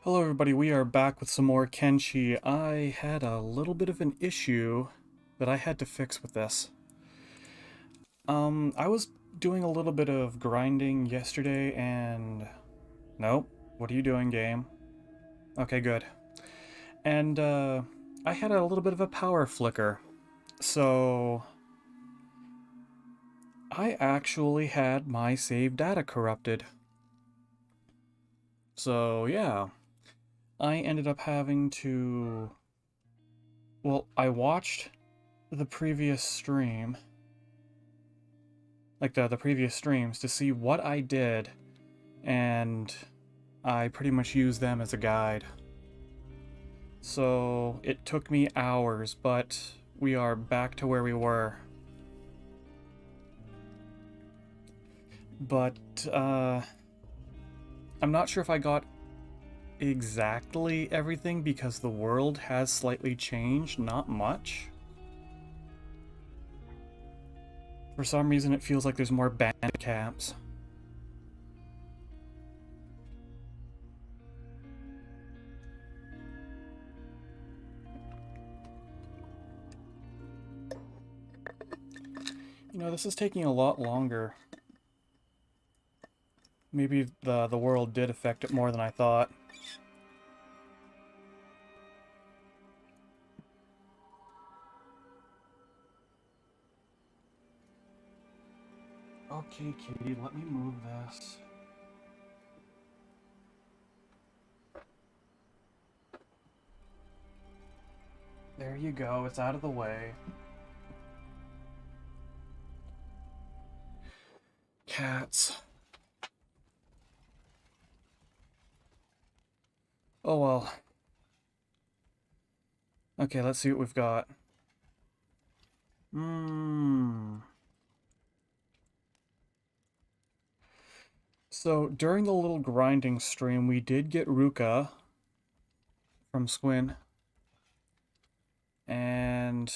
Hello everybody, we are back with some more Kenshi. I had a little bit of an issue that I had to fix with this. I was doing a little bit of grinding yesterday and... Nope. What are you doing, game? Okay, good. And, I had a little bit of a power flicker. So... I actually had my save data corrupted. So, yeah. I ended up having to... Well, I watched the previous stream, like the previous streams, to see what I did, and I pretty much used them as a guide. So it took me hours, but we are back to where we were. But I'm not sure if I got exactly everything because the world has slightly changed, not much. For some reason it feels like there's more bandit camps. You know, this is taking a lot longer. Maybe the world did affect it more than I thought. Okay, Katie, let me move this. There you go, it's out of the way. Cats. Oh well. Okay, let's see what we've got. So, during the little grinding stream, we did get Ruka from Squin. And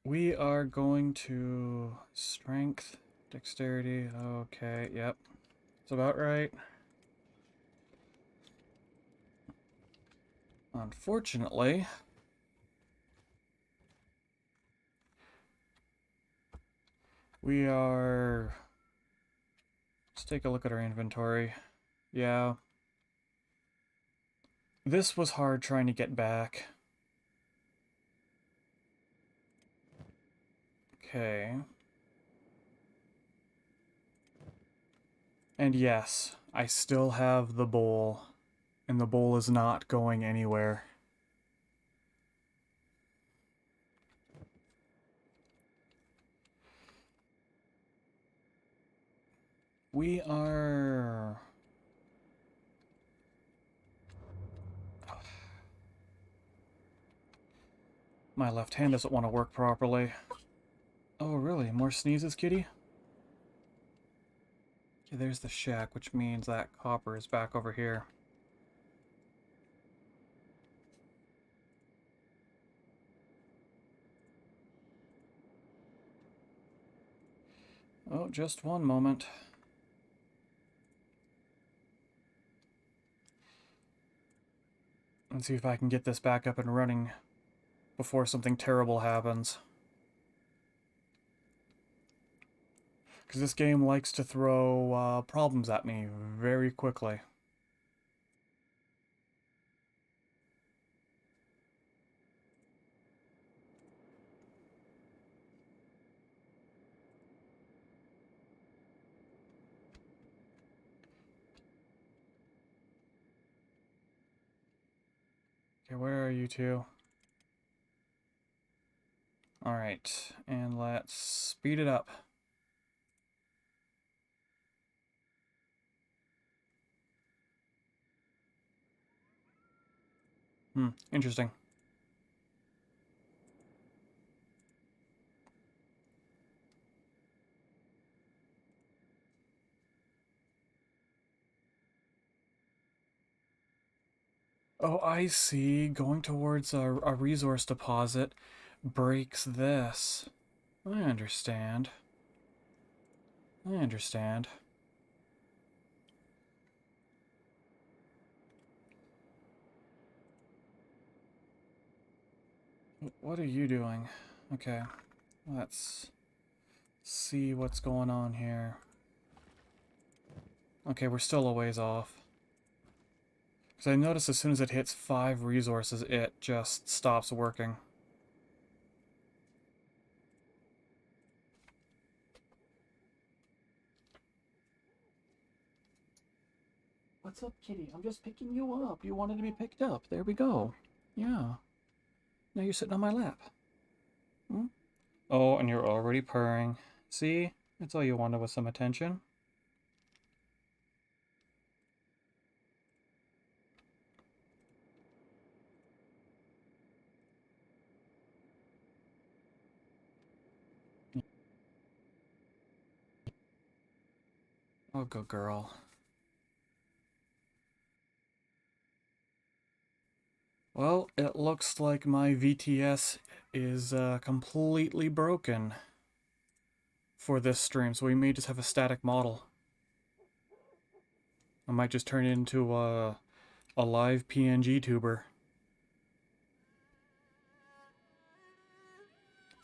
we are going to strength, dexterity. Okay, yep. It's about right. Unfortunately, we are... Let's take a look at our inventory. Yeah. This was hard trying to get back. Okay. And yes, I still have the bowl, and the bowl is not going anywhere. We are... My left hand doesn't want to work properly. Oh, really? More sneezes, kitty? Okay, there's the shack, which means that copper is back over here. Oh, just one moment. Let's see if I can get this back up and running before something terrible happens. Because this game likes to throw problems at me very quickly. Okay, where are you two? Alright, and let's speed it up. Interesting. Oh, I see. Going towards a resource deposit breaks this. I understand. I understand. What are you doing? Okay, let's see what's going on here. Okay, we're still a ways off. Because I notice as soon as it hits 5 resources, it just stops working. What's up, kitty? I'm just picking you up. You wanted to be picked up. There we go. Yeah. Now you're sitting on my lap. Hmm? Oh, and you're already purring. See? That's all you wanted was some attention. Oh, good girl. Well, it looks like my VTS is completely broken for this stream, so we may just have a static model. I might just turn it into a live PNG tuber.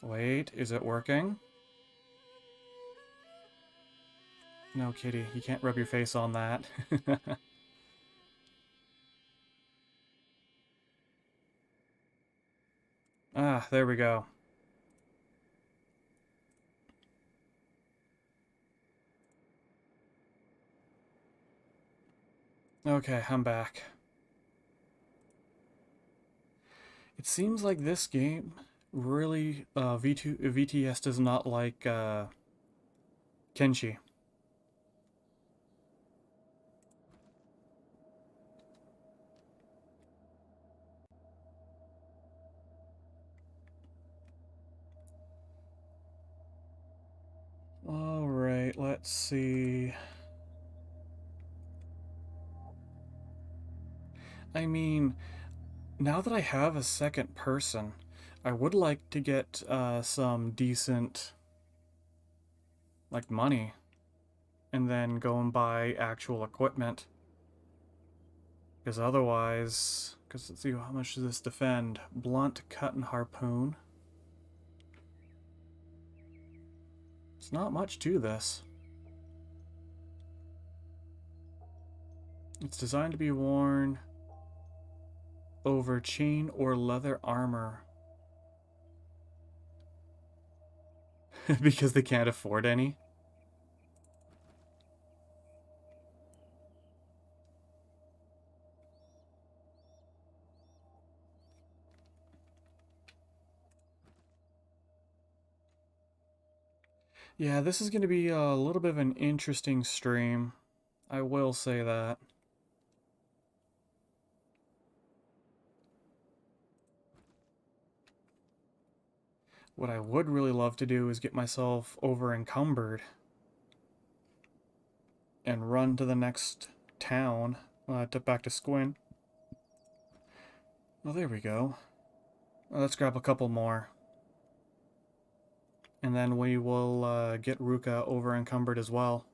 Wait, is it working? No, kitty, you can't rub your face on that. Ah, there we go. Okay, I'm back. It seems like this game really, VTS does not like Kenshi. Alright, let's see. I mean, now that I have a second person, I would like to get some decent, like, money, and then go and buy actual equipment. Because otherwise, because let's see, how much does this defend? Blunt, cut, and harpoon. It's not much to this. It's designed to be worn over chain or leather armor. Because they can't afford any. Yeah, this is going to be a little bit of an interesting stream. I will say that. What I would really love to do is get myself over encumbered and run to the next town, back to Squin. Oh, there we go. Let's grab a couple more. And then we will get Ruka over encumbered as well.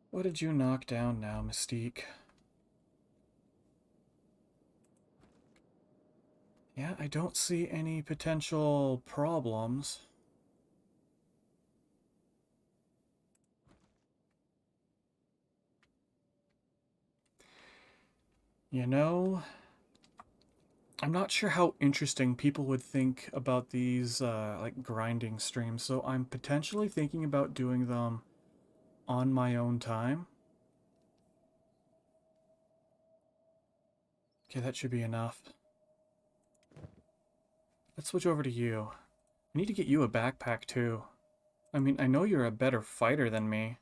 What did you knock down now, Mystique? Yeah, I don't see any potential problems. You know, I'm not sure how interesting people would think about these, like, grinding streams, so I'm potentially thinking about doing them on my own time. Okay, that should be enough. Let's switch over to you. I need to get you a backpack, too. I mean, I know you're a better fighter than me.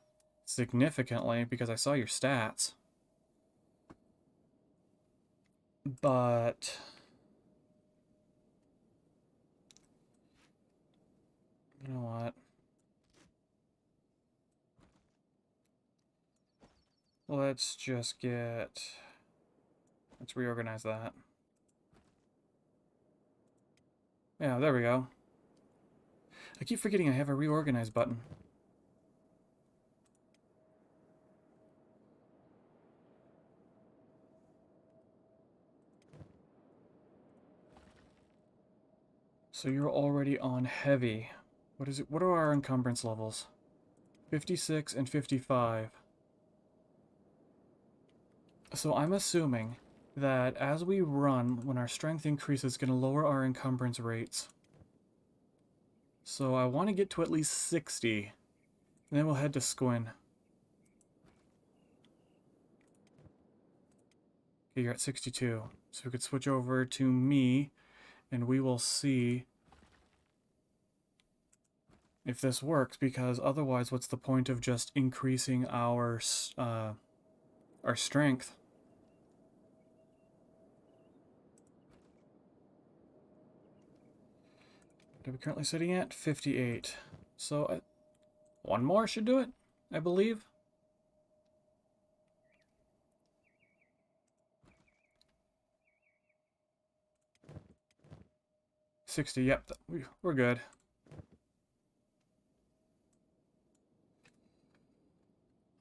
Significantly, because I saw your stats. But... you know what? Let's just get... let's reorganize that. Yeah, there we go. I keep forgetting I have a reorganize button. So you're already on heavy. What is it? What are our encumbrance levels? 56 and 55. So I'm assuming that as we run, when our strength increases, it's going to lower our encumbrance rates. So I want to get to at least 60. And then we'll head to Squin. Okay, you're at 62. So we could switch over to me, and we will see if this works, because otherwise what's the point of just increasing our strength? What are we currently sitting at? 58. So one more should do it, I believe. $60, yep, we're good.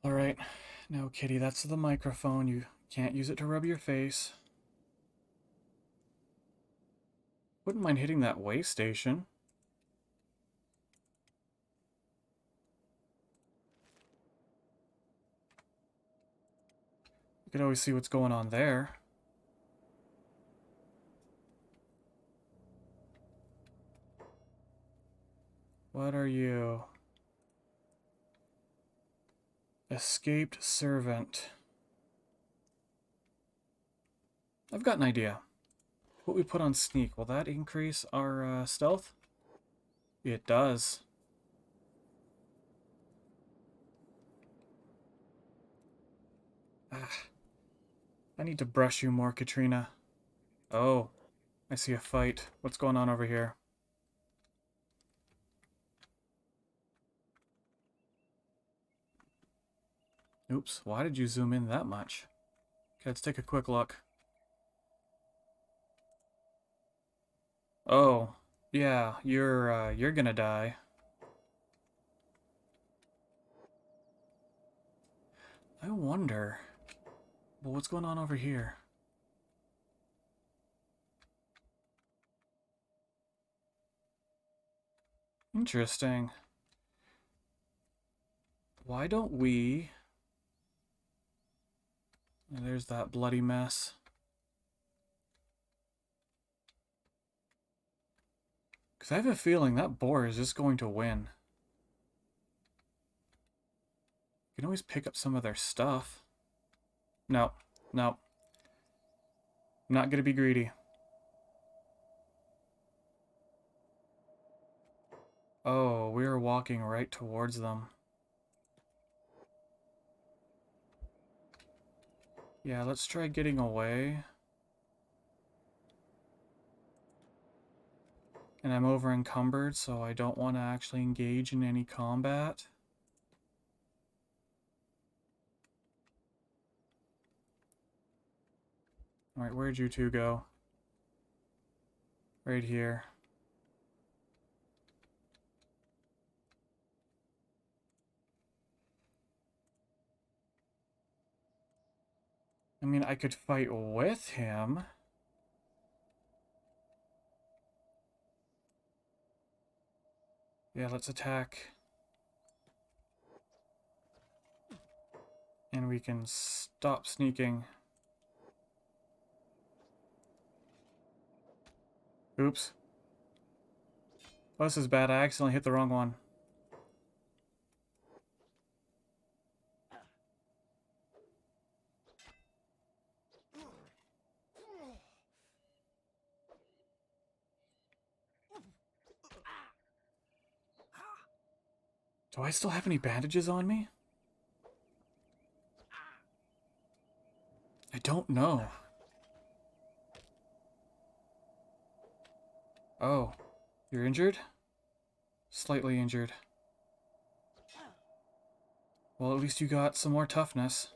Alright, now Kitty, that's the microphone. You can't use it to rub your face. Wouldn't mind hitting that way station. You could always see what's going on there. What are you? Escaped servant. I've got an idea. What we put on sneak, will that increase our stealth? It does. Ah, I need to brush you more, Katrina. Oh, I see a fight. What's going on over here? Oops, why did you zoom in that much? Okay, let's take a quick look. Oh, yeah, you're gonna die. I wonder... Well, what's going on over here? Interesting. Why don't we... There's that bloody mess. Because I have a feeling that boar is just going to win. You can always pick up some of their stuff. No, no. I'm not going to be greedy. Oh, we are walking right towards them. Yeah, let's try getting away. And I'm over encumbered, so I don't want to actually engage in any combat. Alright, where'd you two go? Right here. I mean, I could fight with him. Yeah, let's attack. And we can stop sneaking. Oops. Oh, this is bad. I accidentally hit the wrong one. Do I still have any bandages on me? I don't know. Oh, you're injured? Slightly injured. Well, at least you got some more toughness.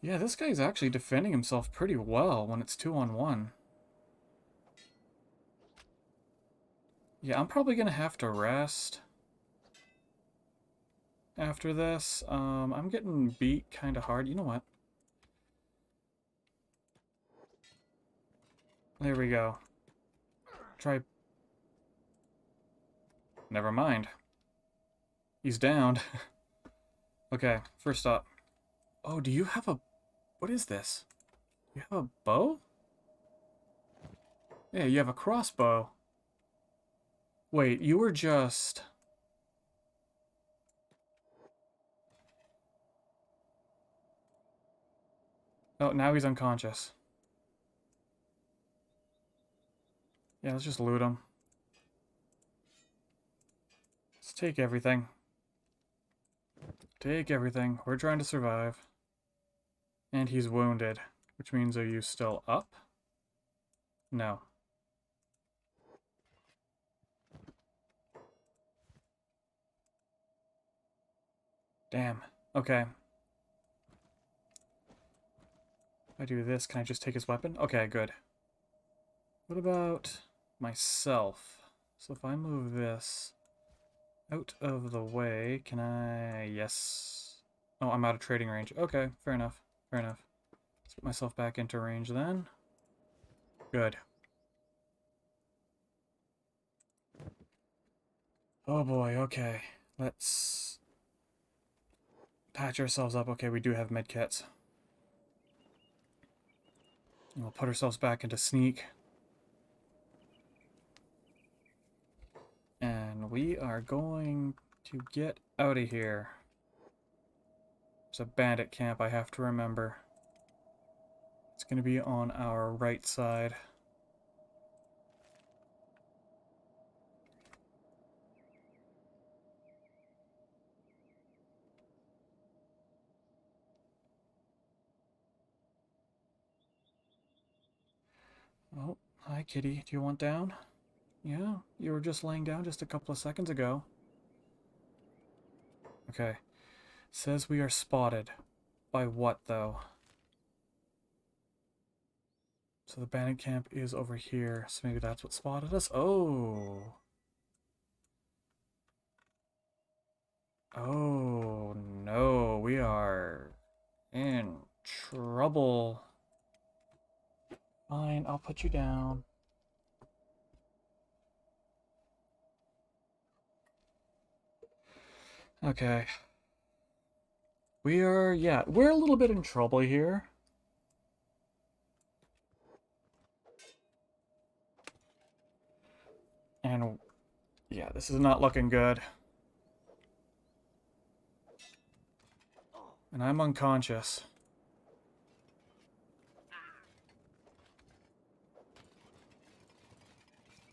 Yeah, this guy's actually defending himself pretty well when it's 2-on-1. Yeah, I'm probably gonna have to rest after this. I'm getting beat kind of hard. You know what? There we go. Try... Never mind. He's downed. Okay, first up. Oh, do you have a... What is this? You have a bow? Yeah, you have a crossbow. Wait, you were just... Oh, now he's unconscious. Yeah, let's just loot him. Let's take everything. Take everything. We're trying to survive. And he's wounded. Which means, are you still up? No. Damn. Okay. If I do this, can I just take his weapon? Okay, good. What about myself? So if I move this out of the way, can I... Yes. Oh, I'm out of trading range. Okay, fair enough. Fair enough. Let's put myself back into range then. Good. Oh boy, okay. Let's patch ourselves up. Okay, we do have medkits. And we'll put ourselves back into sneak. And we are going to get out of here. There's a bandit camp I have to remember. It's going to be on our right side. Oh, hi kitty. Do you want down? Yeah, you were just laying down just a couple of seconds ago. Okay. Says we are spotted. By what, though? So the bandit camp is over here, so maybe that's what spotted us? Oh! Oh, no, we are in trouble. Fine, I'll put you down. Okay. Yeah, we're a little bit in trouble here. And, yeah, this is not looking good. And I'm unconscious.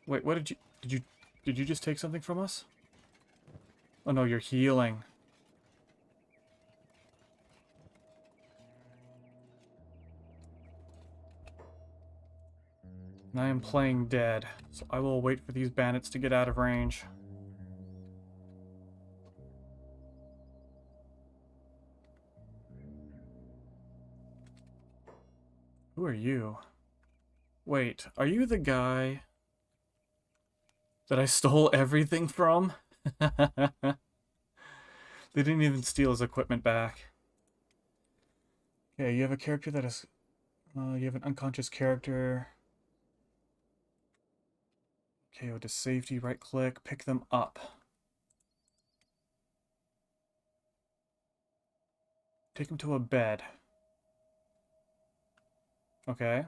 Wait, what did you just take something from us? Oh no, you're healing. And I am playing dead, so I will wait for these bandits to get out of range. Who are you? Wait, are you the guy that I stole everything from? They didn't even steal his equipment back. Yeah, you have a character that is... you have an unconscious character. Okay, go to safety, right click, pick them up. Take them to a bed. Okay.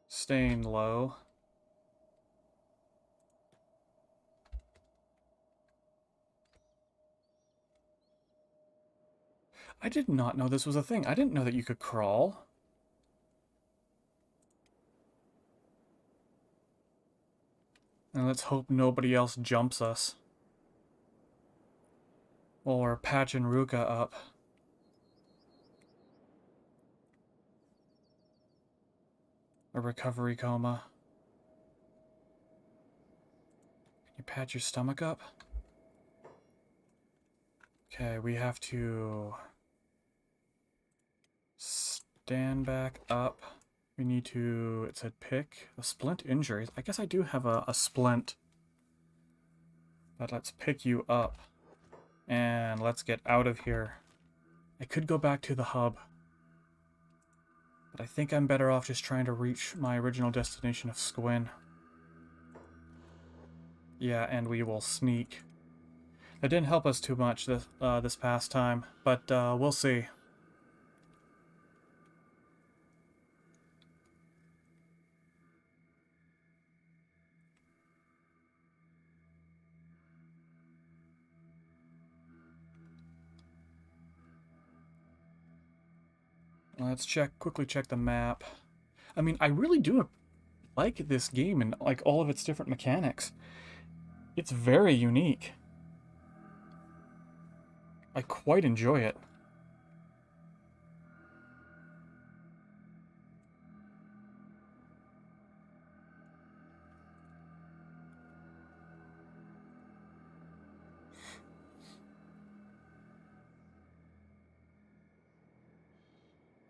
Staying low. I did not know this was a thing. I didn't know that you could crawl. And let's hope nobody else jumps us. While we're patching Ruka up. A recovery coma. Can you patch your stomach up? Okay, we have to... stand back up. We need to... It said pick. A splint injuries. I guess I do have a splint. But let's pick you up. And let's get out of here. I could go back to the hub. But I think I'm better off just trying to reach my original destination of Squin. Yeah, and we will sneak. That didn't help us too much this past time, but we'll see. Let's quickly check the map. I mean, I really do like this game and like all of its different mechanics. It's very unique. I quite enjoy it.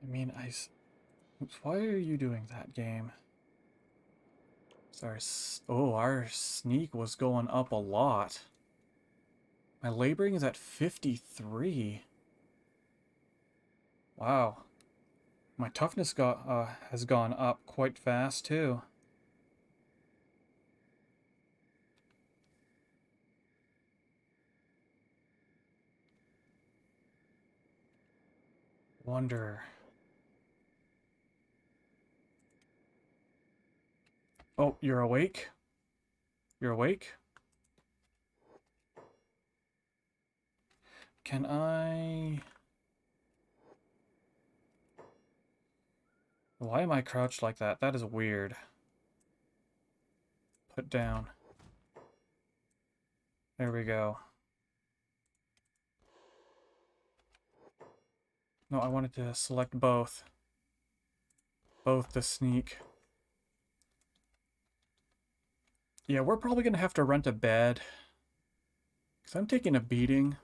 I mean, oops, why are you doing that, game? Sorry. Oh, our sneak was going up a lot. My laboring is at 53. Wow. My toughness has gone up quite fast, too. Wonder. Oh, you're awake? You're awake? Can I... Why am I crouched like that? That is weird. Put down. There we go. No, I wanted to select both. Both to sneak. Yeah, we're probably going to have to rent a bed. Because I'm taking a beating.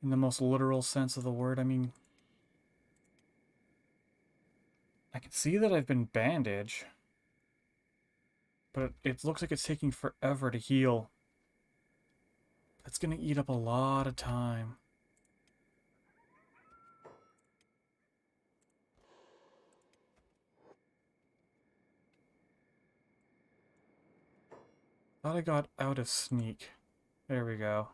In the most literal sense of the word. I mean... I can see that I've been bandaged. But it looks like it's taking forever to heal. That's going to eat up a lot of time. Thought I got out of sneak. There we go.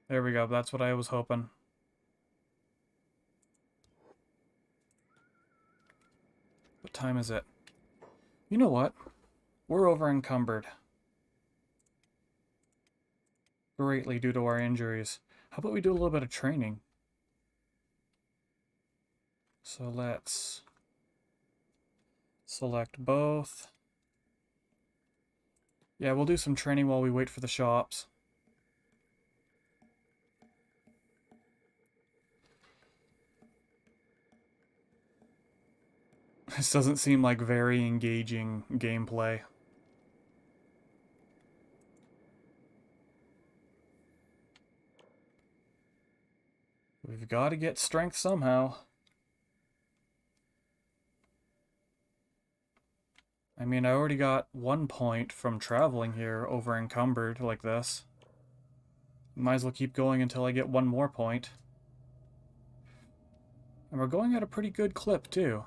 There we go. That's what I was hoping. What time is it? You know what? We're over encumbered. Greatly due to our injuries. How about we do a little bit of training? So let's select both. Yeah, we'll do some training while we wait for the shops. This doesn't seem like very engaging gameplay. We've got to get strength somehow. I mean, I already got 1 point from traveling here over encumbered like this. Might as well keep going until I get 1 more point. And we're going at a pretty good clip, too.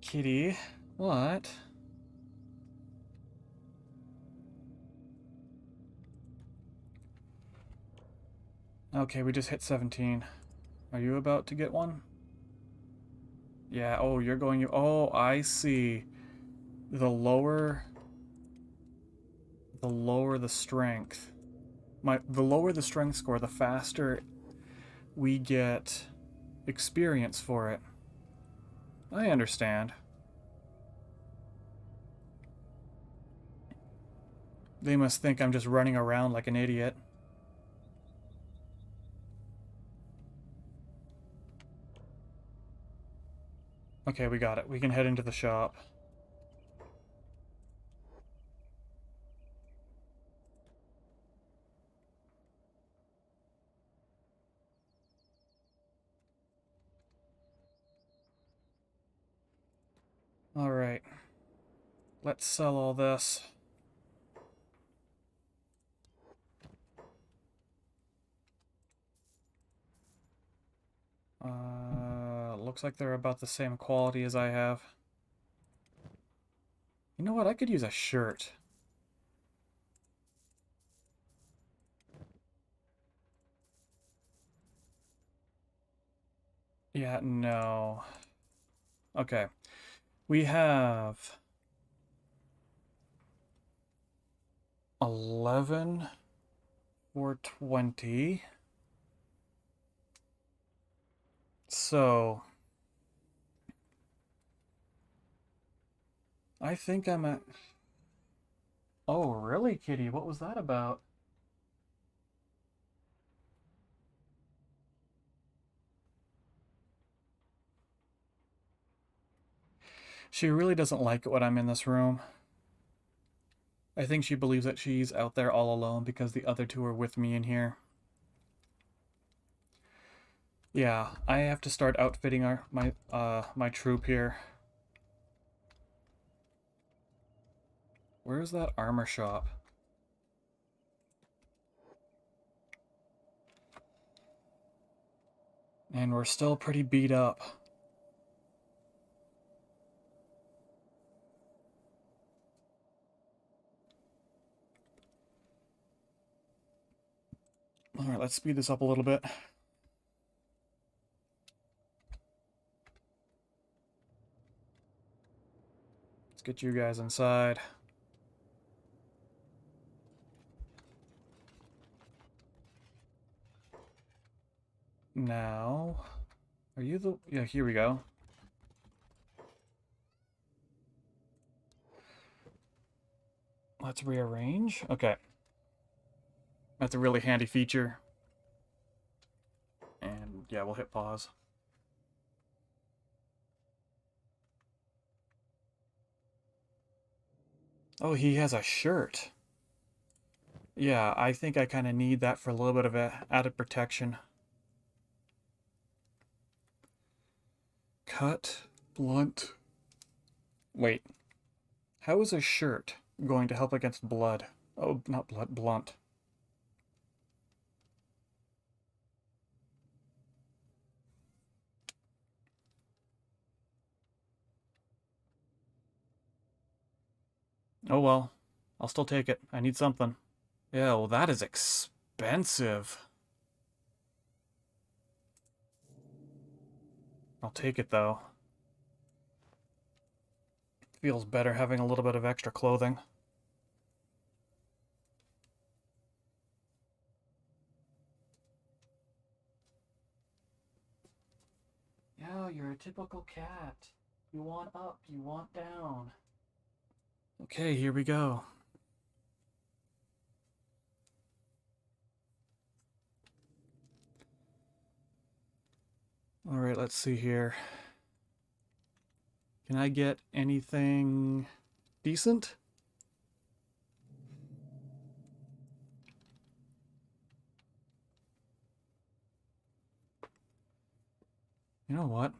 Kitty, what? Okay, we just hit 17. Are you about to get one? Yeah, oh, you're going... Oh, I see. The lower... The lower the strength. The lower the strength score, the faster we get experience for it. I understand. They must think I'm just running around like an idiot. Okay, we got it. We can head into the shop. Alright. Let's sell all this. Looks like they're about the same quality as I have. You know what? I could use a shirt. Yeah, no. Okay. We have 11 for 20. So I think I'm at... Oh, really, Kitty? What was that about? She really doesn't like it when I'm in this room. I think she believes that she's out there all alone because the other two are with me in here. Yeah, I have to start outfitting my troop here. Where's that armor shop? And we're still pretty beat up. Alright, let's speed this up a little bit. Let's get you guys inside. Now, are you the... Yeah, here we go. Let's rearrange. Okay. That's a really handy feature. And yeah, we'll hit pause. Oh, he has a shirt. Yeah, I think I kind of need that for a little bit of added protection. Cut, blunt. Wait, how is a shirt going to help against blood? Oh, not blood, blunt. Oh well, I'll still take it. I need something. Yeah, well that is expensive. I'll take it though. Feels better having a little bit of extra clothing. Yeah, you're a typical cat. You want up, you want down. Okay, here we go. Alright, let's see here. Can I get anything decent? You know what?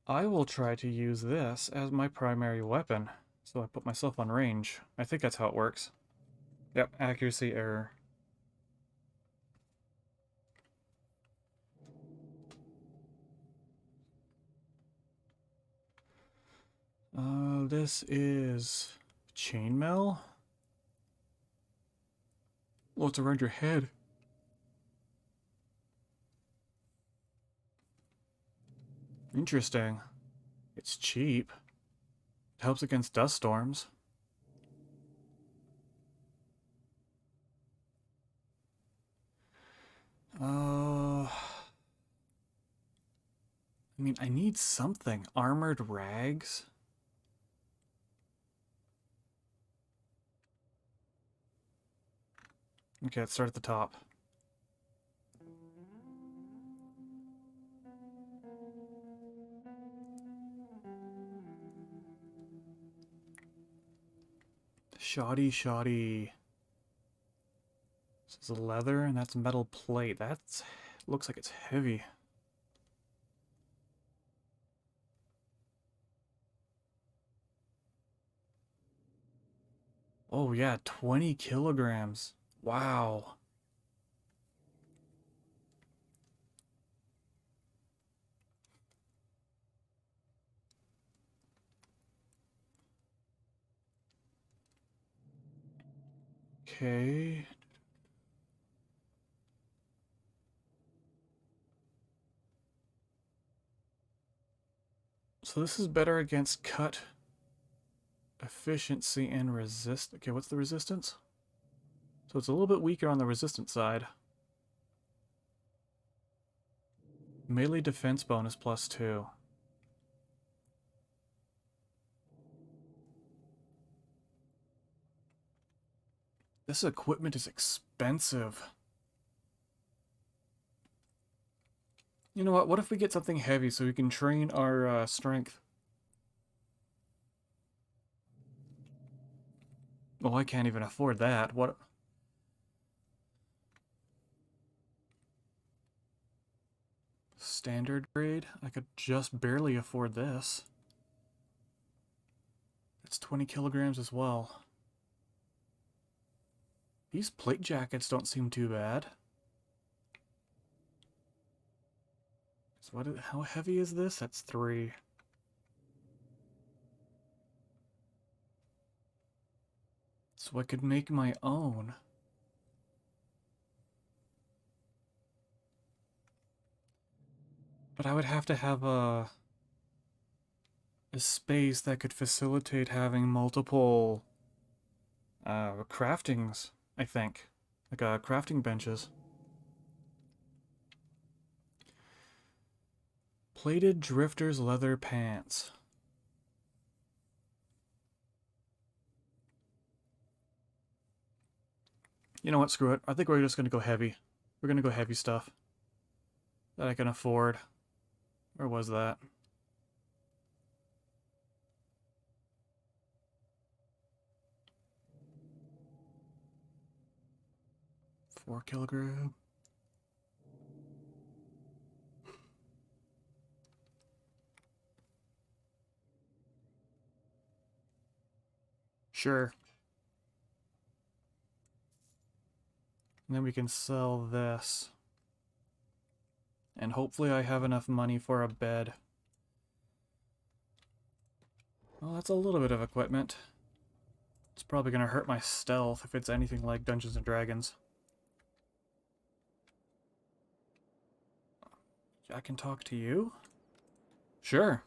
I will try to use this as my primary weapon. So I put myself on range. I think that's how it works. Yep, accuracy error. This is chainmail? Oh, it's around your head. Interesting. It's cheap. It helps against dust storms. I mean, I need something. Armored rags? Okay, let's start at the top. Shoddy, shoddy. This is leather, and that's metal plate. That's... looks like it's heavy. Oh yeah, 20 kilograms. Wow. Okay. So this is better against cut, efficiency, and resist. Okay, what's the resistance? So it's a little bit weaker on the resistance side. Melee defense bonus +2. This equipment is expensive. You know what? What if we get something heavy so we can train our strength? Oh, I can't even afford that. What? Standard grade? I could just barely afford this. It's 20 kilograms as well. These plate jackets don't seem too bad. So how heavy is this? That's 3. So I could make my own. But I would have to have a space that could facilitate having multiple craftings, I think. Like crafting benches. Plated drifters leather pants. You know what, screw it. I think we're just gonna go heavy. We're gonna go heavy stuff that I can afford. Where was that? Four kilogram. Sure. And then we can sell this. And hopefully I have enough money for a bed. Well, that's a little bit of equipment. It's probably going to hurt my stealth if it's anything like Dungeons & Dragons. I can talk to you? Sure.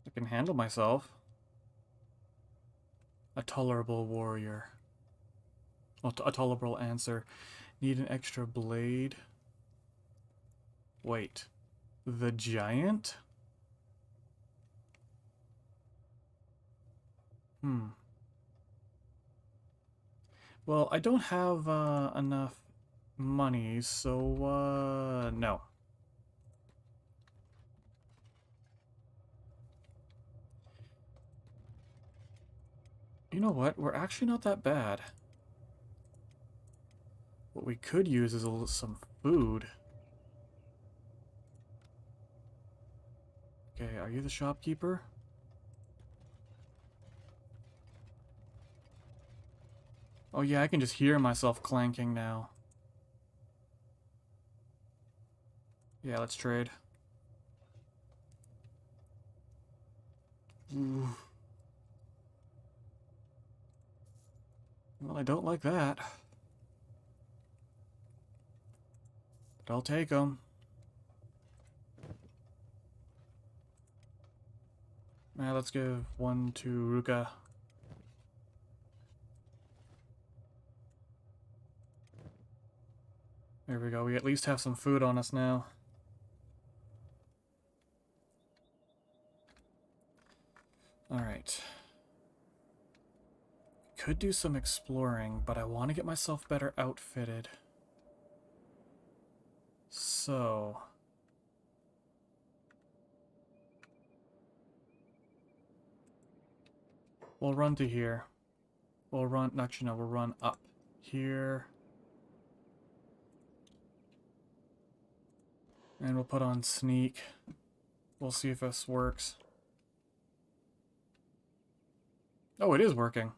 I can handle myself. A tolerable warrior. Oh, a tolerable answer. Need an extra blade. Wait. The giant? Hmm. Well, I don't have enough money, so no. You know what? We're actually not that bad. What we could use is some food. Okay, are you the shopkeeper? Oh yeah, I can just hear myself clanking now. Yeah, let's trade. Ooh. Well, I don't like that. But I'll take them. Now let's give one to Ruka. There we go. We at least have some food on us now. Alright. Could do some exploring, but I want to get myself better outfitted. So... We'll run to here. We'll run, actually no, we'll run up here. And we'll put on sneak. We'll see if this works. Oh, it is working.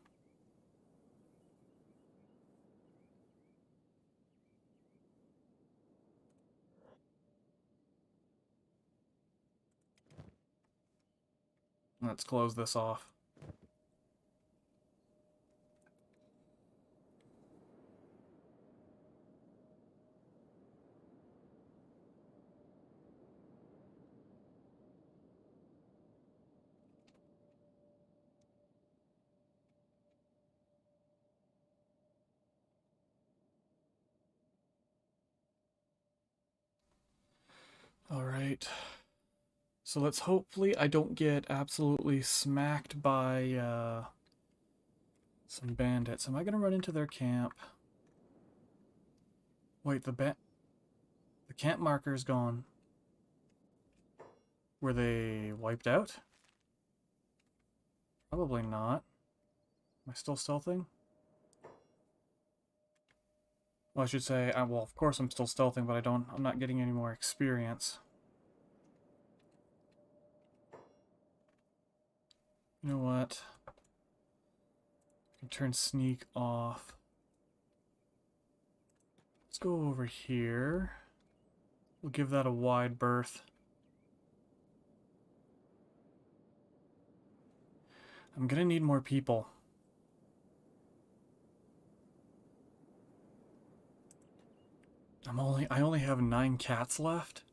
Let's close this off. Alright. So let's hopefully I don't get absolutely smacked by some bandits. Am I gonna run into their camp? Wait, the camp marker is gone. Were they wiped out? Probably not. Am I still stealthing? Well, I should say, well, of course I'm still stealthing, but I'm not getting any more experience. You know what? I can turn sneak off. Let's go over here. We'll give that a wide berth. I'm gonna need more people. I only have 9 cats left.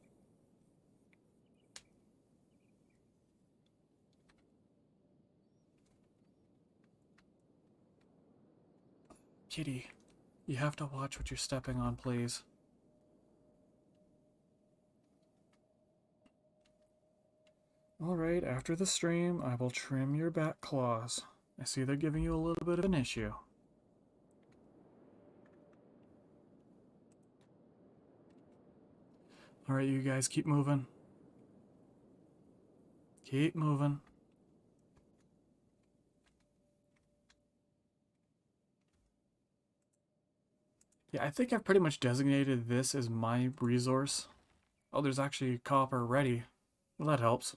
Kitty, you have to watch what you're stepping on, please. Alright, after the stream, I will trim your back claws. I see they're giving you a little bit of an issue. Alright, you guys, keep moving. Keep moving. Yeah, I think I've pretty much designated this as my resource. Oh, there's actually copper ready. Well, that helps.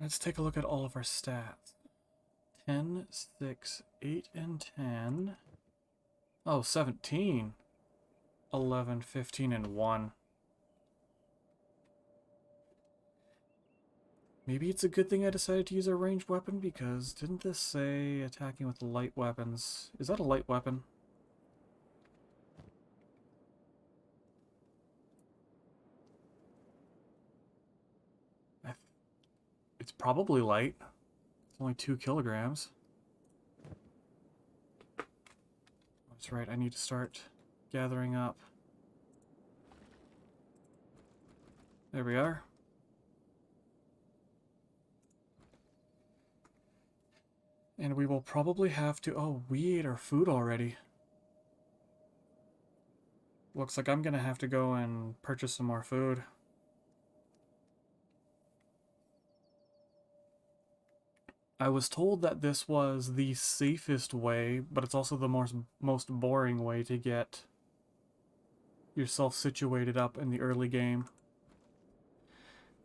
Let's take a look at all of our stats. 10, 6, 8, and 10. Oh, 17. 11, 15, and 1. Maybe it's a good thing I decided to use a ranged weapon, because didn't this say attacking with light weapons? Is that a light weapon? It's probably light. It's only 2 kilograms. That's right, I need to start gathering up. There we are. And we will probably have to... Oh, we ate our food already. Looks like I'm gonna have to go and purchase some more food. I was told that this was the safest way, but it's also the most boring way to get yourself situated up in the early game.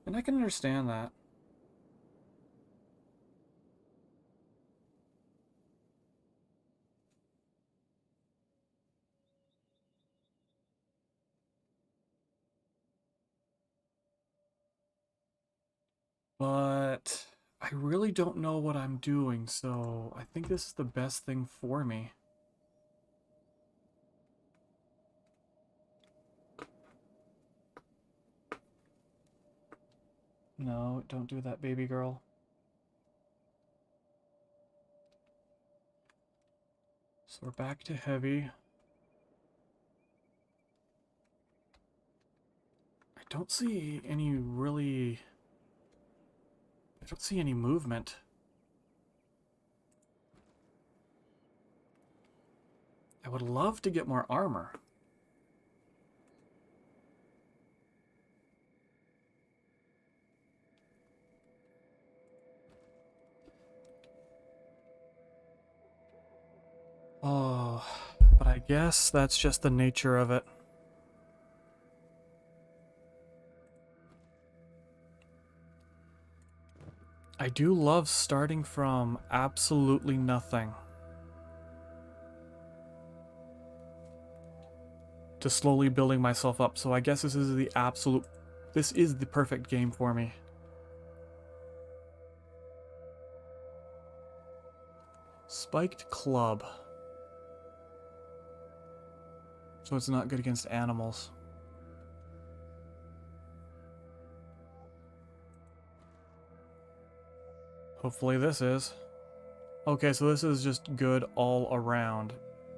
And I can understand that. But I really don't know what I'm doing, so I think this is the best thing for me. No, don't do that, baby girl. So we're back to heavy. I don't see any really... I don't see any movement. I would love to get more armor. Oh, but I guess that's just the nature of it. I do love starting from absolutely nothing to slowly building myself up, so I guess this is the perfect game for me. Spiked club. So it's not good against animals. Hopefully this is. Okay, so this is just good all around.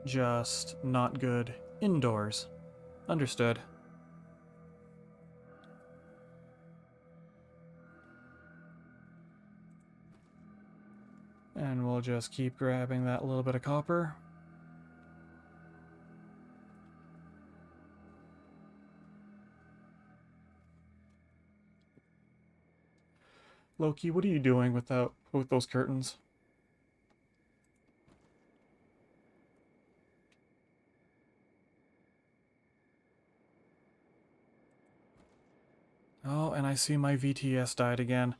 Just not good indoors. Understood. And we'll just keep grabbing that little bit of copper. Loki, what are you doing with those curtains? Oh, and I see my VTS died again.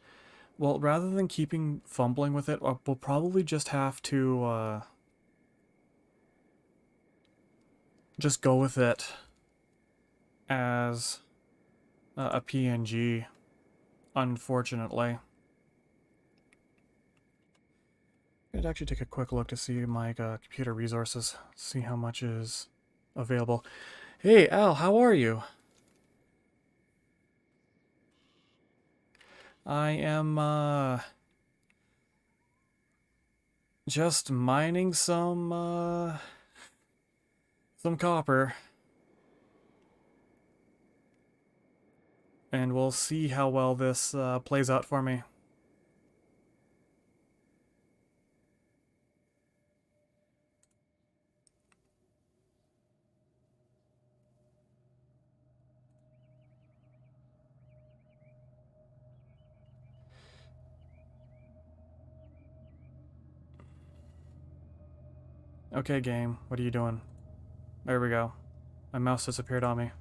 Well, rather than keeping fumbling with it, we'll probably just have to just go with it as a PNG, unfortunately. I'd actually take a quick look to see my computer resources, see how much is available. Hey, Al, how are you? I am, just mining some copper. And we'll see how well this plays out for me. Okay, game, what are you doing? There we go. My mouse disappeared on me.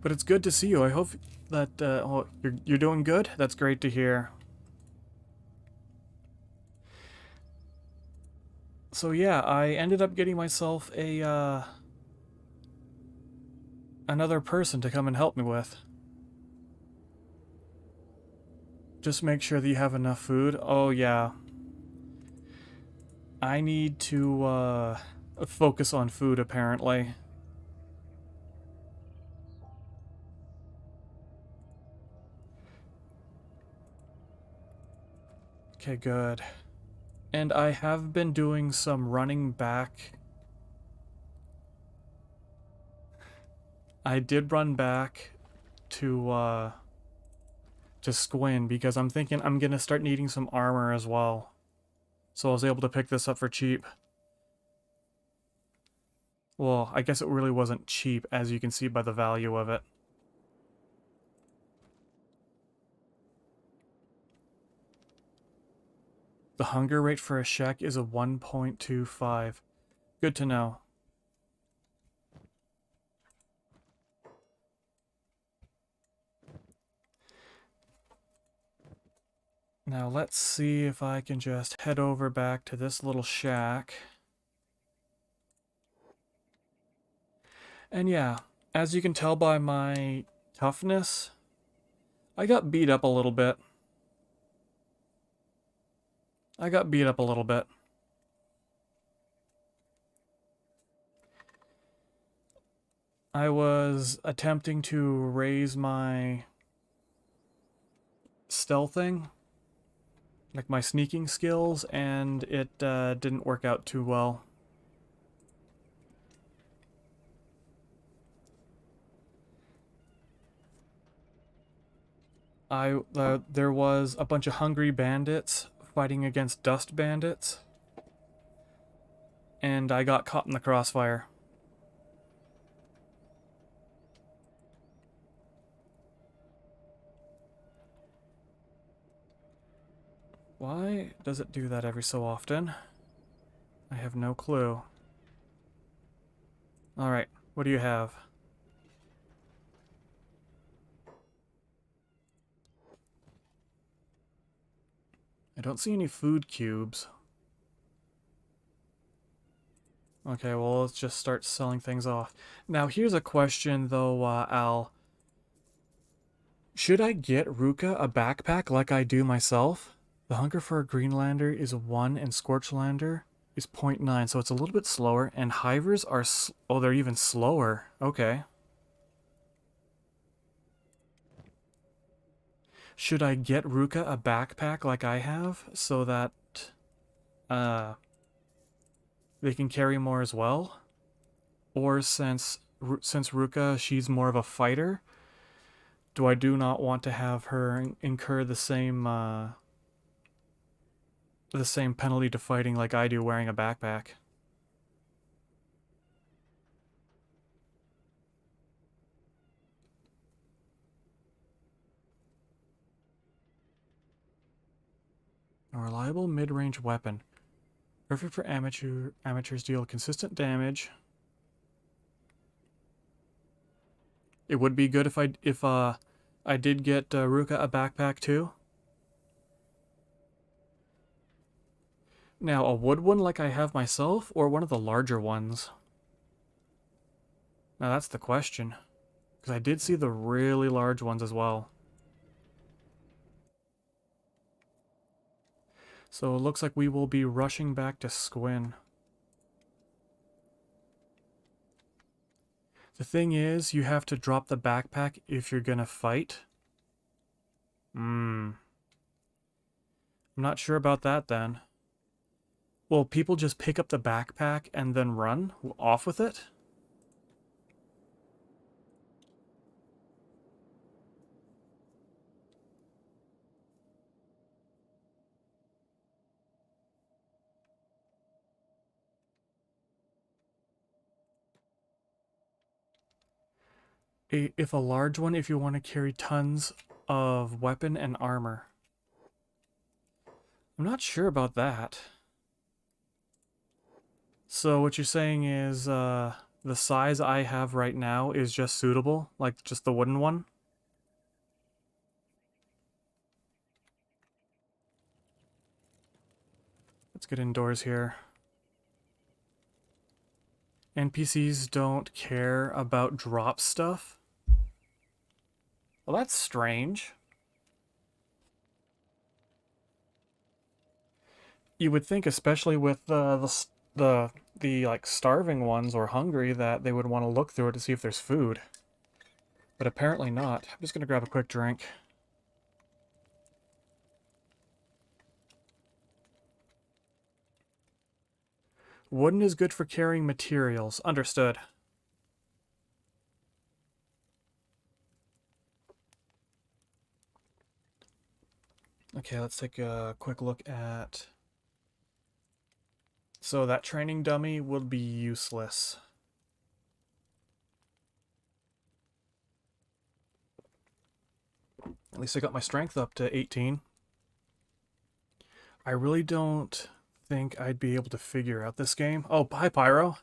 But it's good to see you. I hope that you're doing good. That's great to hear. So yeah, I ended up getting myself a another person to come and help me with. Just make sure that you have enough food. Oh yeah. I need to focus on food apparently. Okay, good. And I have been doing some running back. I did run back to Squin because I'm thinking I'm gonna start needing some armor as well. So I was able to pick this up for cheap. Well, I guess it really wasn't cheap, as you can see by the value of it. The hunger rate for a Shek is a 1.25. Good to know. Now let's see if I can just head over back to this little shack. And yeah, as you can tell by my toughness, I got beat up a little bit. I was attempting to raise my stealthing, like my sneaking skills, and it didn't work out too well. There was a bunch of hungry bandits fighting against dust bandits. and I got caught in the crossfire. Why does it do that every so often? I have no clue. Alright, what do you have? I don't see any food cubes. Okay, well, let's just start selling things off. Now, here's a question, though, Al. Should I get Ruka a backpack like I do myself? The hunger for a Greenlander is 1 and Scorchlander is 0.9, so it's a little bit slower. And Hivers are... oh, they're even slower. Okay. Should I get Ruka a backpack like I have so that uh, they can carry more as well? Or since Ruka, she's more of a fighter, do not want to have her incur the same penalty to fighting like I do wearing a backpack? A reliable mid-range weapon. Perfect for amateurs, deal consistent damage. It would be good if I did get Ruka a backpack too. Now, a wood one like I have myself, or one of the larger ones? Now that's the question. Because I did see the really large ones as well. So it looks like we will be rushing back to Squin. The thing is, you have to drop the backpack if you're gonna fight. I'm not sure about that then. Will people just pick up the backpack and then run off with it? If a large one, if you want to carry tons of weapon and armor. I'm not sure about that. So what you're saying is the size I have right now is just suitable? Like just the wooden one? Let's get indoors here. NPCs don't care about drop stuff? Well, that's strange. You would think, especially with the like starving ones or hungry, that they would want to look through it to see if there's food. But apparently not. I'm just gonna grab a quick drink. Wooden is good for carrying materials. Understood. Okay, let's take a quick look at... So that training dummy will be useless. At least I got my strength up to 18. I really don't think I'd be able to figure out this game. Oh, bye, Pyro.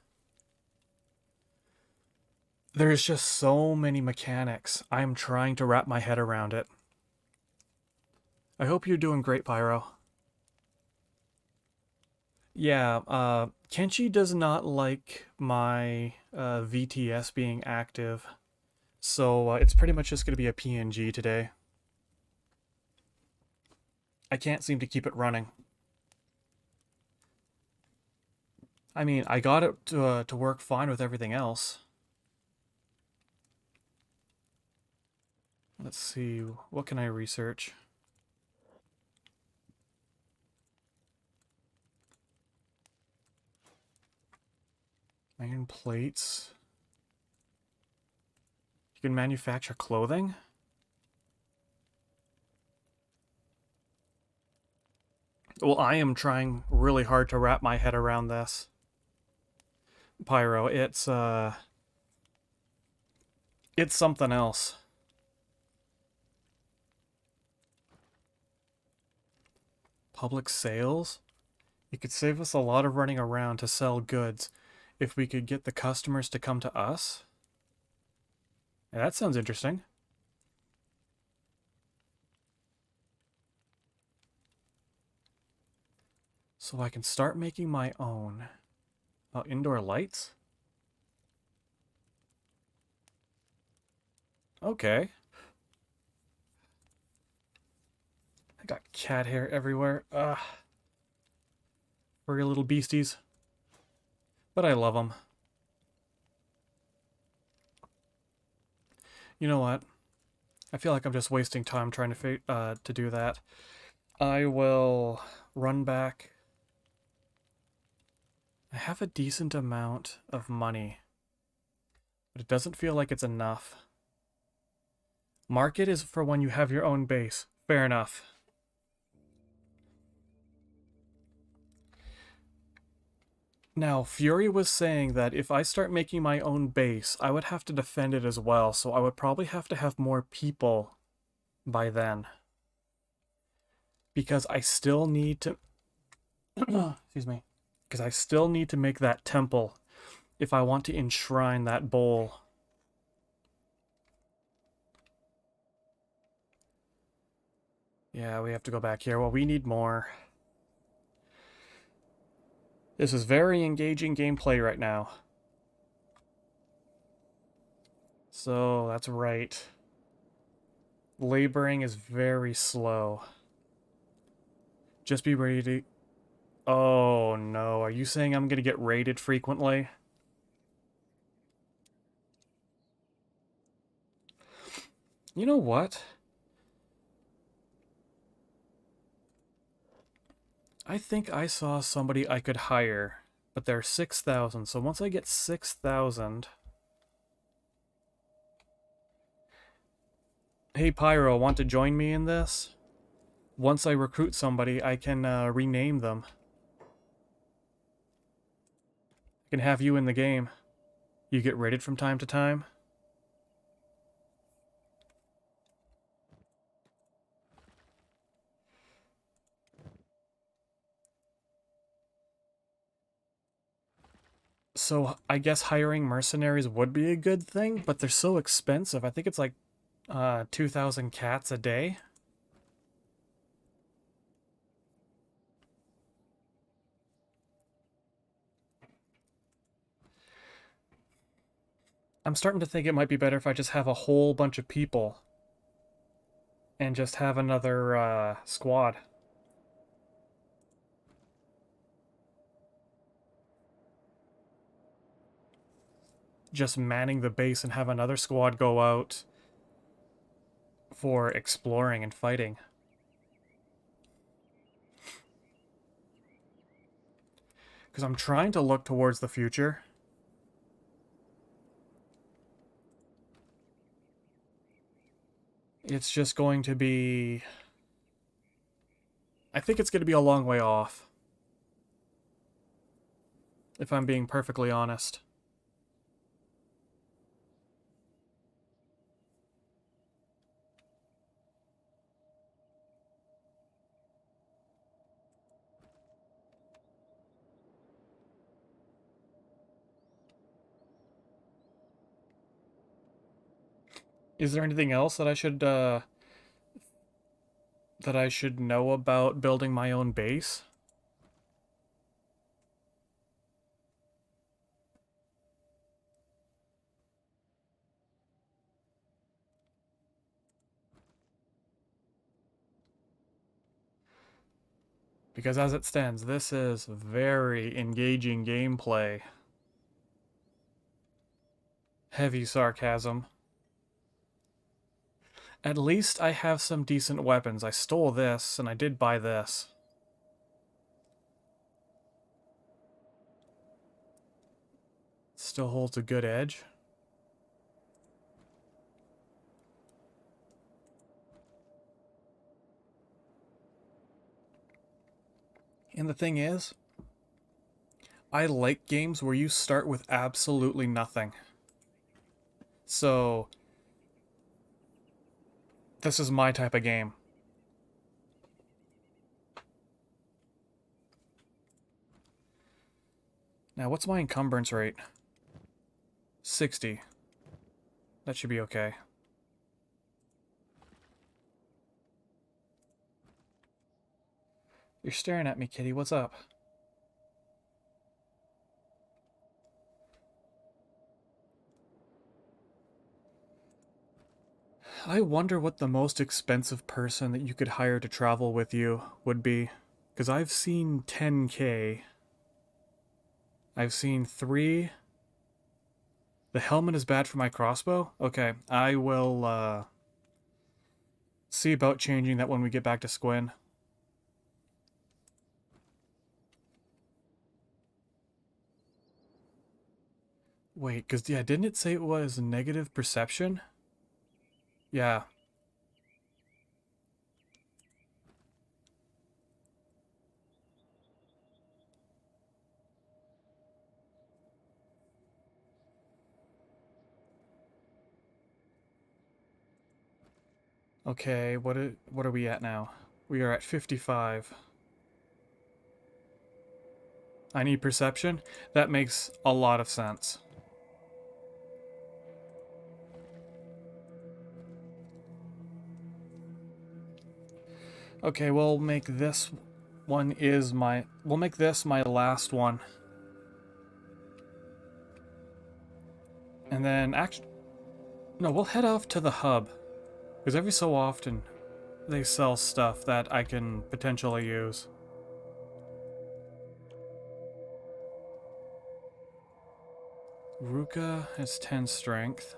There's just so many mechanics. I'm trying to wrap my head around it. I hope you're doing great, Pyro. Yeah, Kenshi does not like my VTS being active, so it's pretty much just going to be a PNG today. I can't seem to keep it running. I mean, I got it to work fine with everything else. Let's see, what can I research? Iron plates. You can manufacture clothing? Well, I am trying really hard to wrap my head around this. Pyro. It's something else. Public sales? It could save us a lot of running around to sell goods if we could get the customers to come to us. Yeah, that sounds interesting. So I can start making my own. Oh, indoor lights? Okay. I got cat hair everywhere. Ugh. Furry little beasties. But I love them. You know what? I feel like I'm just wasting time trying to do that. I will run back. I have a decent amount of money, but it doesn't feel like it's enough. Market is for when you have your own base. Fair enough. Now, Fury was saying that if I start making my own base, I would have to defend it as well, so I would probably have to have more people by then. Because I still need to... Excuse me. Because I still need to make that temple if I want to enshrine that bowl. Yeah, we have to go back here. Well, we need more. This is very engaging gameplay right now. So, that's right. Laboring is very slow. Just be ready to... Oh, no. Are you saying I'm going to get raided frequently? You know what? I think I saw somebody I could hire, but they're 6,000. So once I get 6,000... Hey, Pyro, want to join me in this? Once I recruit somebody, I can rename them. I can have you in the game. You get raided from time to time. So I guess hiring mercenaries would be a good thing, but they're so expensive. I think it's like 2,000 cats a day. I'm starting to think it might be better if I just have a whole bunch of people and just have another squad. Just manning the base and have another squad go out for exploring and fighting. Because I'm trying to look towards the future. It's just going to be... I think it's going to be a long way off. If I'm being perfectly honest. Is there anything else that I should know about building my own base? Because as it stands, this is very engaging gameplay. Heavy sarcasm. At least I have some decent weapons. I stole this, and I did buy this. Still holds a good edge. And the thing is, I like games where you start with absolutely nothing. So, this is my type of game. Now, what's my encumbrance rate? 60. That should be okay. You're staring at me, kitty. What's up? I wonder what the most expensive person that you could hire to travel with you would be. Because I've seen 10K. I've seen 3. The helmet is bad for my crossbow? Okay, I will see about changing that when we get back to Squin. Wait, because, yeah, didn't it say it was negative perception? Yeah. Okay, what are we at now? We are at 55. I need perception? That makes a lot of sense. Okay, we'll make this we'll make this my last one. And then actually, no, we'll head off to the hub. Because every so often, they sell stuff that I can potentially use. Ruka has 10 strength.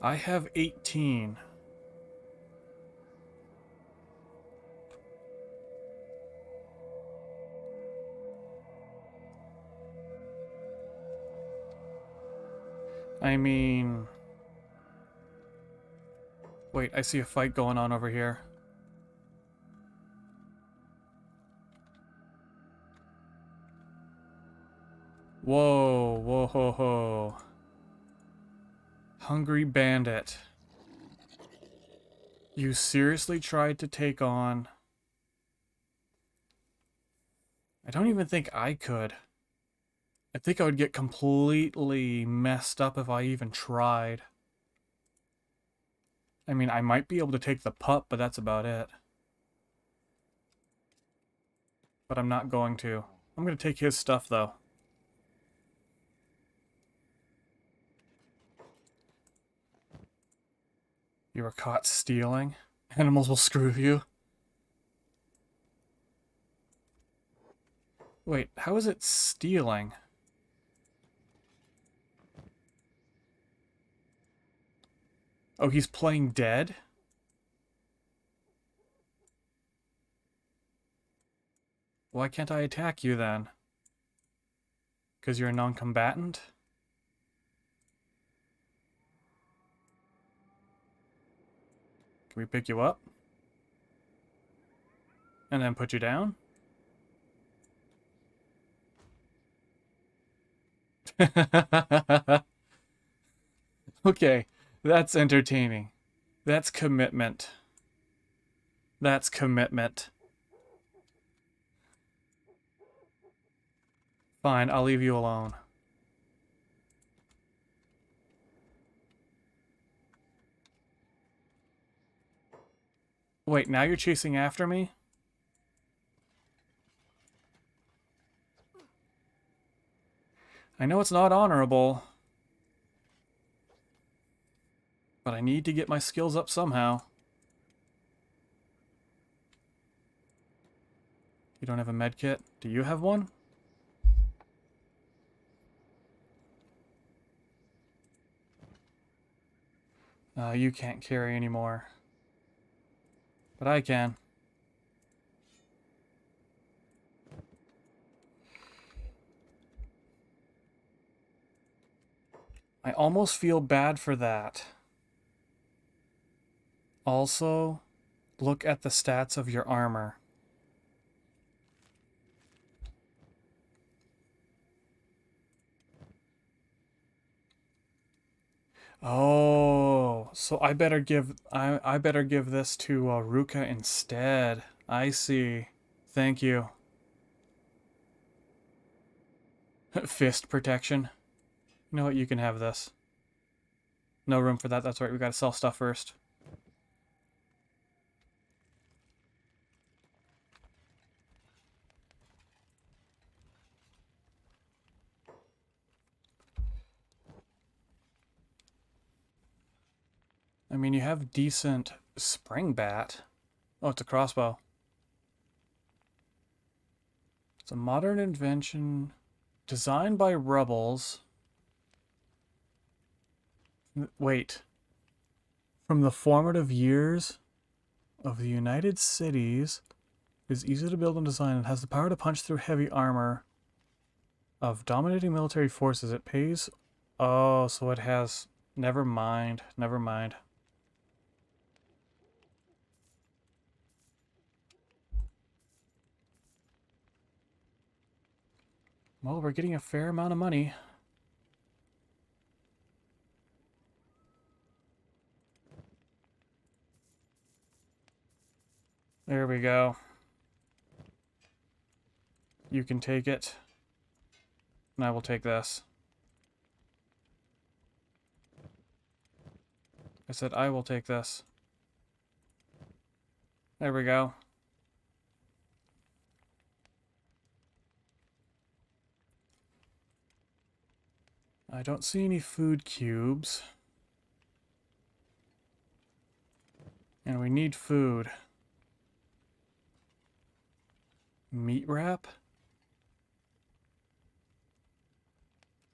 I have 18. I mean... Wait, I see a fight going on over here. Whoa, whoa, ho, ho. Hungry bandit. You seriously tried to take on... I don't even think I could. I think I would get completely messed up if I even tried. I mean, I might be able to take the pup, but that's about it. But I'm not going to. I'm going to take his stuff, though. You were caught stealing? Animals will screw you. Wait, how is it stealing? Oh, he's playing dead? Why can't I attack you then? Because you're a non-combatant? Can we pick you up? And then put you down? Okay, that's entertaining. That's commitment. That's commitment. Fine, I'll leave you alone. Wait, now you're chasing after me? I know it's not honorable, but I need to get my skills up somehow. You don't have a med kit? Do you have one? You can't carry anymore. But I can. I almost feel bad for that. Also, look at the stats of your armor. Oh, so I better give this to Ruka instead. I see. Thank you. Fist protection. You know what? You can have this. No room for that. That's right. We gotta sell stuff first. I mean, you have decent spring bat. Oh, it's a crossbow. It's a modern invention designed by rebels. Wait. From the formative years of the United Cities, it is easy to build and design and has the power to punch through heavy armor of dominating military forces. It pays. Oh, so it has. Never mind. Never mind. Well, we're getting a fair amount of money. There we go. You can take it. And I will take this. I said I will take this. There we go. I don't see any food cubes. And we need food. Meat wrap?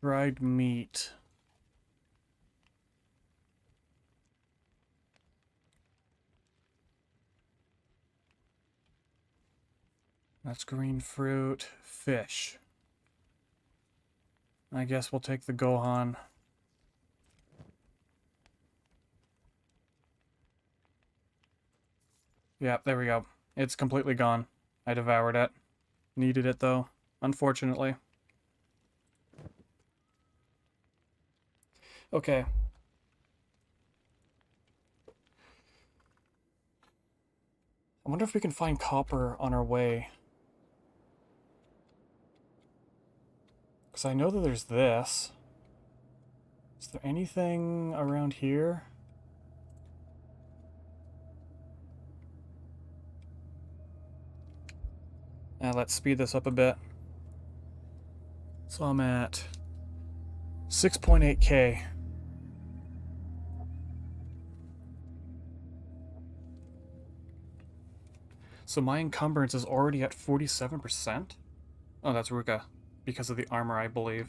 Dried meat. That's green fruit. Fish. I guess we'll take the Gohan. Yeah, there we go. It's completely gone. I devoured it. Needed it, though, unfortunately. Okay. I wonder if we can find copper on our way. Because I know that there's this. Is there anything around here? Let's speed this up a bit. So I'm at 6.8k. So my encumbrance is already at 47%? Oh, that's Ruka. Because of the armor, I believe.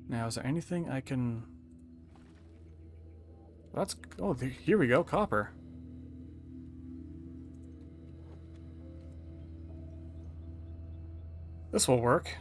Now, is there anything I can... That's... Oh, here we go, copper. This will work.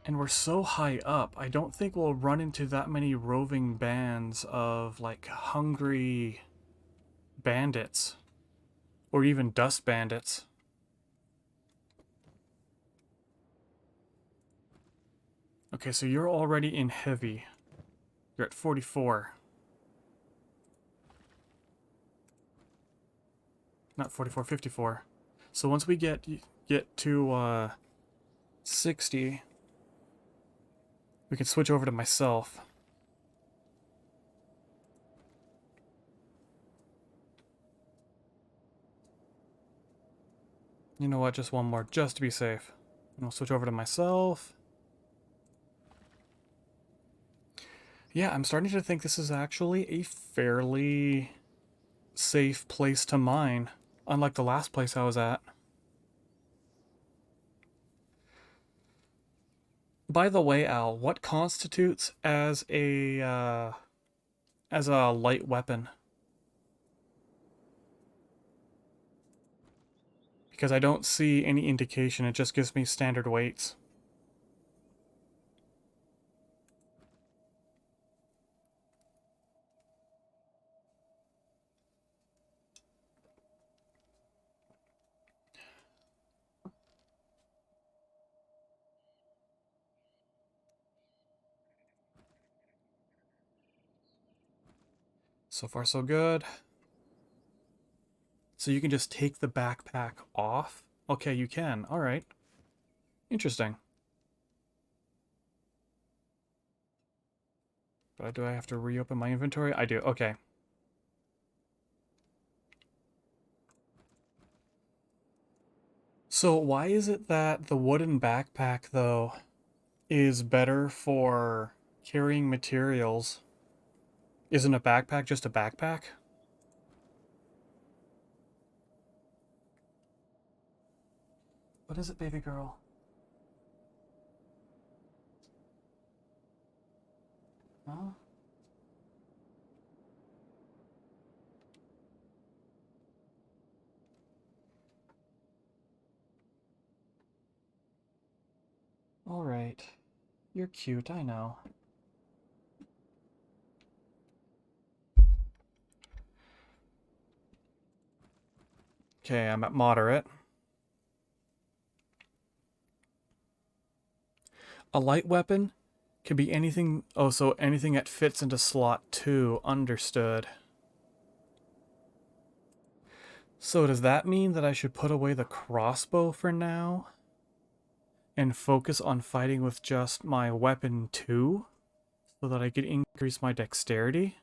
And we're so high up, I don't think we'll run into that many roving bands of, like, hungry bandits. Or even dust bandits. Okay, so you're already in heavy. You're at 44. Not 44, 54. So once we get to 60, we can switch over to myself. You know what? Just one more, just to be safe. And I'll switch over to myself. Yeah, I'm starting to think this is actually a fairly safe place to mine, unlike the last place I was at. By the way, Al, what constitutes as a light weapon? Because I don't see any indication, it just gives me standard weights. So far, so good. So you can just take the backpack off? Okay, you can. All right. Interesting. But do I have to reopen my inventory? I do. Okay. So why is it that the wooden backpack, though, is better for carrying materials? Isn't a backpack just a backpack? What is it, baby girl? Huh? All right. You're cute, I know. Okay, I'm at moderate. A light weapon can be anything. Oh, so anything that fits into slot 2. Understood. So does that mean that I should put away the crossbow for now? And focus on fighting with just my weapon 2? So that I can increase my dexterity?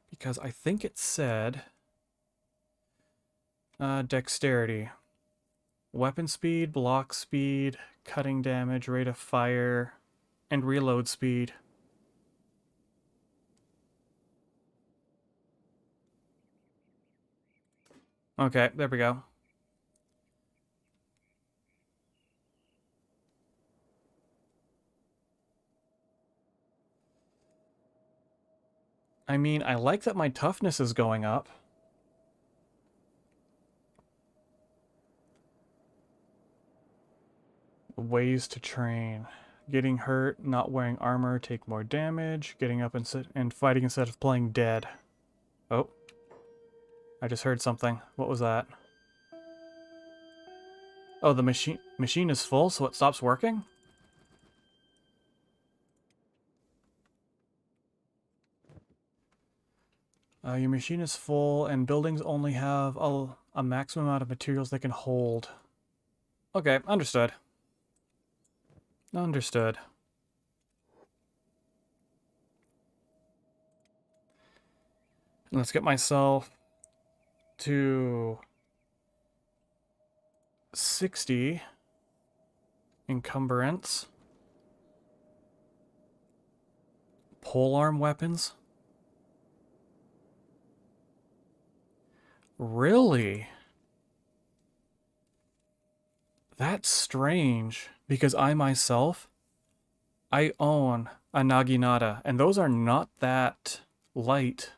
Because I think it said... dexterity. Weapon speed, block speed, cutting damage, rate of fire, and reload speed. Okay, there we go. I mean, I like that my toughness is going up. Ways to train. Getting hurt, not wearing armor, take more damage. Getting up and fighting instead of playing dead. Oh. I just heard something. What was that? Oh, the machine is full, so it stops working? Your machine is full, and buildings only have a maximum amount of materials they can hold. Okay, understood. Understood. Let's get myself to 60 encumbrance. Polearm weapons? Really? That's strange, because I myself, I own a Naginata, and those are not that light.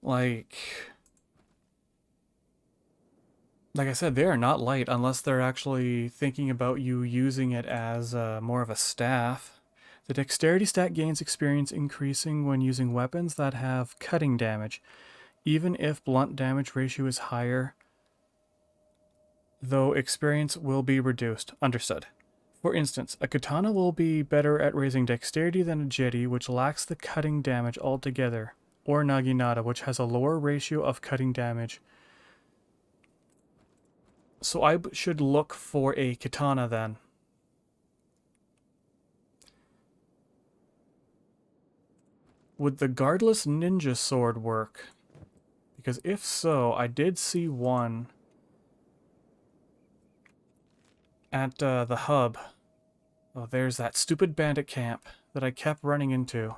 Like I said, they are not light unless they're actually thinking about you using it as more of a staff. The dexterity stat gains experience increasing when using weapons that have cutting damage, even if blunt damage ratio is higher, though experience will be reduced. Understood. For instance, a katana will be better at raising dexterity than a jetty, which lacks the cutting damage altogether, or naginata, which has a lower ratio of cutting damage. So I should look for a katana then. Would the guardless ninja sword work? Because if so, I did see one at the hub. Oh, there's that stupid bandit camp that I kept running into.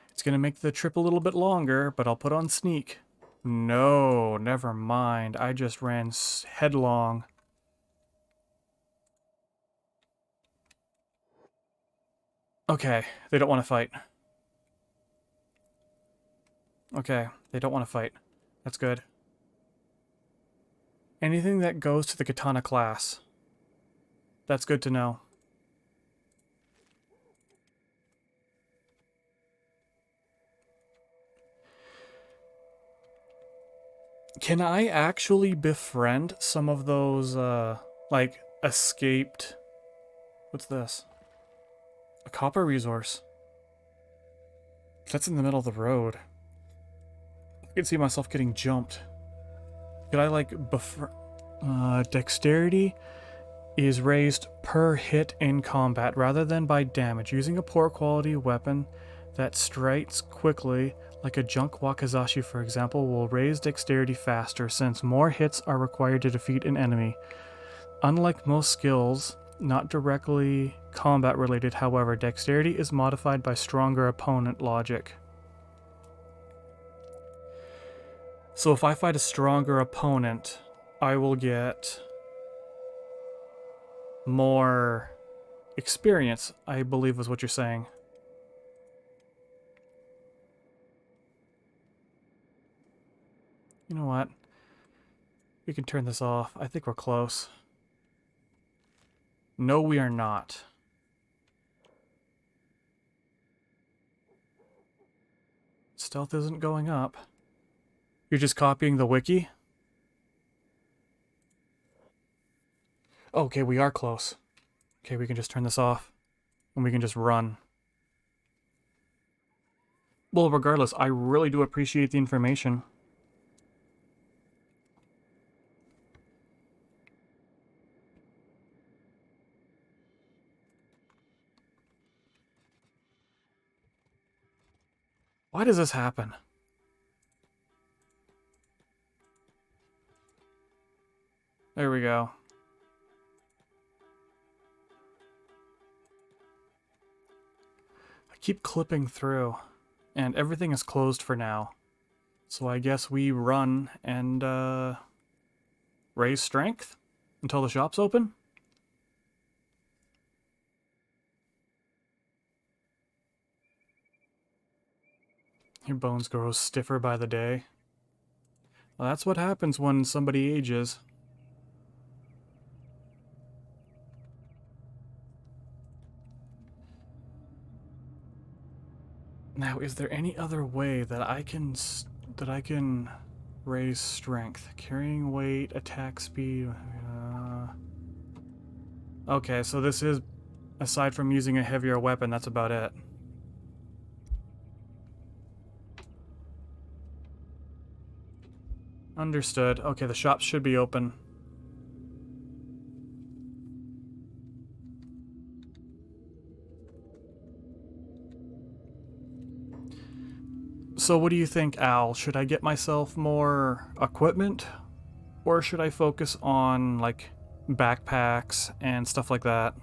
It's gonna make the trip a little bit longer, but I'll put on sneak. No, never mind. I just ran headlong. Okay, they don't want to fight. Okay, they don't want to fight. That's good. Anything that goes to the katana class. That's good to know. Can I actually befriend some of those like, escaped... What's this? A copper resource. That's in the middle of the road. I can see myself getting jumped. Could I, like, buffer... dexterity is raised per hit in combat rather than by damage. Using a poor quality weapon that strikes quickly, like a junk wakizashi for example, will raise dexterity faster since more hits are required to defeat an enemy. Unlike most skills, not directly combat related, however, dexterity is modified by stronger opponent logic. So if I fight a stronger opponent, I will get more experience, I believe was what you're saying. You know what? We can turn this off. I think we're close. No, we are not. Stealth isn't going up. You're just copying the wiki? Okay, we are close. Okay, we can just turn this off. And we can just run. Well, regardless, I really do appreciate the information. Why does this happen? There we go. I keep clipping through, and everything is closed for now. So I guess we run and, raise strength until the shop's open? Your bones grow stiffer by the day. Well, that's what happens when somebody ages. Now, is there any other way that I can raise strength? Carrying weight, attack speed. Okay, so this is, aside from using a heavier weapon, that's about it. Understood. Okay, the shop should be open. So what do you think, Al? Should I get myself more equipment? Or should I focus on, like, backpacks and stuff like that?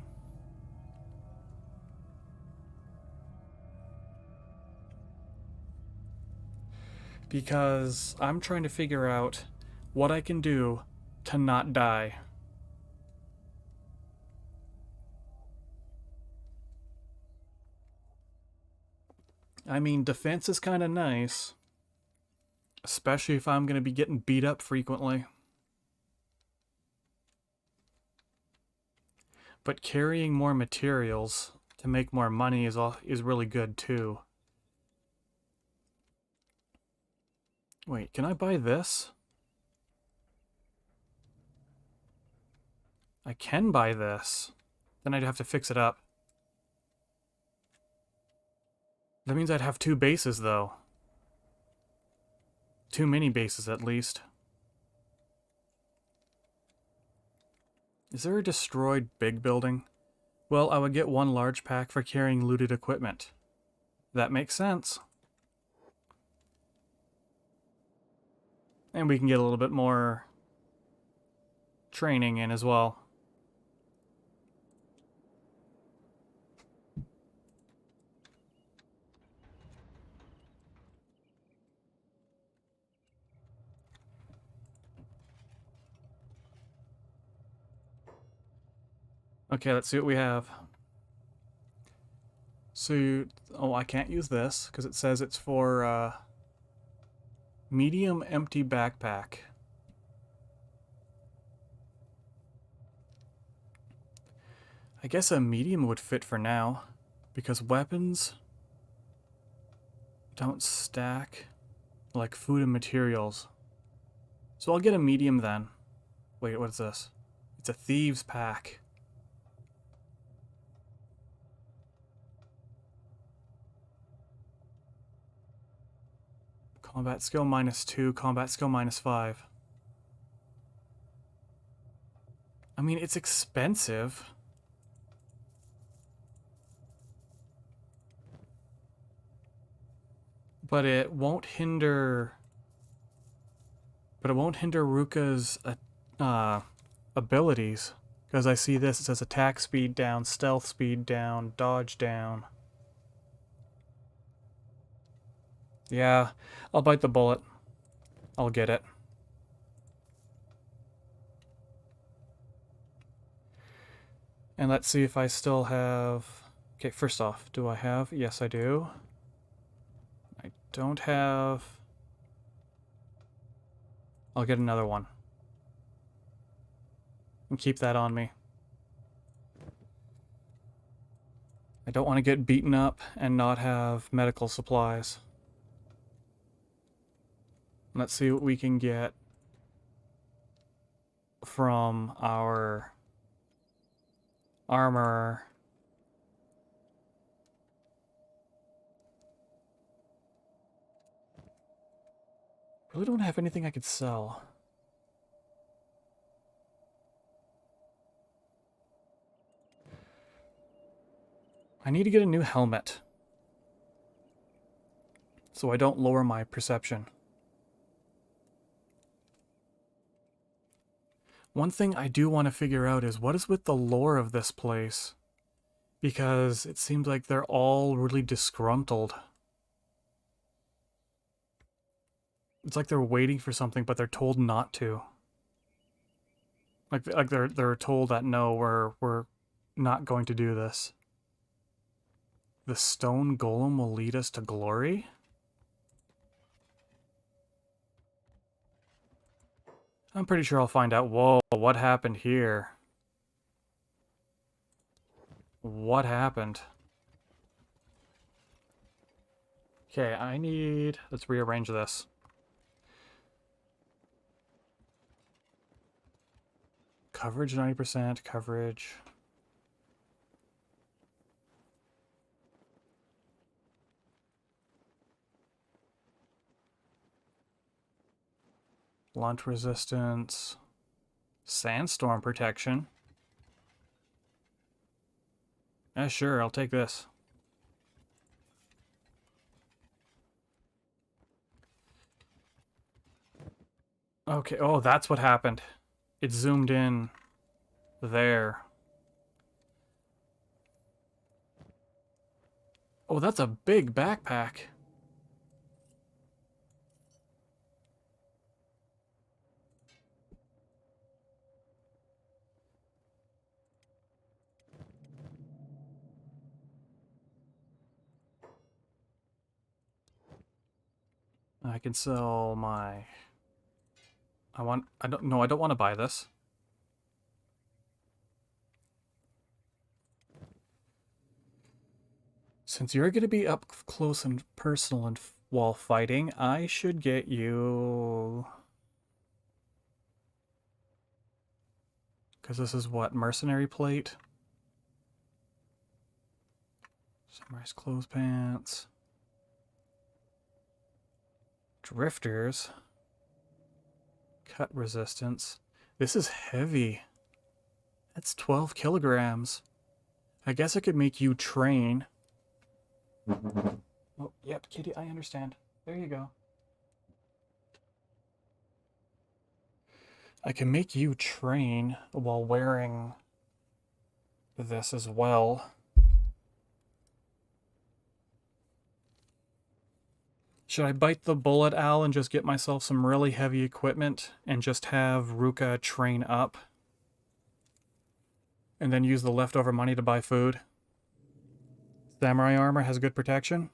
Because I'm trying to figure out what I can do to not die. I mean, defense is kind of nice. Especially if I'm going to be getting beat up frequently. But carrying more materials to make more money is really good too. Wait, can I buy this? I can buy this. Then I'd have to fix it up. That means I'd have 2 bases, though. Too many bases, at least. Is there a destroyed big building? Well, I would get 1 large pack for carrying looted equipment. That makes sense. And we can get a little bit more training in as well. Okay, let's see what we have. So, oh, I can't use this because it says it's for medium empty backpack. I guess a medium would fit for now because weapons don't stack like food and materials. So I'll get a medium then. Wait, what is this? It's a thieves pack. Combat skill -2, combat skill -5. I mean, it's expensive. But it won't hinder... But it won't hinder Ruka's abilities. Because I see this, it says attack speed down, stealth speed down, dodge down. Yeah, I'll bite the bullet. I'll get it. And let's see if I still have... Okay, first off, do I have... Yes, I do. I don't have... I'll get another one. And keep that on me. I don't want to get beaten up and not have medical supplies. Let's see what we can get from our armor. Really don't have anything I could sell. I need to get a new helmet so I don't lower my perception. One thing I do want to figure out is what is with the lore of this place, because it seems like they're all really disgruntled. It's like they're waiting for something, but they're told not to. Like they're told that no, we're not going to do this. The stone golem will lead us to glory? I'm pretty sure I'll find out. Whoa, what happened here? What happened? Okay, I need... Let's rearrange this. Coverage 90%, coverage. Blunt resistance. Sandstorm protection. Yeah, sure, I'll take this. Okay, oh, that's what happened. It zoomed in there. Oh, that's a big backpack. I can sell my... I don't want to buy this. Since you're going to be up close and personal and while fighting, I should get you... Because this is what? Mercenary plate? Samurai's clothes pants. Drifters. Cut resistance. This is heavy. That's 12 kilograms. I guess I could make you train. Oh, yep, Kitty, I understand. There you go. I can make you train while wearing this as well. Should I bite the bullet, Al, and just get myself some really heavy equipment and just have Ruka train up? And then use the leftover money to buy food? Samurai armor has good protection?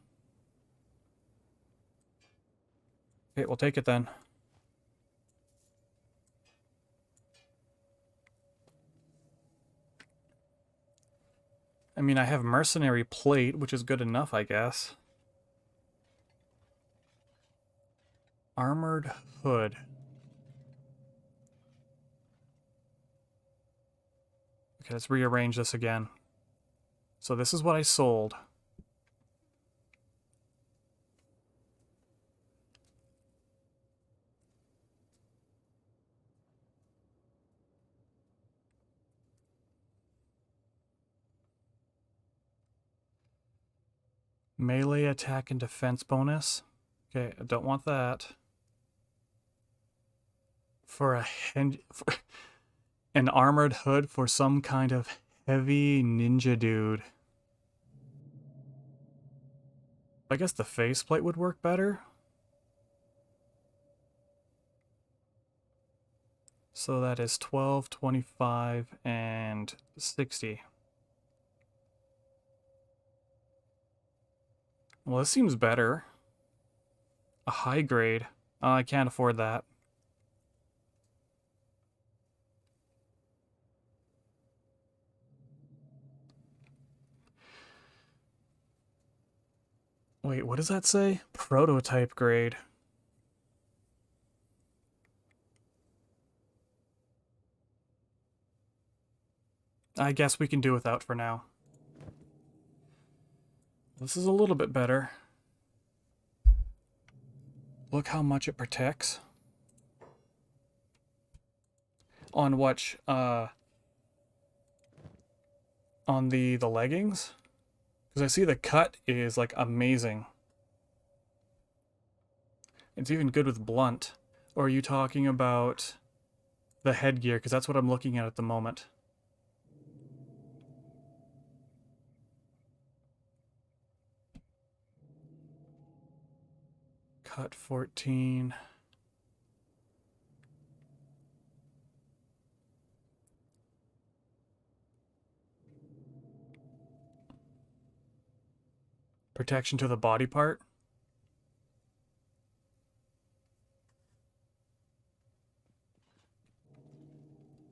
Okay, we'll take it then. I mean, I have mercenary plate, which is good enough, I guess. Armored hood. Okay, let's rearrange this again. So this is what I sold. Melee attack and defense bonus. Okay, I don't want that. For an armored hood for some kind of heavy ninja dude. I guess the faceplate would work better. So that is 12, 25, and 60. Well, this seems better. A high grade. Oh, I can't afford that. Wait, what does that say? Prototype grade. I guess we can do without for now. This is a little bit better. Look how much it protects. On which, on the leggings? Because I see the cut is, like, amazing. It's even good with blunt. Or are you talking about the headgear? Because that's what I'm looking at the moment. Cut 14. Protection to the body part.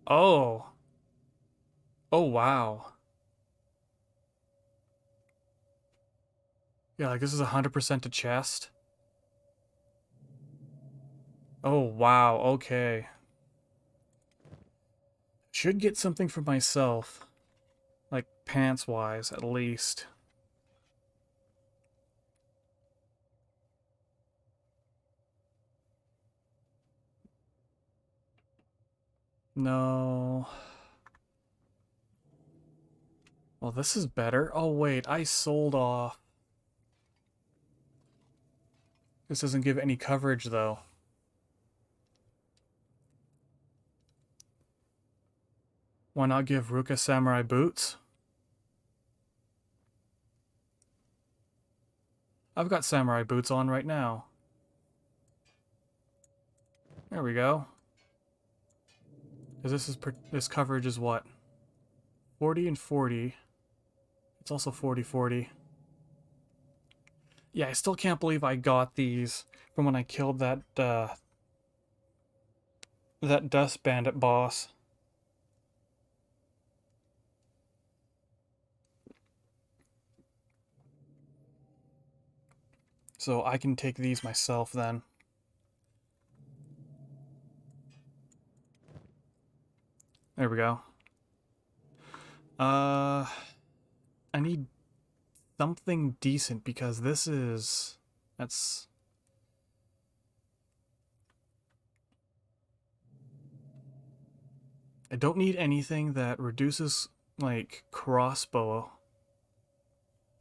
Oh. Oh, wow. Yeah, like this is 100% to chest. Oh, wow. Okay. Should get something for myself. Like, pants-wise, at least. No. Well, this is better. Oh, wait. I sold off. This doesn't give any coverage, though. Why not give Ruka Samurai boots? I've got samurai boots on right now. There we go. Because this coverage is what? 40 and 40. It's also 40-40. Yeah, I still can't believe I got these from when I killed that Dust Bandit boss. So I can take these myself then. There we go. I need something decent because that's... I don't need anything that reduces, like, crossbow.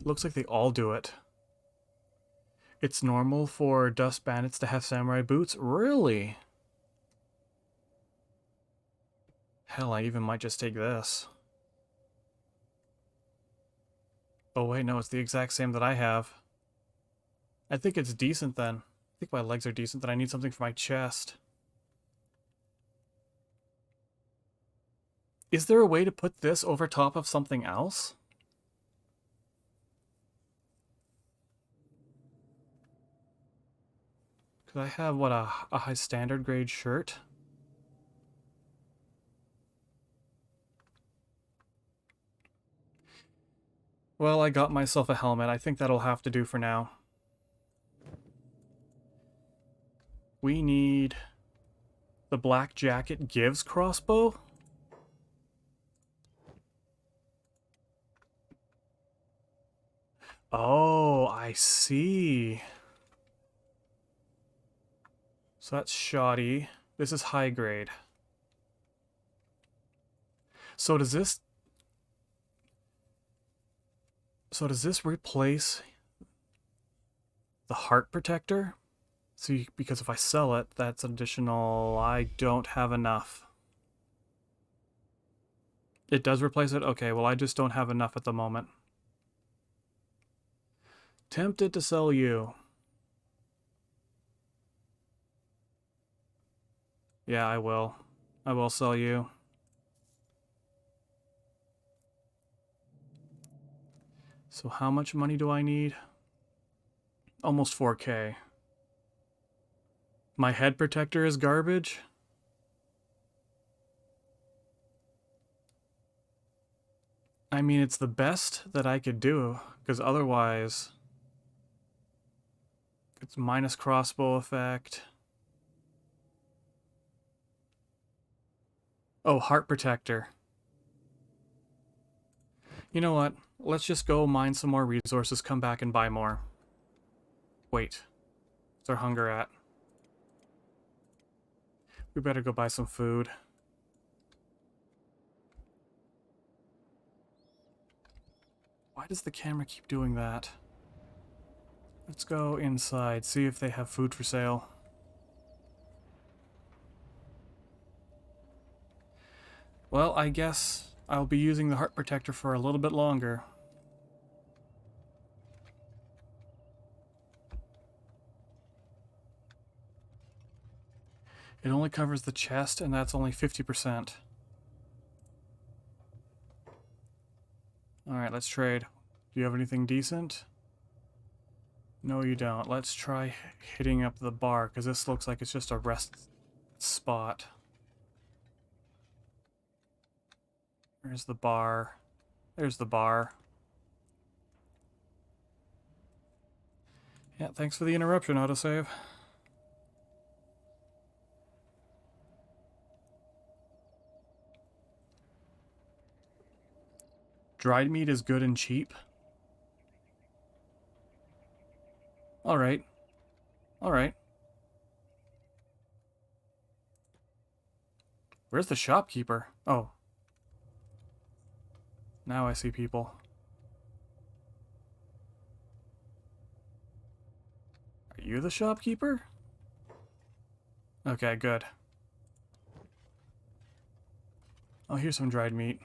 Looks like they all do it. It's normal for Dust Bandits to have samurai boots? Really? Hell, I even might just take this. Oh wait, no, it's the exact same that I have. I think it's decent then. I think my legs are decent, then I need something for my chest. Is there a way to put this over top of something else? Could I have, what, a high standard grade shirt? Well, I got myself a helmet. I think that'll have to do for now. We need... The black jacket gives crossbow? Oh, I see. So that's shoddy. This is high grade. So does this... So does this replace the heart protector? See, because if I sell it, that's additional... I don't have enough. It does replace it? Okay, well I just don't have enough at the moment. Tempted to sell you. Yeah, I will. I will sell you. So how much money do I need? Almost 4K. My head protector is garbage? I mean, it's the best that I could do, because otherwise... It's minus crossbow effect. Oh, heart protector. You know what? Let's just go mine some more resources, come back and buy more. Wait. What's our hunger at? We better go buy some food. Why does the camera keep doing that? Let's go inside, see if they have food for sale. Well, I guess I'll be using the heart protector for a little bit longer. It only covers the chest, and that's only 50%. Alright, let's trade. Do you have anything decent? No, you don't. Let's try hitting up the bar, because this looks like it's just a rest spot. Where's the bar? There's the bar. Yeah, thanks for the interruption, autosave. Dried meat is good and cheap. Alright. Alright. Where's the shopkeeper? Oh. Now I see people. Are you the shopkeeper? Okay, good. Oh, here's some dried meat.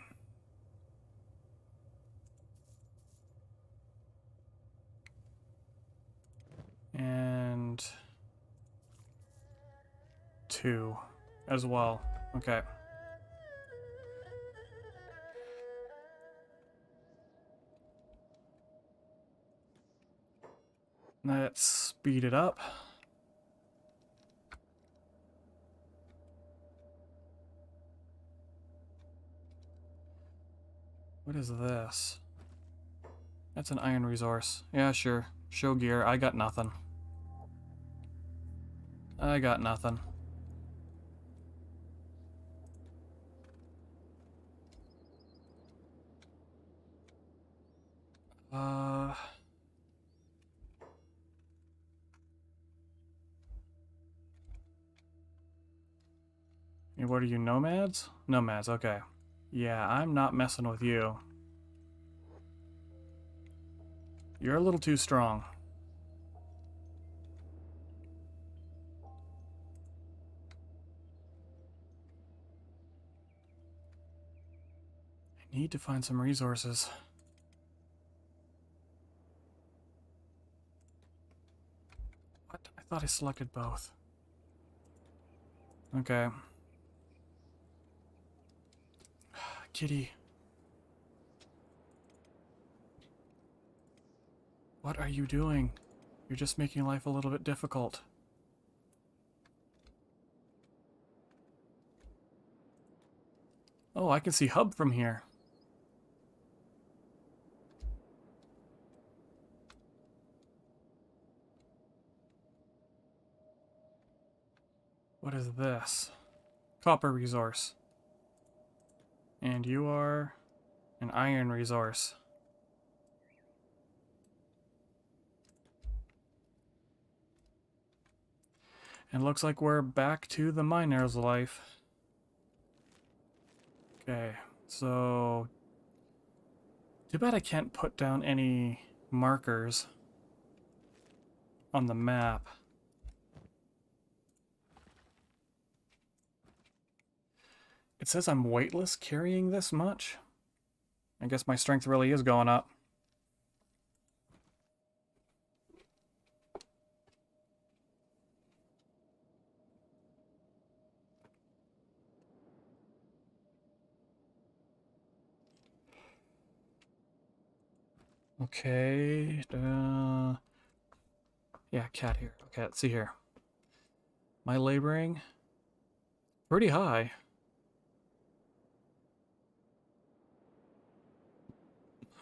And... 2 as well. Okay. Let's speed it up. What is this? That's an iron resource. Yeah, sure. Show gear. I got nothing. I got nothing. Uh... What are you, nomads? Nomads, okay. Yeah, I'm not messing with you. You're a little too strong. I need to find some resources. What? I thought I selected both. Okay. Kitty. What are you doing? You're just making life a little bit difficult. Oh, I can see Hub from here. What is this? Copper resource. And you are an iron resource. And looks like we're back to the miner's life. Okay, so... Too bad I can't put down any markers on the map. It says I'm weightless carrying this much. I guess my strength really is going up. Okay. Yeah, cat here. Okay, let's see here. My laboring, pretty high.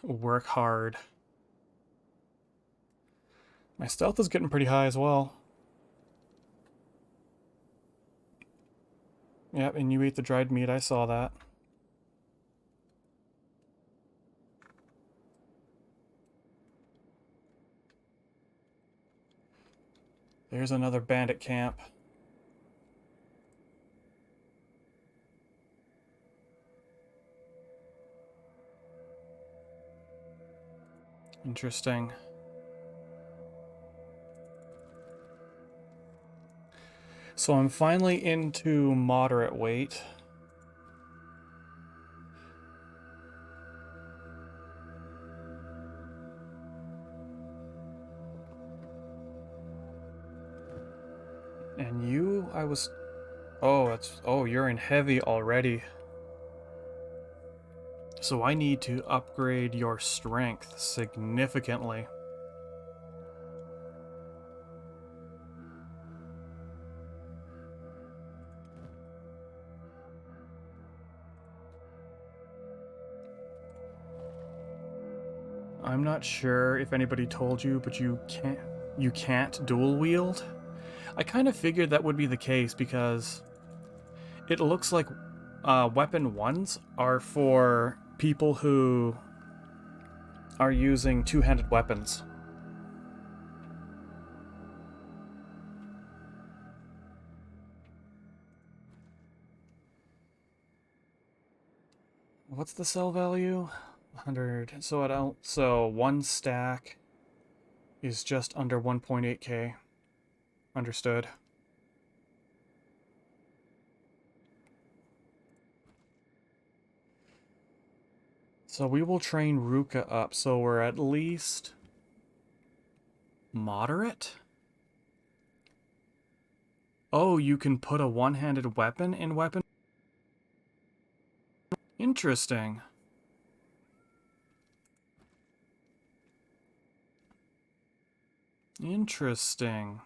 Work hard. My stealth is getting pretty high as well. Yep, and you ate the dried meat, I saw that. There's another bandit camp. Interesting. So I'm finally into moderate weight. And you, I was... Oh, you're in heavy already. So I need to upgrade your strength significantly. I'm not sure if anybody told you, but you can't dual wield. I kind of figured that would be the case because it looks like weapon ones are for people who are using two-handed weapons. What's the sell value? 100. So one stack is just under 1.8k. Understood. So we will train Ruka up so we're at least moderate? Oh, you can put a one-handed weapon in weapon? Interesting. Interesting.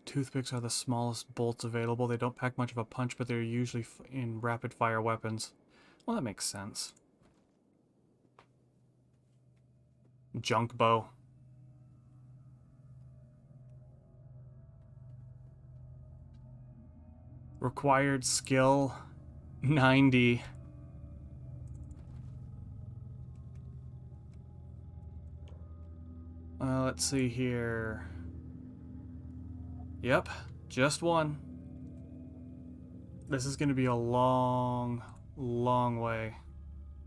Toothpicks are the smallest bolts available. They don't pack much of a punch, but they're usually in rapid-fire weapons. Well, that makes sense. Junk bow. Required skill 90. Let's see here. Yep, just one. This is going to be a long, long way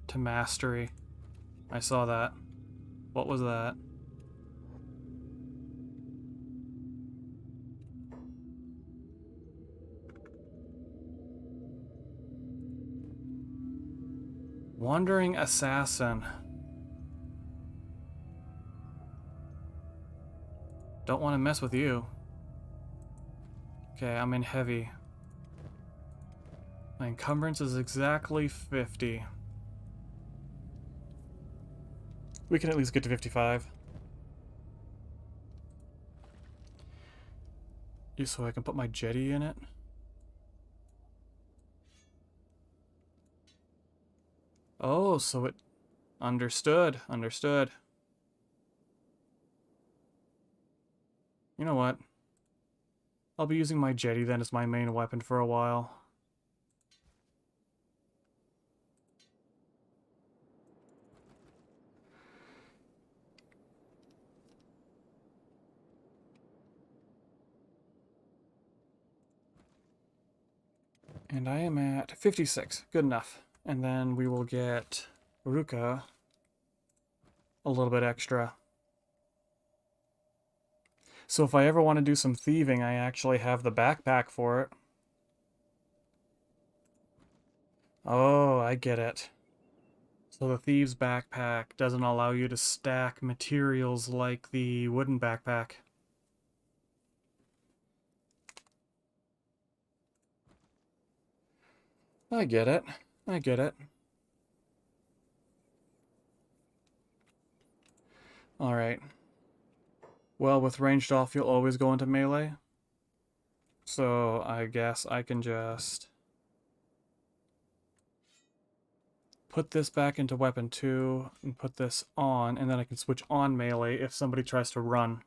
to mastery. I saw that. What was that? Wandering assassin. Don't want to mess with you. Okay, I'm in heavy. My encumbrance is exactly 50. We can at least get to 55. Just so I can put my jetty in it. Oh, so it... Understood. Understood. You know what? I'll be using my jetty then as my main weapon for a while. And I am at 56. Good enough. And then we will get Ruka a little bit extra. So if I ever want to do some thieving, I actually have the backpack for it. Oh, I get it. So the thieves' backpack doesn't allow you to stack materials like the wooden backpack. I get it. I get it. Alright. Well, with ranged off, you'll always go into melee. So I guess I can just put this back into weapon 2 and put this on, and then I can switch on melee if somebody tries to run.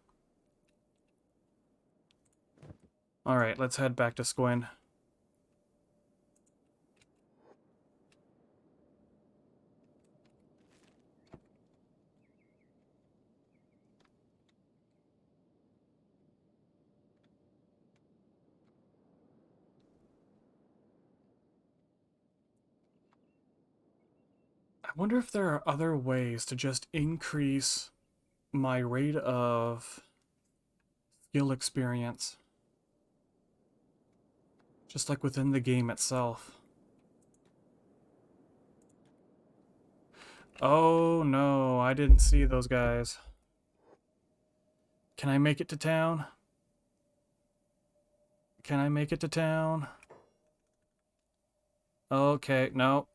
Alright, let's head back to Squin. I wonder if there are other ways to just increase my rate of skill experience. Just like within the game itself. Oh no, I didn't see those guys. Can I make it to town? Can I make it to town? Okay, no.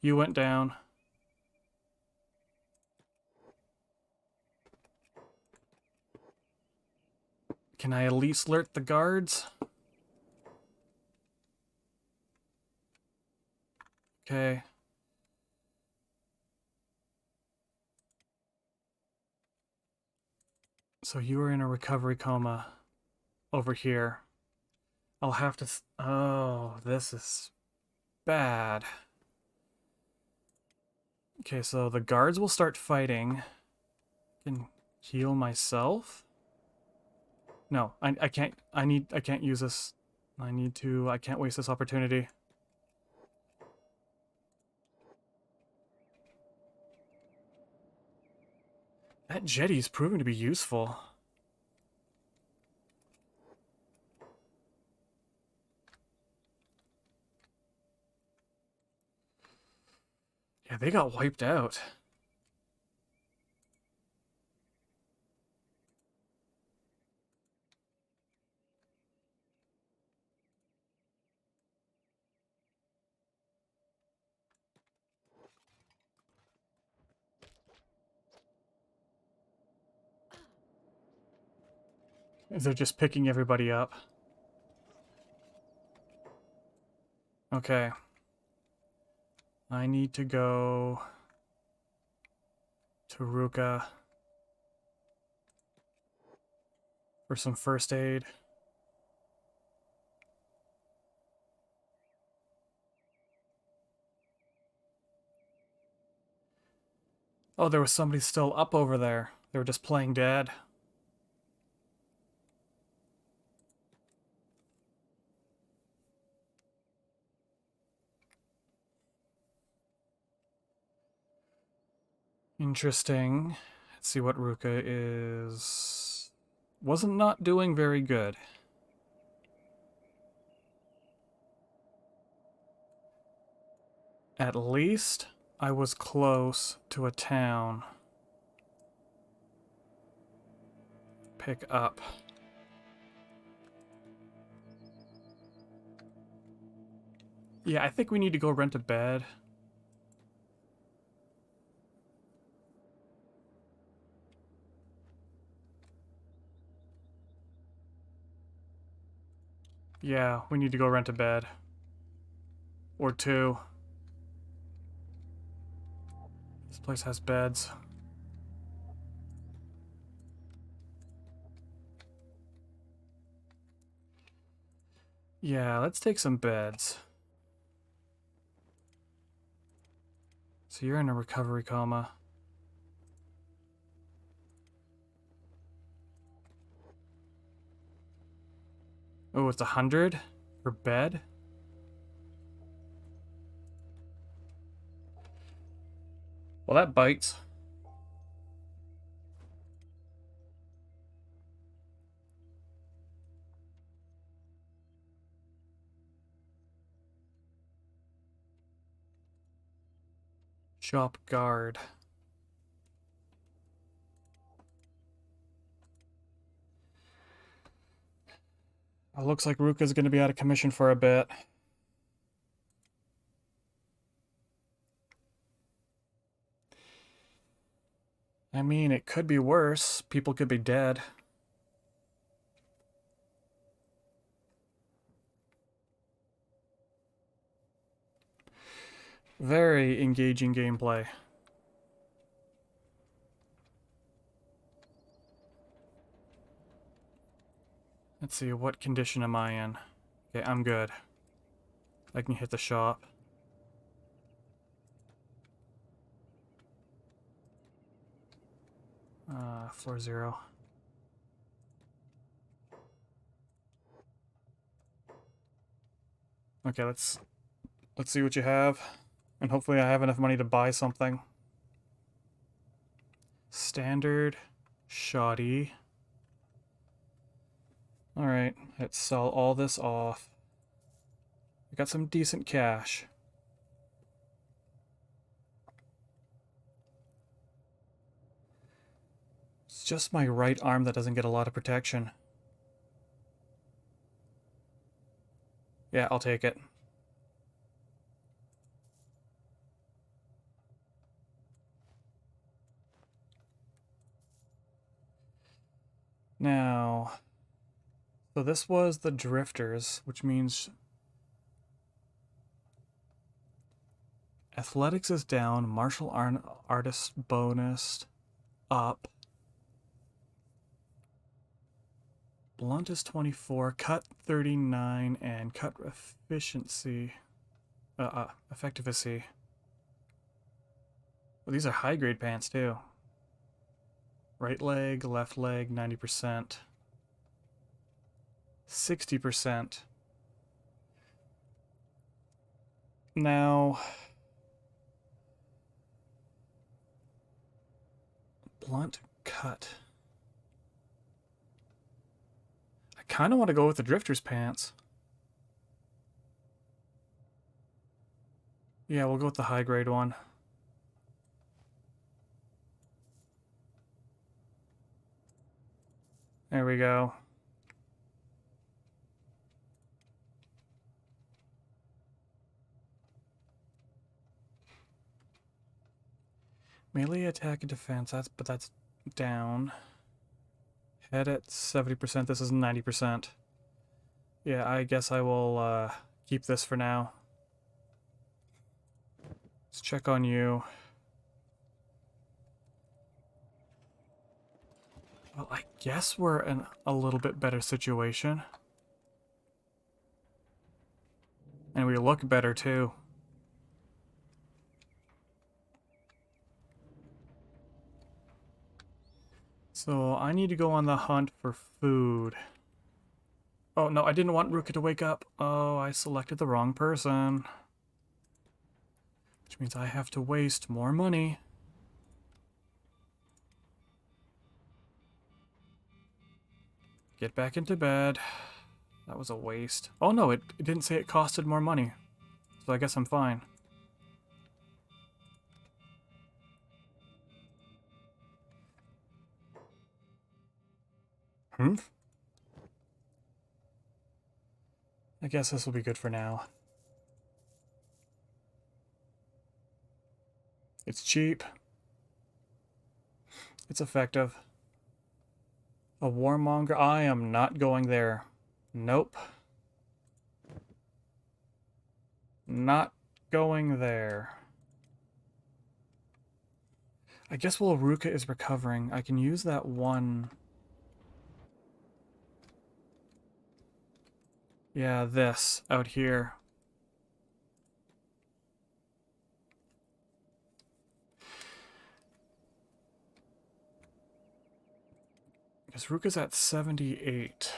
You went down. Can I at least alert the guards? Okay. So you were in a recovery coma over here. I'll have to... Oh, this is bad. Okay, so the guards will start fighting. I can heal myself? No, I can't... I can't use this. I can't waste this opportunity. That jetty's proving to be useful. Yeah, they got wiped out. They're just picking everybody up. Okay. I need to go to Ruka for some first aid. Oh, there was somebody still up over there. They were just playing dead. Interesting. Let's see what Ruka is... Wasn't not doing very good. At least I was close to a town. Pick up. Yeah, I think we need to go rent a bed. Yeah, we need to go rent a bed. Or two. This place has beds. Yeah, let's take some beds. So you're in a recovery coma. Oh, it's 100 for bed? Well, that bites. Shop guard. It looks like Ruka's going to be out of commission for a bit. I mean, it could be worse. People could be dead. Very engaging gameplay. Let's see, what condition am I in? Okay, I'm good. I can hit the shop. Floor 0. Okay, let's see what you have. And hopefully I have enough money to buy something. Standard. Shoddy. Alright, let's sell all this off. I got some decent cash. It's just my right arm that doesn't get a lot of protection. Yeah, I'll take it. Now, so this was the drifters, which means athletics is down, martial artist bonus up. Blunt is 24, cut 39, and cut efficiency, effectivency. Well, these are high grade pants too. Right leg, left leg, 90%. 60%. Now, blunt cut. I kind of want to go with the drifter's pants. Yeah, we'll go with the high grade one. There we go. Melee attack and defense, but that's down. Head at 70%, this is 90%. Yeah, I guess I will keep this for now. Let's check on you. Well, I guess we're in a little bit better situation. And we look better too. So I need to go on the hunt for food. Oh no, I didn't want Ruka to wake up. Oh, I selected the wrong person. Which means I have to waste more money. Get back into bed. That was a waste. Oh no, it didn't say it costed more money. So I guess I'm fine. I guess this will be good for now. It's cheap. It's effective. A warmonger? I am not going there. Nope. Not going there. I guess while Ruka is recovering, I can use that one. Yeah, this out here. Because Ruka's at 78.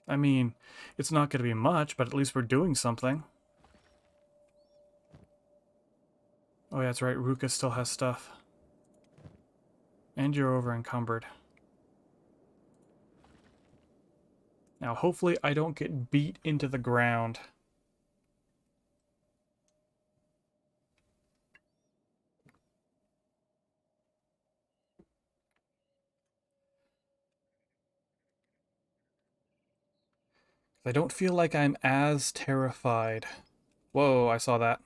I mean, it's not going to be much, but at least we're doing something. Oh yeah, that's right, Ruka still has stuff. And you're over encumbered. Now hopefully I don't get beat into the ground. I don't feel like I'm as terrified. Whoa, I saw that.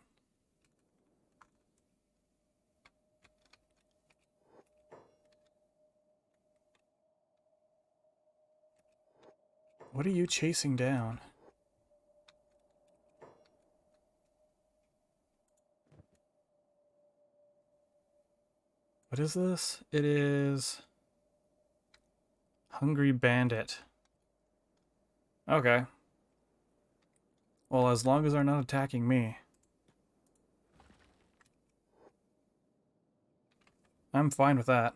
What are you chasing down? What is this? It is... Hungry Bandit. Okay. Well, as long as they're not attacking me. I'm fine with that.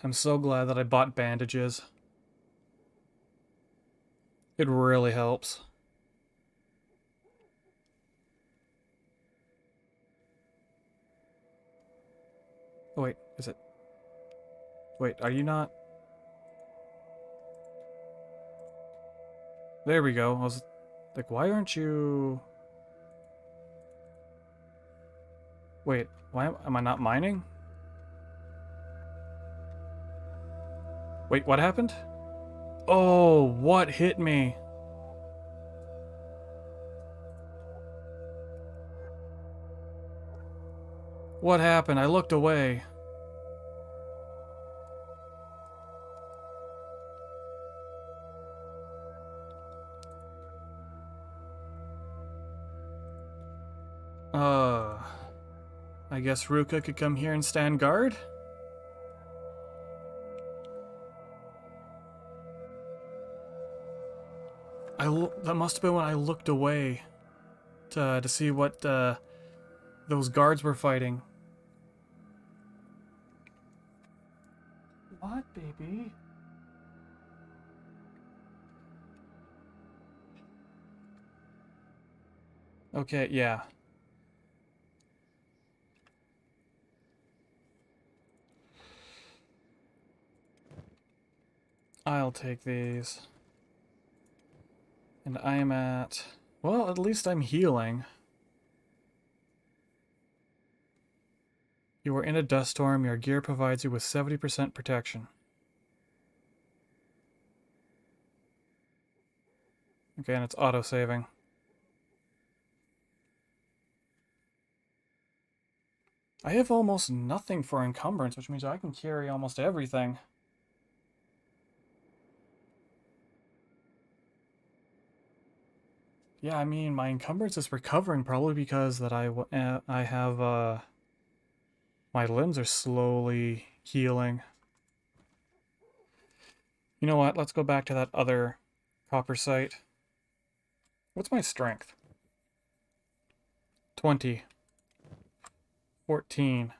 I'm so glad that I bought bandages. It really helps. Oh wait, is it? Wait, are you not? There we go. I was like, why aren't you... Wait, why am I not mining? Wait, what happened? Oh, what hit me? What happened? I looked away. Uh, I guess Ruka could come here and stand guard? That must have been when I looked away to see what those guards were fighting. What, baby? Okay, yeah. I'll take these. And I am at... Well, at least I'm healing. You are in a dust storm. Your gear provides you with 70% protection. Okay, and it's auto-saving. I have almost nothing for encumbrance, which means I can carry almost everything. Yeah, I mean, my encumbrance is recovering probably because that I have, my limbs are slowly healing. You know what? Let's go back to that other copper site. What's my strength? 20. 14.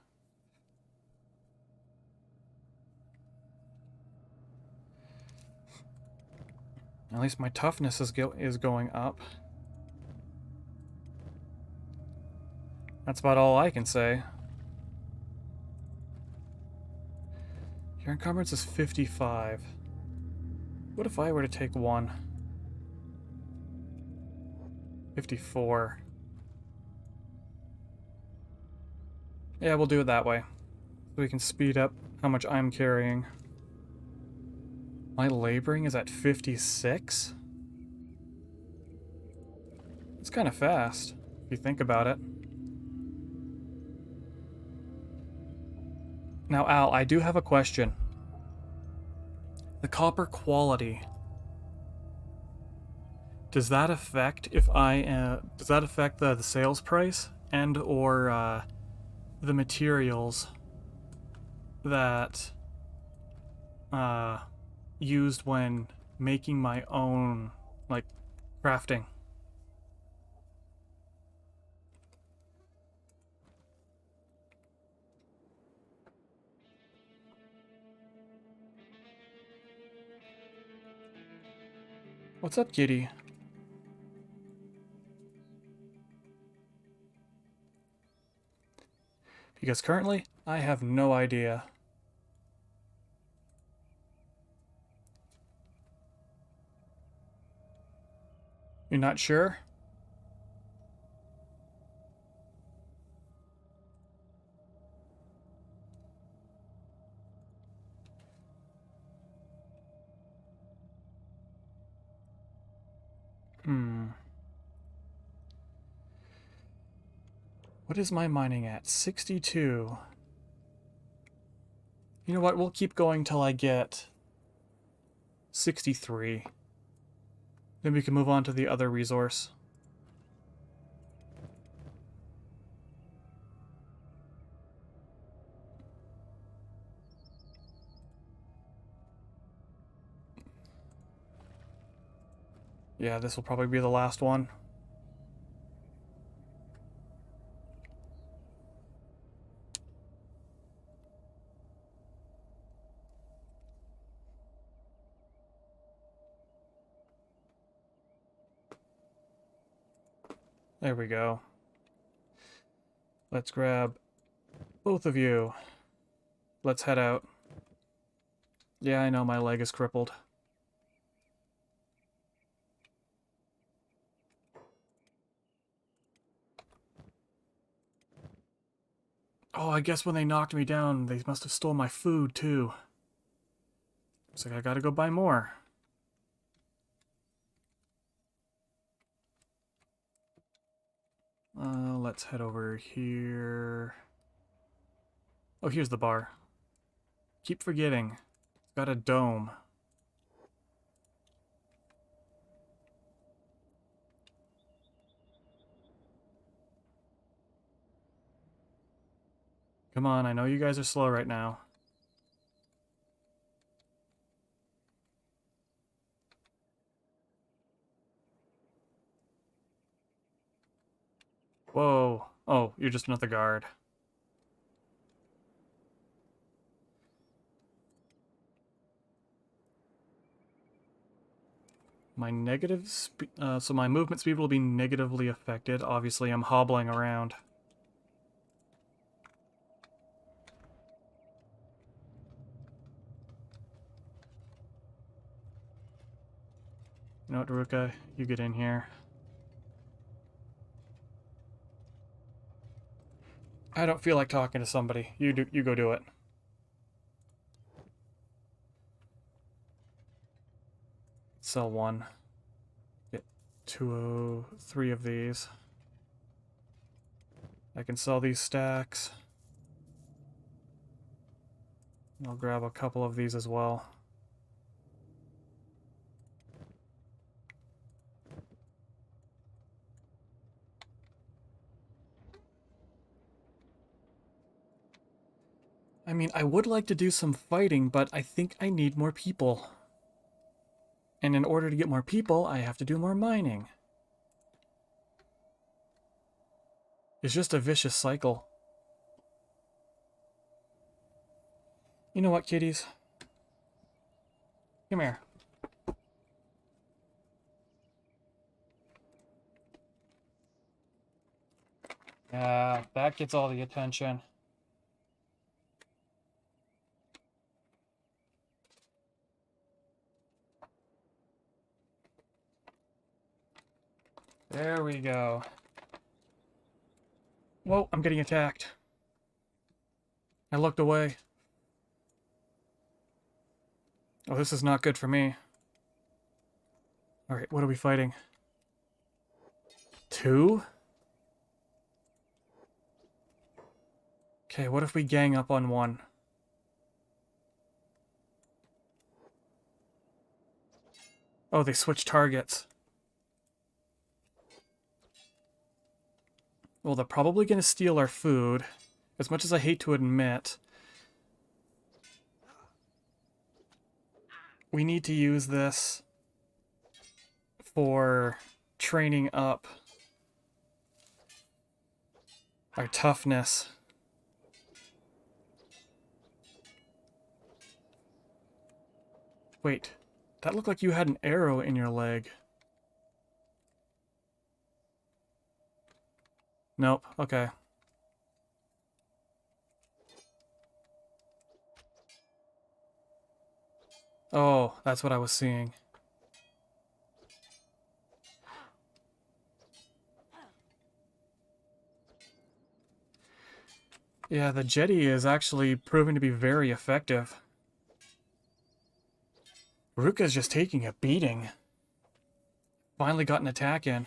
At least my toughness is going up. That's about all I can say. Your encumbrance is 55. What if I were to take one? 54. Yeah, we'll do it that way. So we can speed up how much I'm carrying. My laboring is at 56? It's kind of fast, if you think about it. Now, Al, I do have a question. The copper quality. Does that affect if does that affect the sales price and or the materials that used when making my own, like, crafting? What's up, kitty? Because currently, I have no idea. You're not sure? What is my mining at? 62. You know what? We'll keep going till I get 63. Then we can move on to the other resource. Yeah, this will probably be the last one. There we go. Let's grab both of you. Let's head out. Yeah, I know my leg is crippled. Oh, I guess when they knocked me down, they must have stole my food, too. Looks like I gotta go buy more. Let's head over here. Oh, here's the bar. Keep forgetting. It's got a dome. Come on, I know you guys are slow right now. Whoa. Oh, you're just another guard. My so my movement speed will be negatively affected. Obviously, I'm hobbling around. You know what, Daruka? You get in here. I don't feel like talking to somebody. You go do it. Sell one. Get 203 of these. I can sell these stacks. I'll grab a couple of these as well. I mean, I would like to do some fighting, but I think I need more people. And in order to get more people, I have to do more mining. It's just a vicious cycle. You know what, kitties? Come here. Yeah, that gets all the attention. There we go. Whoa, I'm getting attacked. I looked away. Oh, this is not good for me. Alright, what are we fighting? 2? Okay, what if we gang up on 1? Oh, they switched targets. Well, they're probably going to steal our food. As much as I hate to admit, we need to use this for training up our toughness. Wait, That looked like you had an arrow in your leg. Nope, okay. Oh, that's what I was seeing. Yeah, the jetty is actually proving to be very effective. Ruka's just taking a beating. Finally got an attack in.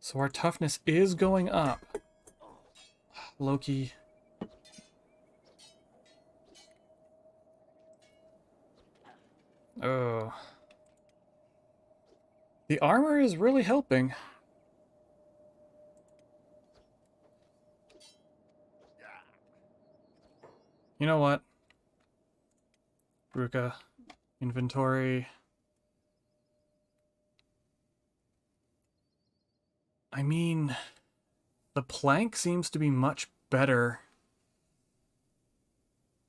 So our toughness is going up. Loki. Oh. The armor is really helping. You know what? Ruka. Inventory. I mean, the plank seems to be much better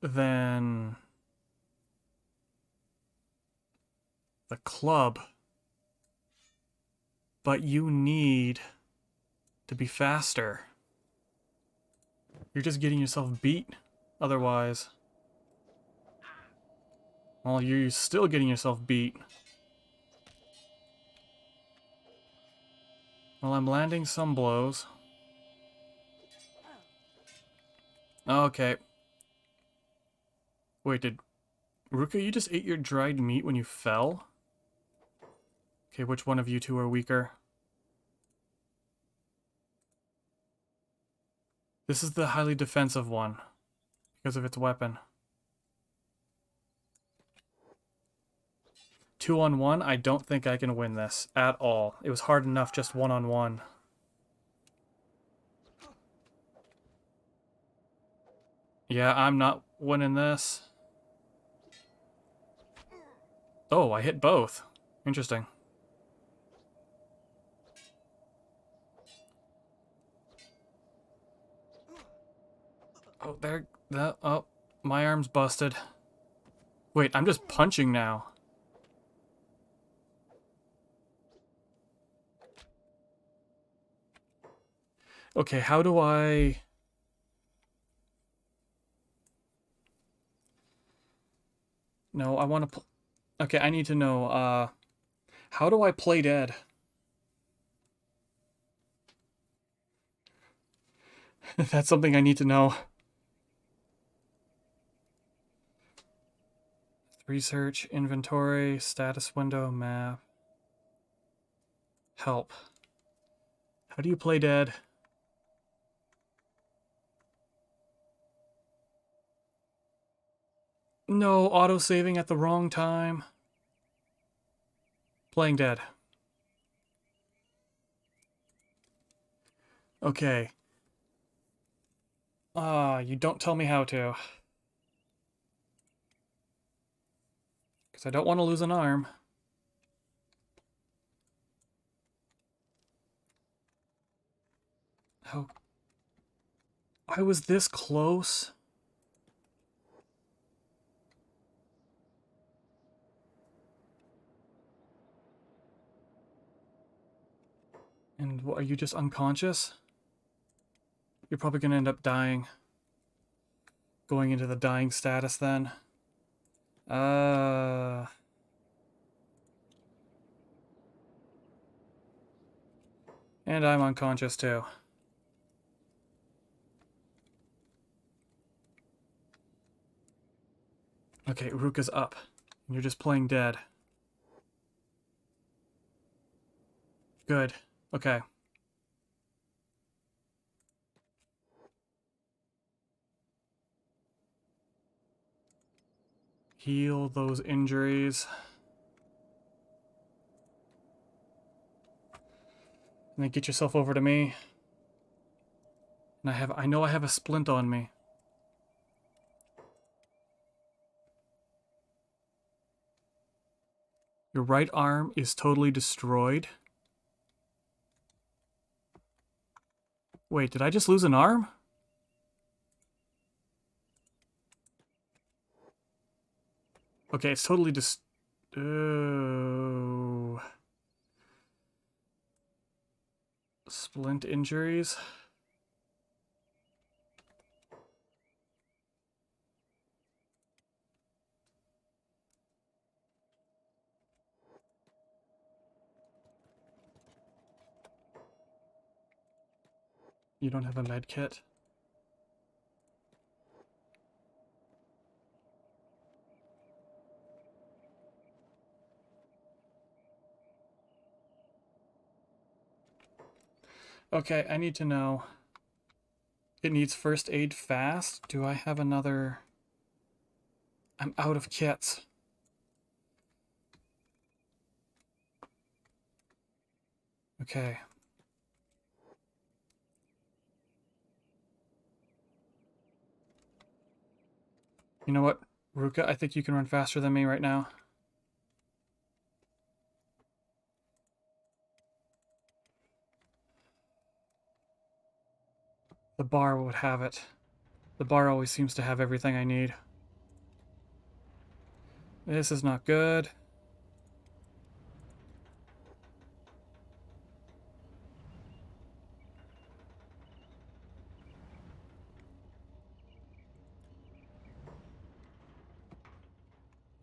than the club. But you need to be faster. You're just getting yourself beat otherwise. Well, you're still getting yourself beat. Well, I'm landing some blows. Okay. Wait, did Ruka, you just ate your dried meat when you fell? Okay, which one of you two are weaker? This is the highly defensive one because of its weapon. 2-on-1, I don't think I can win this at all. It was hard enough just 1-on-1. Yeah, I'm not winning this. Oh, I hit both. Interesting. Oh, oh, my arm's busted. Wait, I'm just punching now. Okay, how do I... No, I want to... Okay, I need to know, how do I play dead? That's something I need to know. Research, inventory, status window, map. Help. How do you play dead? No, auto-saving at the wrong time. Playing dead. Okay. You don't tell me how to. Because I don't want to lose an arm. How... I was this close? And what, are you just unconscious? You're probably going to end up dying. Going into the dying status then. And I'm unconscious too. Okay, Ruka's up. You're just playing dead. Good. Okay. Heal those injuries. And then get yourself over to me. And I know I have a splint on me. Your right arm is totally destroyed. Wait, did I just lose an arm? Okay, it's totally just... Oh... Splint injuries. You don't have a med kit? Okay, I need to know. It needs first aid fast. Do I have another... I'm out of kits. Okay. You know what, Ruka? I think you can run faster than me right now. The bar would have it. The bar always seems to have everything I need. This is not good.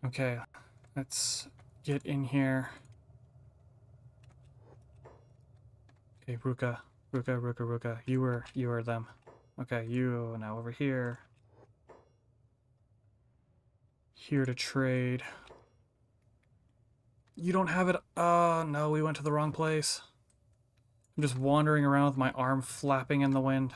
Okay, let's get in here. Okay, Ruka. Ruka. You were them. Okay, you now over here. Here to trade. You don't have it. Oh, no, we went to the wrong place. I'm just wandering around with my arm flapping in the wind.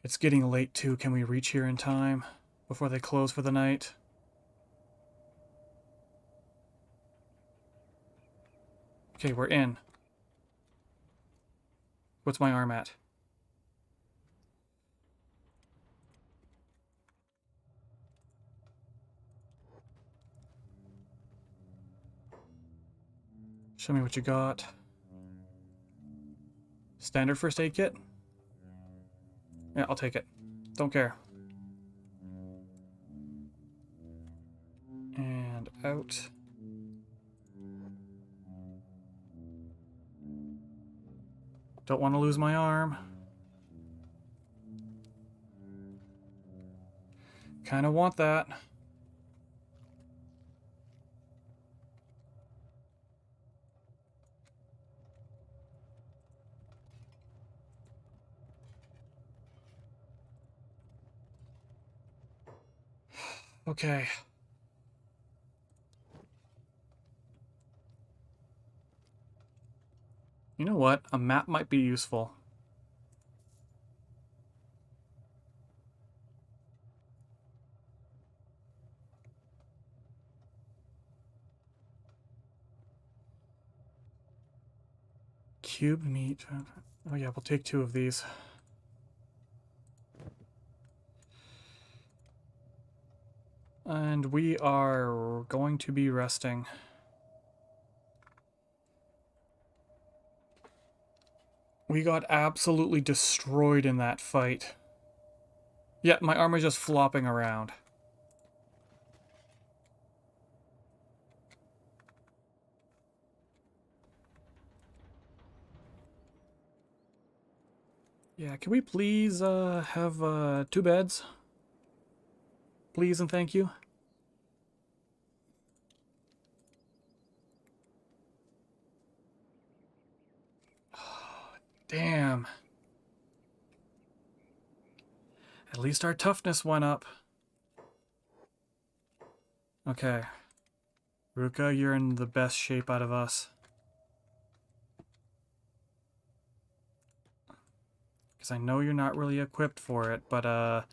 It's getting late, too. Can we reach here in time before they close for the night? Okay, we're in. What's my arm at? Show me what you got. Standard first aid kit? Yeah, I'll take it. Don't care. And out. Don't want to lose my arm. Kind of want that. Okay. You know what? A map might be useful. Cube meat. Oh yeah, we'll take 2 of these. And we are going to be resting. We got absolutely destroyed in that fight. Yeah, my arm is just flopping around. Yeah, can we please have 2 beds? Please and thank you. Damn. At least our toughness went up. Okay. Ruka, you're in the best shape out of us. Because I know you're not really equipped for it, but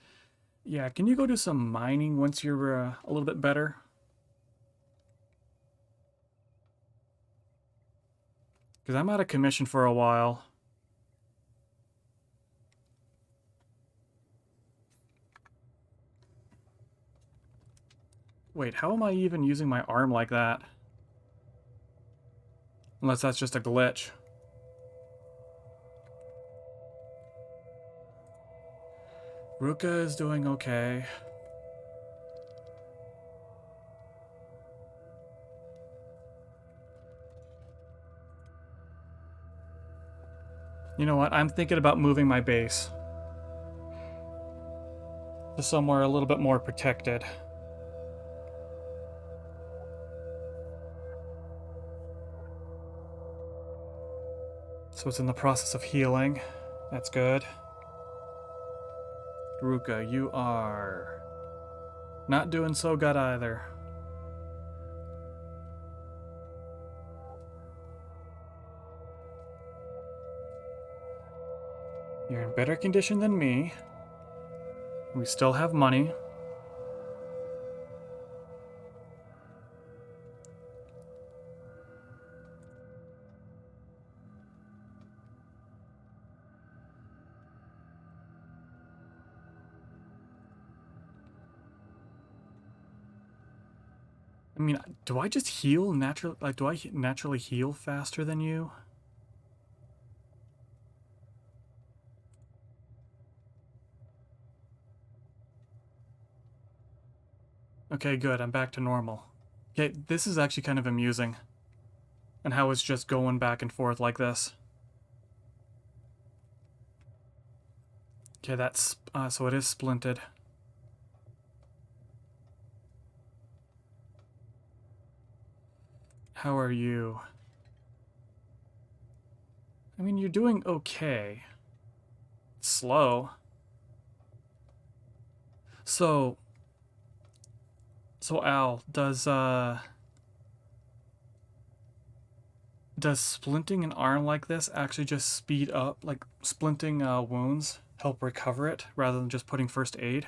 yeah, can you go do some mining once you're a little bit better? Because I'm out of commission for a while. Wait, how am I even using my arm like that? Unless that's just a glitch. Ruka is doing okay. You know what? I'm thinking about moving my base to somewhere a little bit more protected. So it's in the process of healing. That's good. Ruka, you are not doing so good either. You're in better condition than me. We still have money. I mean, do I just heal naturally? Like, do I naturally heal faster than you? Okay, good. I'm back to normal. Okay, this is actually kind of amusing. And how it's just going back and forth like this. Okay, that's... so it is splinted. How are you? I mean, you're doing okay. It's slow. So... So, Al, does splinting an arm like this actually just speed up, like, splinting wounds, help recover it, rather than just putting first aid?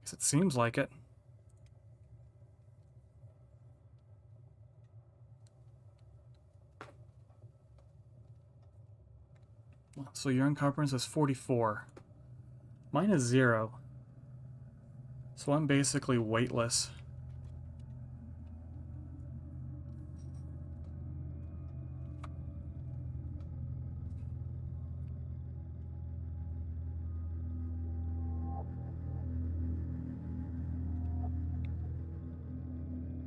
Because it seems like it. So your encumbrance is 44. Mine is 0. So I'm basically weightless.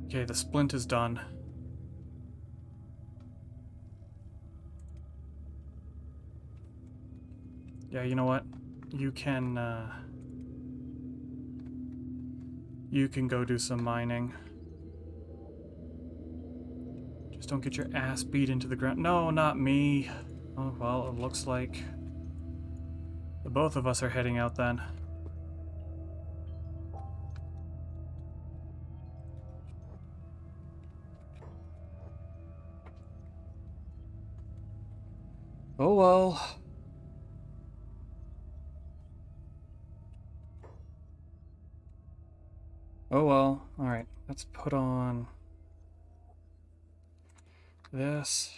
Okay, the splint is done. Yeah, you know what? You can go do some mining. Just don't get your ass beat into the ground. No, not me. Oh, well, it looks like the both of us are heading out then. Oh well. Oh well. Alright, let's put on this.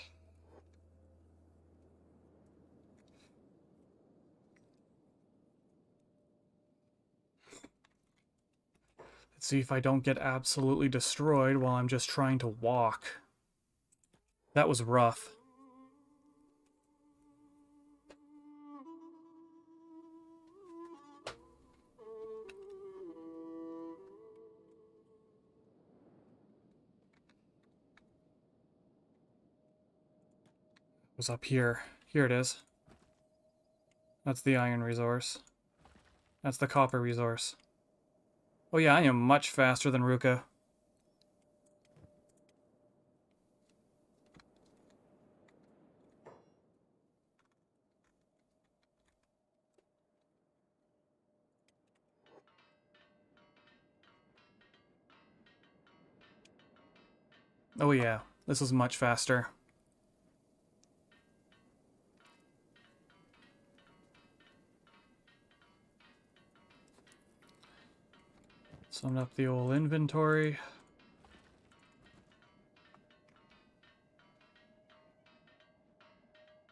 Let's see if I don't get absolutely destroyed while I'm just trying to walk. That was rough. It was up here. Here it is. That's the iron resource. That's the copper resource. Oh yeah, I am much faster than Ruka. Oh yeah, this is much faster. Sum up the old inventory.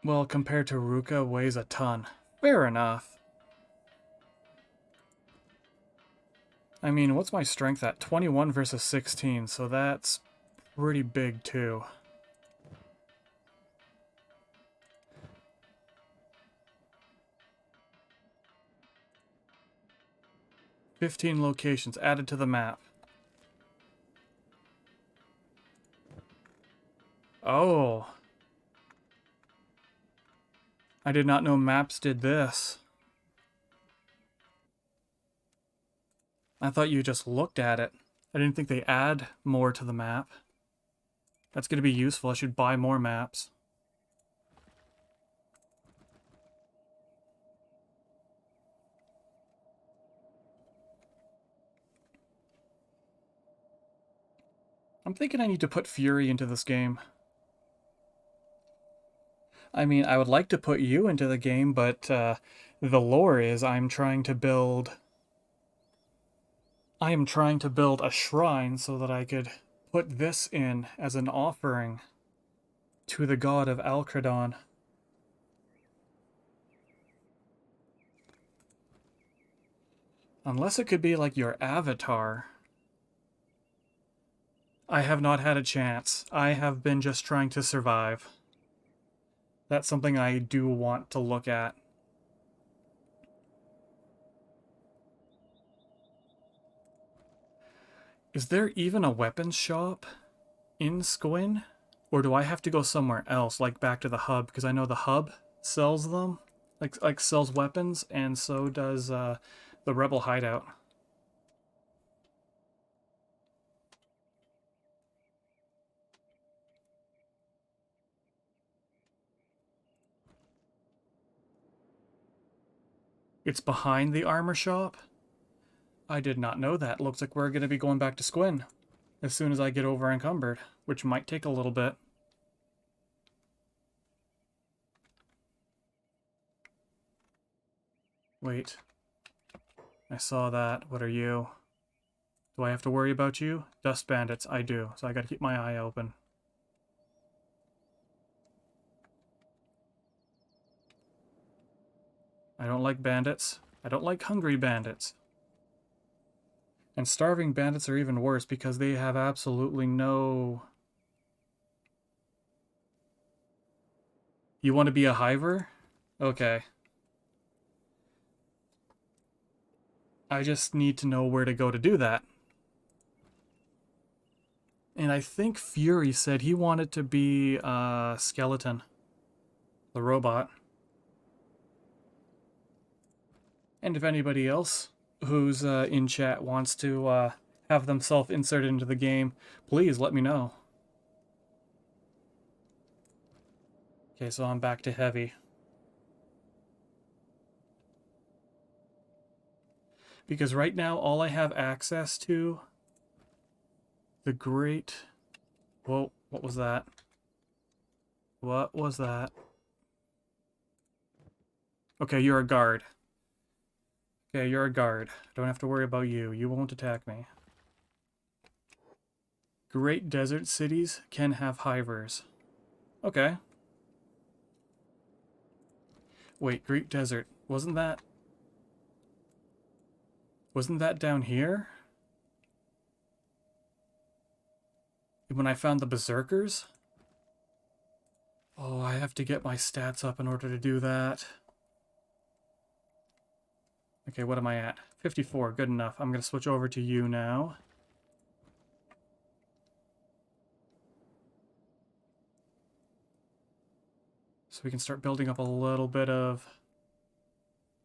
Well, compared to Ruka, weighs a ton. Fair enough. I mean, what's my strength at? 21 versus 16, so that's pretty big too. 15 locations added to the map. Oh. I did not know maps did this. I thought you just looked at it. I didn't think they add more to the map. That's going to be useful. I should buy more maps. I'm thinking I need to put Fury into this game. I mean, I would like to put you into the game, but the lore is I am trying to build a shrine so that I could put this in as an offering to the god of Alcradon. Unless it could be like your avatar. I have not had a chance. I have been just trying to survive. That's something I do want to look at. Is there even a weapons shop in Squin? Or do I have to go somewhere else, like back to the hub? Because I know the hub sells them, like sells weapons, and so does the Rebel hideout. It's behind the armor shop? I did not know that. Looks like we're going to be going back to Squin as soon as I get over encumbered, which might take a little bit. Wait. I saw that. What are you? Do I have to worry about you? Dust bandits. I do. So I gotta keep my eye open. I don't like bandits. I don't like hungry bandits. And starving bandits are even worse because they have absolutely no... You want to be a hiver? Okay. I just need to know where to go to do that. And I think Fury said he wanted to be Skeleton. The robot. And if anybody else who's in chat wants to have themselves inserted into the game, please let me know. Okay, so I'm back to heavy. Because right now, all I have access to... The great... Whoa, what was that? What was that? Okay, you're a guard. Okay, you're a guard. Don't have to worry about you. You won't attack me. Great desert cities can have hivers. Okay. Wait, Great Desert. Wasn't that down here? When I found the Berserkers? Oh, I have to get my stats up in order to do that. Okay, what am I at? 54, good enough. I'm going to switch over to you now. So we can start building up a little bit of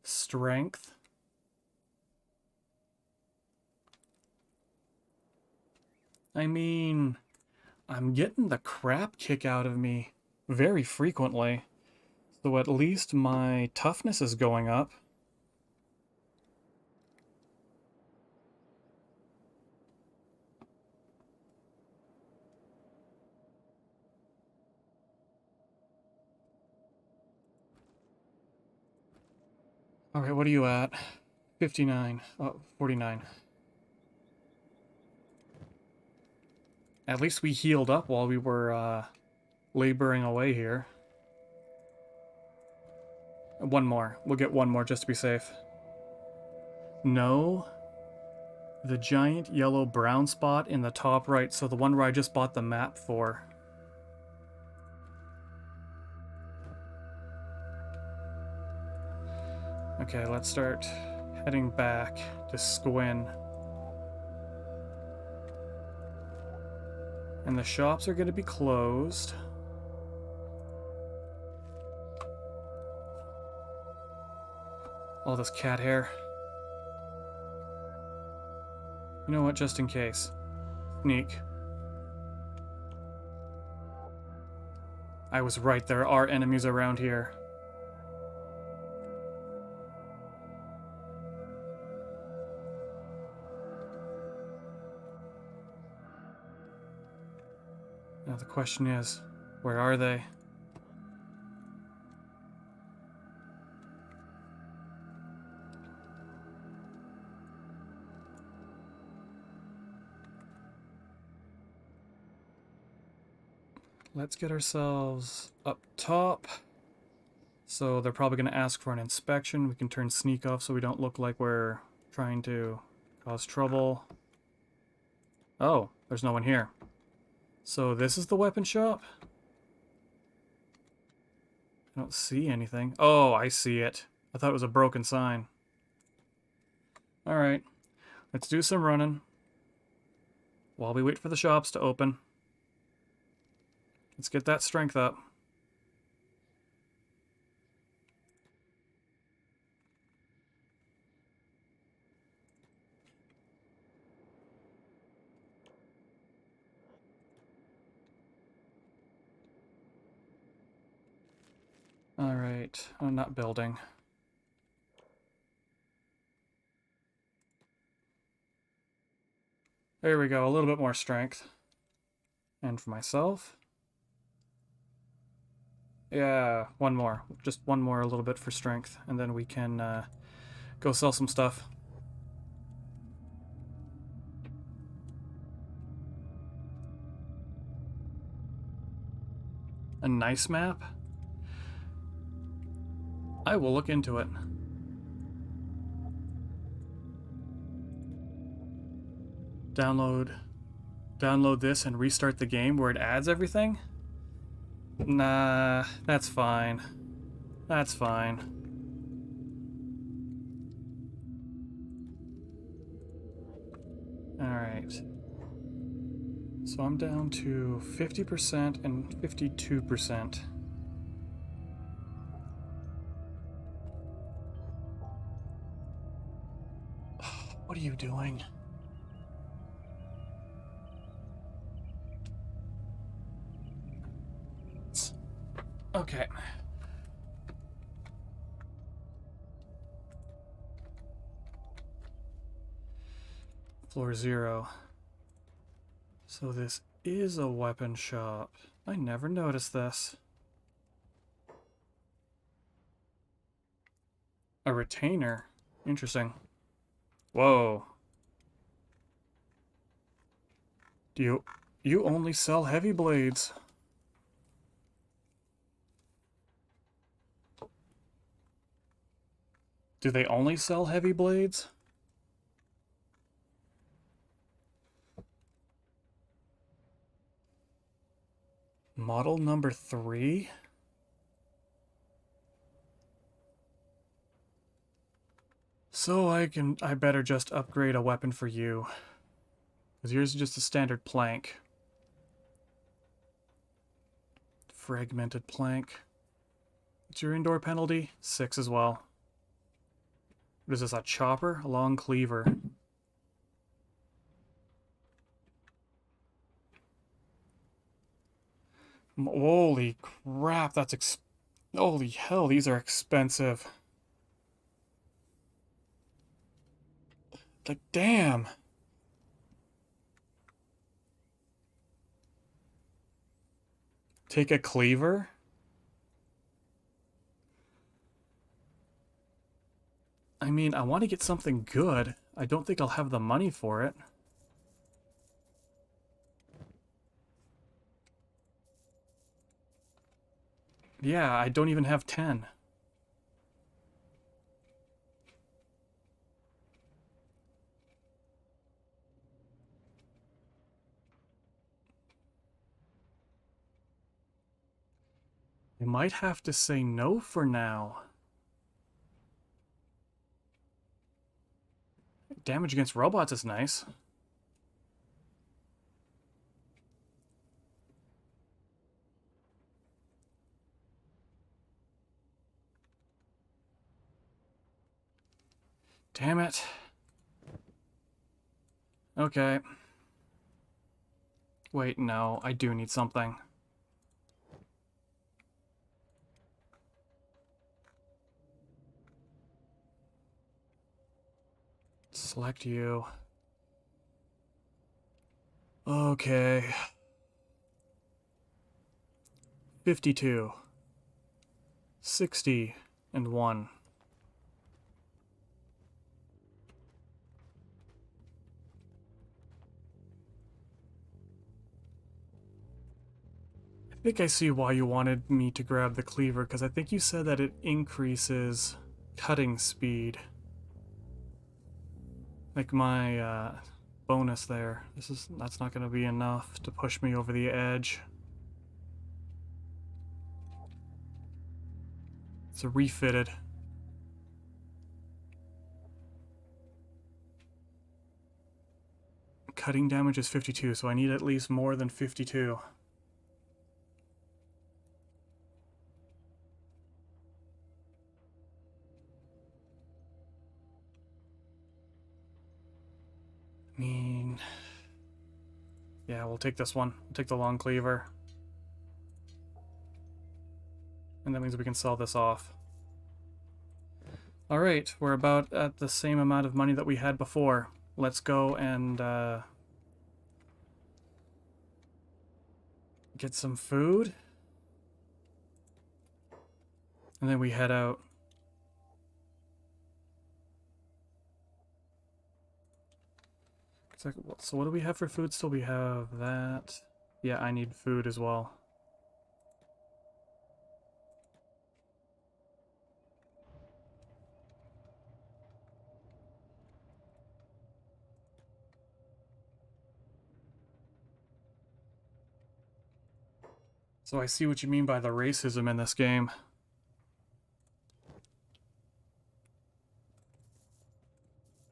strength. I mean, I'm getting the crap kicked out of me very frequently. So at least my toughness is going up. Alright, what are you at? 59. Oh, 49. At least we healed up while we were laboring away here. One more. We'll get one more just to be safe. No. The giant yellow brown spot in the top right, so the one where I just bought the map for. Okay, let's start heading back to Squin. And the shops are going to be closed. All this cat hair. You know what, just in case. Sneak. I was right, there are enemies around here. Now the question is, where are they? Let's get ourselves up top. So they're probably going to ask for an inspection. We can turn sneak off so we don't look like we're trying to cause trouble. Oh, there's no one here. So this is the weapon shop? I don't see anything. Oh, I see it. I thought it was a broken sign. Alright, let's do some running while we wait for the shops to open. Let's get that strength up. Alright, I'm not building. There we go, a little bit more strength. And for myself? Yeah, one more. Just one more, a little bit for strength. And then we can go sell some stuff. A nice map? I will look into it. Download this and restart the game where it adds everything? Nah, that's fine. That's fine. Alright. So I'm down to 50% and 52%. What are you doing? Okay. Floor 0. So this is a weapon shop. I never noticed this. A retainer. Interesting. Whoa. You only sell heavy blades. Do they only sell heavy blades? Model number 3? So I better just upgrade a weapon for you. Because yours is just a standard plank. Fragmented plank. What's your indoor penalty? 6 as well. What is this, a chopper? A long cleaver. Holy crap, that's holy hell, these are expensive. Like, damn. Take a cleaver? I mean, I want to get something good. I don't think I'll have the money for it. Yeah, I don't even have 10. I might have to say no for now. Damage against robots is nice. Damn it. Okay. Wait, no, I do need something. Select you. Okay. 52. 60 and 1. I think I see why you wanted me to grab the cleaver, because I think you said that it increases cutting speed. Like my bonus there. That's not going to be enough to push me over the edge. It's a refitted. Cutting damage is 52, so I need at least more than 52. I mean... yeah, we'll take this one. We'll take the long cleaver. And that means we can sell this off. Alright, we're about at the same amount of money that we had before. Let's go and get some food. And then we head out. So what do we have for food still? We have that. Yeah, I need food as well. So I see what you mean by the racism in this game.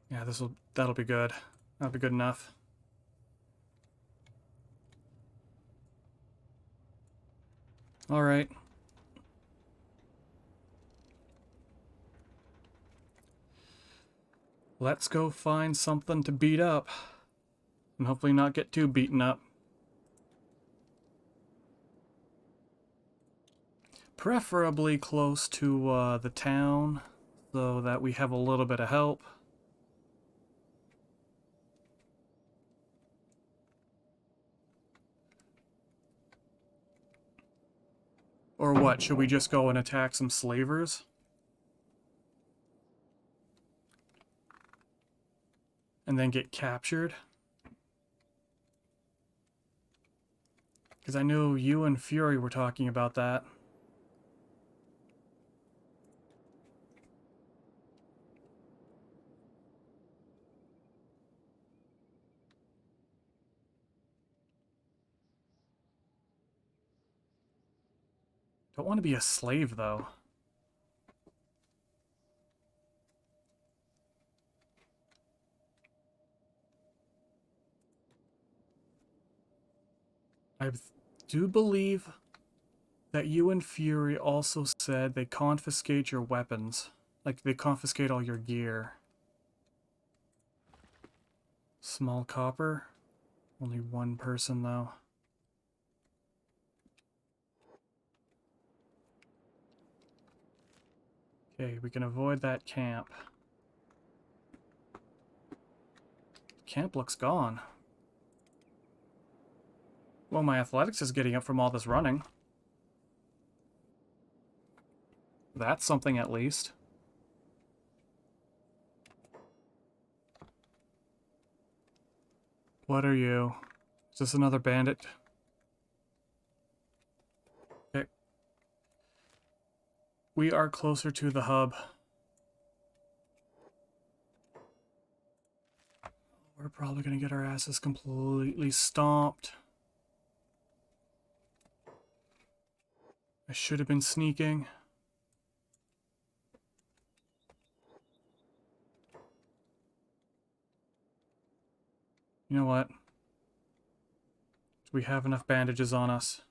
Yeah, that'll be good. That'll be good enough. All right. Let's go find something to beat up. And hopefully not get too beaten up. Preferably close to the town, so that we have a little bit of help. Or what, should we just go and attack some slavers? And then get captured? Because I know you and Fury were talking about that. Don't want to be a slave, though. I do believe that you and Fury also said they confiscate your weapons. Like, they confiscate all your gear. Small copper? Only one person, though. Okay, we can avoid that camp. Camp looks gone. Well, my athletics is getting up from all this running. That's something at least. What are you? Is this another bandit? Okay. We are closer to the hub. We're probably gonna get our asses completely stomped. I should have been sneaking. You know what? Do we have enough bandages on us?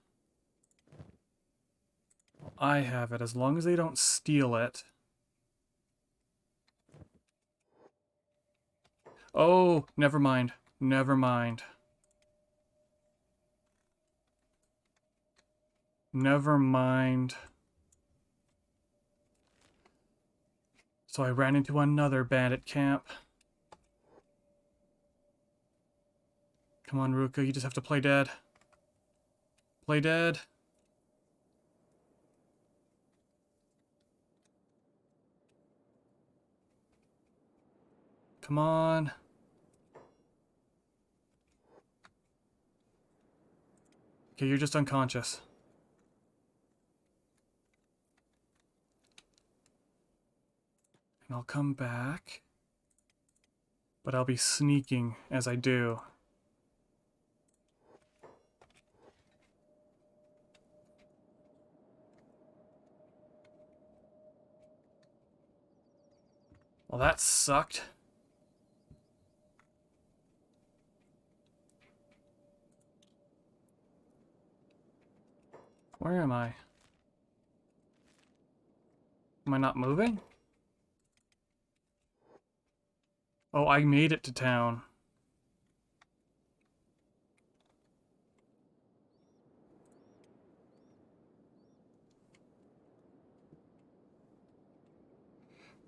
I have it, as long as they don't steal it. Oh, never mind. Never mind. Never mind. So I ran into another bandit camp. Come on, Ruka, you just have to play dead. Play dead. Come on. Okay, you're just unconscious. And I'll come back. But I'll be sneaking as I do. Well, that sucked. Where am I? Am I not moving? Oh, I made it to town.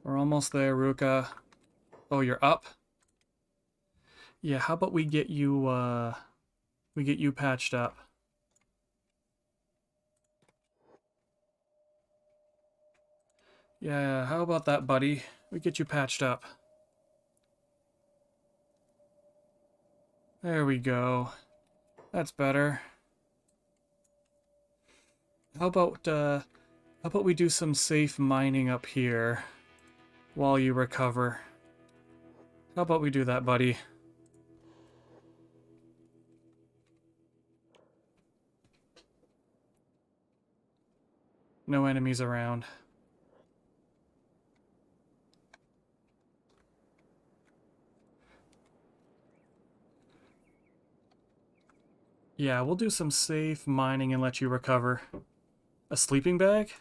We're almost there, Ruka. Oh, you're up? Yeah, how about we get you patched up? Yeah, how about that, buddy? We get you patched up. There we go. That's better. How about we do some safe mining up here while you recover? How about we do that, buddy? No enemies around. Yeah, we'll do some safe mining and let you recover. A sleeping bag?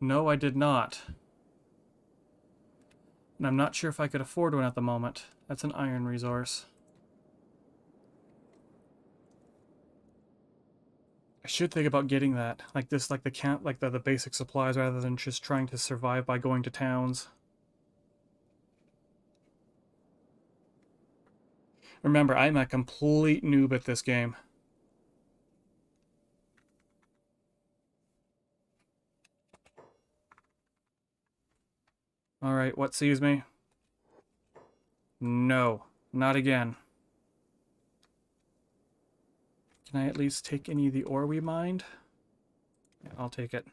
No, I did not. And I'm not sure if I could afford one at the moment. That's an iron resource. I should think about getting that. Like this, like the camp, like the basic supplies rather than just trying to survive by going to towns. Remember, I'm a complete noob at this game. Alright, what sees me? No, not again. Can I at least take any of the ore we mined? Yeah, I'll take it.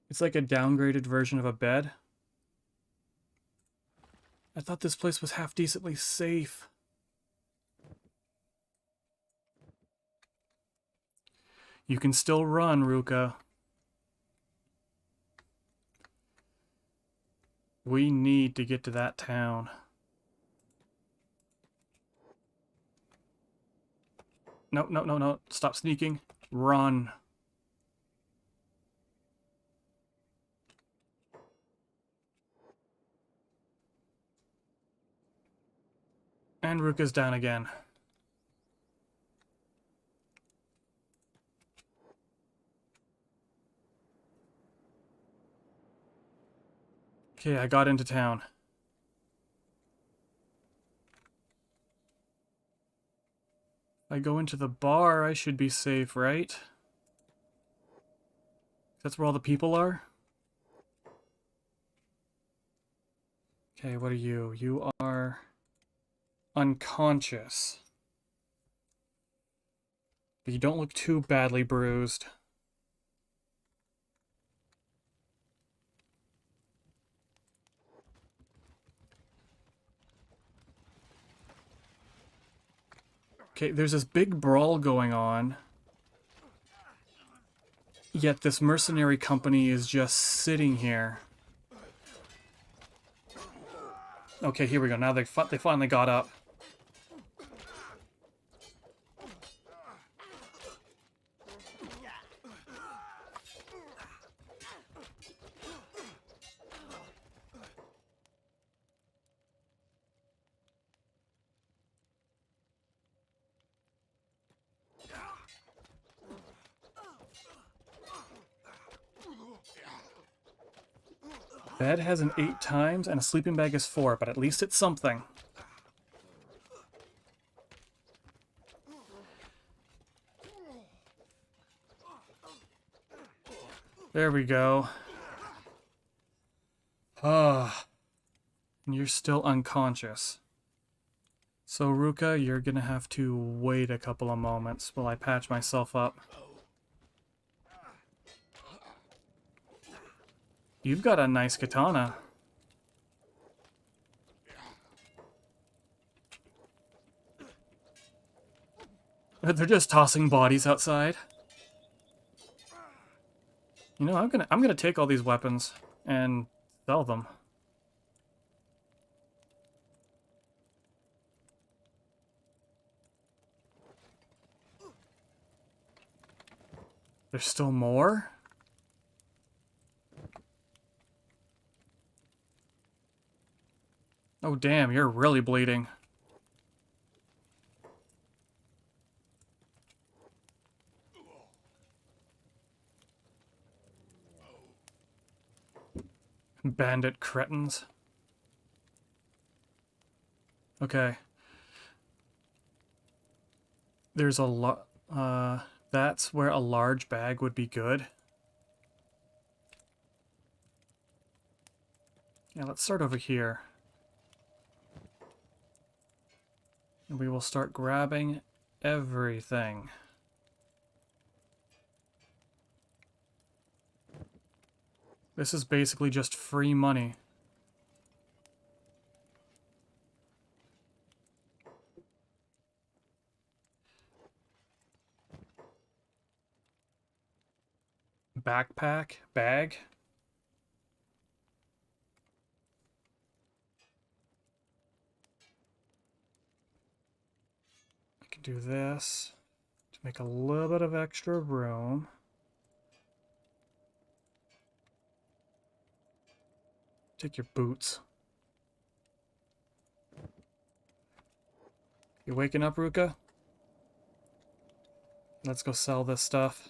It's like a downgraded version of a bed. I thought this place was half decently safe. You can still run, Ruka. We need to get to that town. No, no, no, no. Stop sneaking. Run. And Ruka's down again. Okay, I got into town. If I go into the bar, I should be safe, right? That's where all the people are? Okay, what are you? You are unconscious. But you don't look too badly bruised. Okay, there's this big brawl going on. Yet this mercenary company is just sitting here. Okay, here we go. Now they finally got up. Bed has an 8 times, and a sleeping bag is 4, but at least it's something. There we go. Ah, and you're still unconscious. So, Ruka, you're gonna have to wait a couple of moments while I patch myself up. You've got a nice katana. They're just tossing bodies outside. You know, I'm gonna take all these weapons and sell them. There's still more? Oh damn, you're really bleeding. Bandit cretins. Okay. There's a lot. That's where a large bag would be good. Yeah, let's start over here. And we will start grabbing everything. This is basically just free money. Backpack? Bag? I can do this to make a little bit of extra room. Take your boots. You waking up, Ruka? Let's go sell this stuff.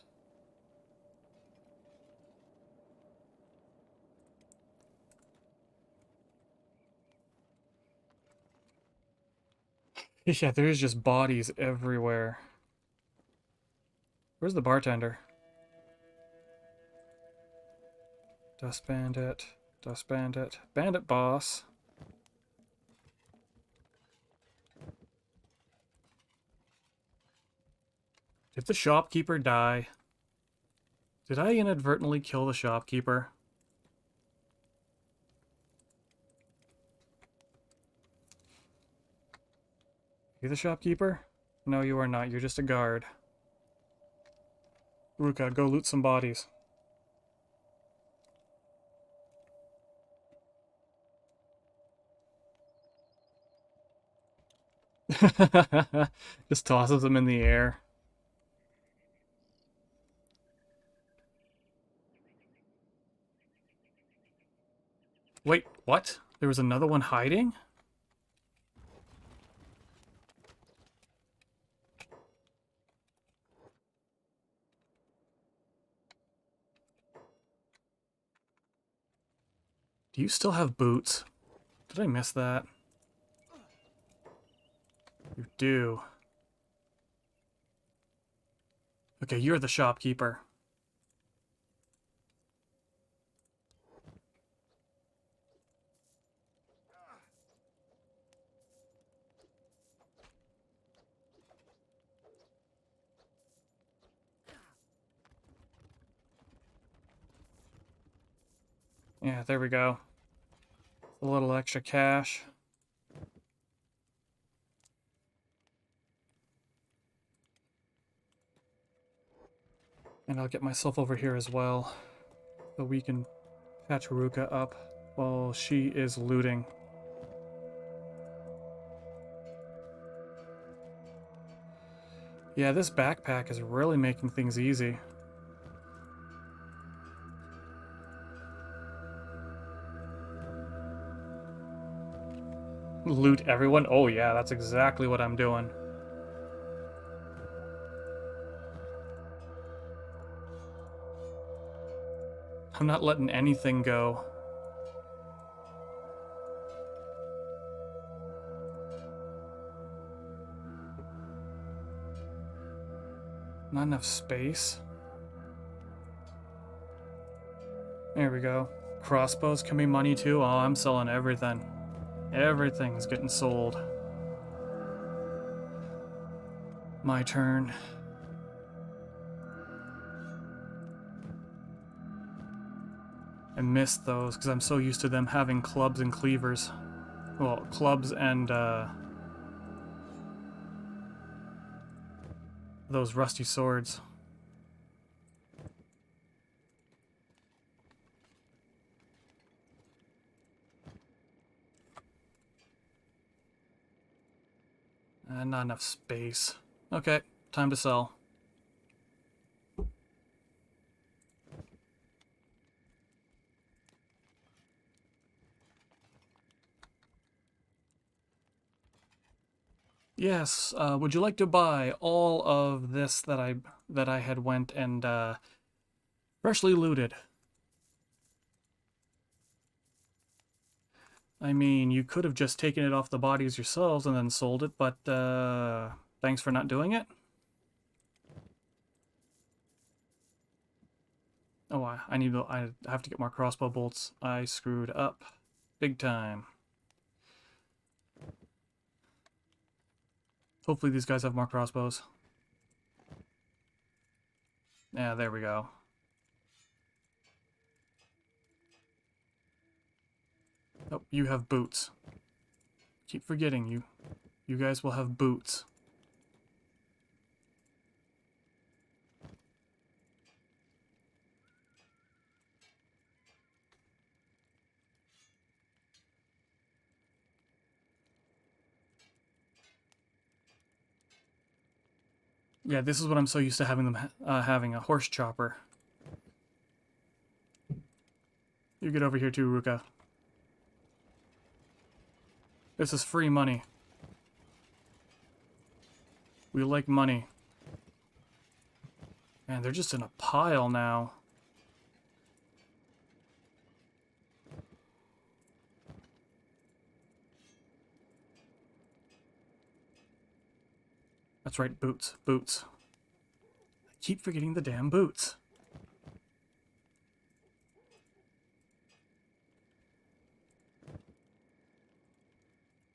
Yeah, there's just bodies everywhere. Where's the bartender? Dust bandit. Dust bandit. Bandit boss. Did the shopkeeper die? Did I inadvertently kill the shopkeeper? You the shopkeeper? No, you are not. You're just a guard. Ruka, go loot some bodies. Just tosses them in the air. Wait, what? There was another one hiding? Do you still have boots? Did I miss that? You do. Okay, you're the shopkeeper. Yeah, there we go. A little extra cash. And I'll get myself over here as well, so we can patch Haruka up while she is looting. Yeah, this backpack is really making things easy. Loot everyone? Oh yeah, that's exactly what I'm doing. I'm not letting anything go. Not enough space. There we go. Crossbows can be money too. Oh, I'm selling everything. Everything's getting sold. My turn. I missed those because I'm so used to them having clubs and cleavers. Well, clubs and those rusty swords. Not enough space. Okay, time to sell. Yes, would you like to buy all of this that I had went and freshly looted? I mean, you could have just taken it off the bodies yourselves and then sold it, but thanks for not doing it. Oh, I have to get more crossbow bolts. I screwed up big time. Hopefully these guys have more crossbows. Yeah, there we go. Oh, you have boots. Keep forgetting you. You guys will have boots. Yeah, this is what I'm so used to having them having a horse chopper. You get over here too, Ruka. This is free money. We like money. Man, they're just in a pile now. That's right, boots. Boots. I keep forgetting the damn boots.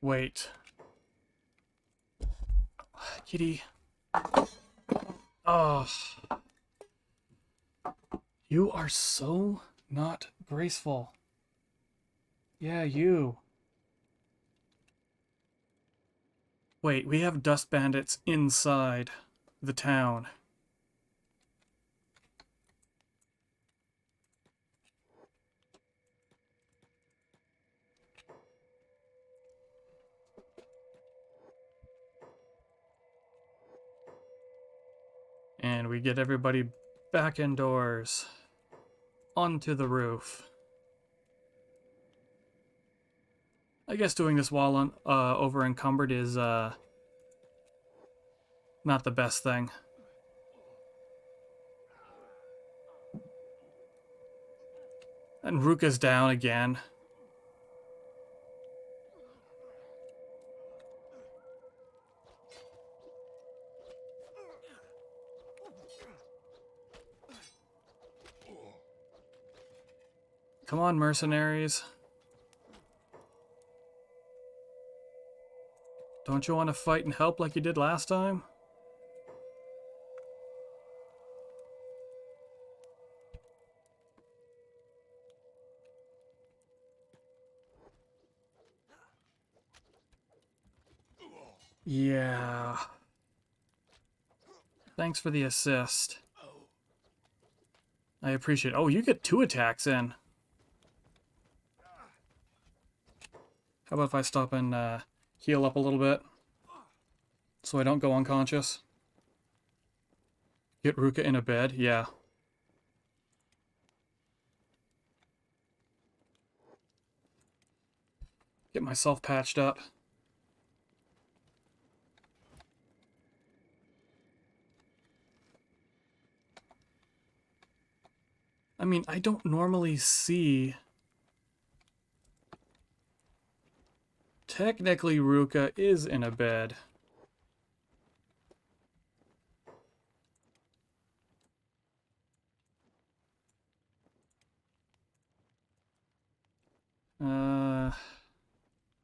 Wait. Kitty. Oh. You are so not graceful. Yeah, you. Wait, we have dust bandits inside the town. And we get everybody back indoors. Onto the roof. I guess doing this while over encumbered is not the best thing. And Ruka's down again. Come on, mercenaries. Don't you want to fight and help like you did last time? Yeah. Thanks for the assist. I appreciate it. Oh, you get 2 attacks in. How about if I stop and heal up a little bit? So I don't go unconscious? Get Ruka in a bed? Yeah. Get myself patched up. I mean, I don't normally see... Technically, Ruka is in a bed.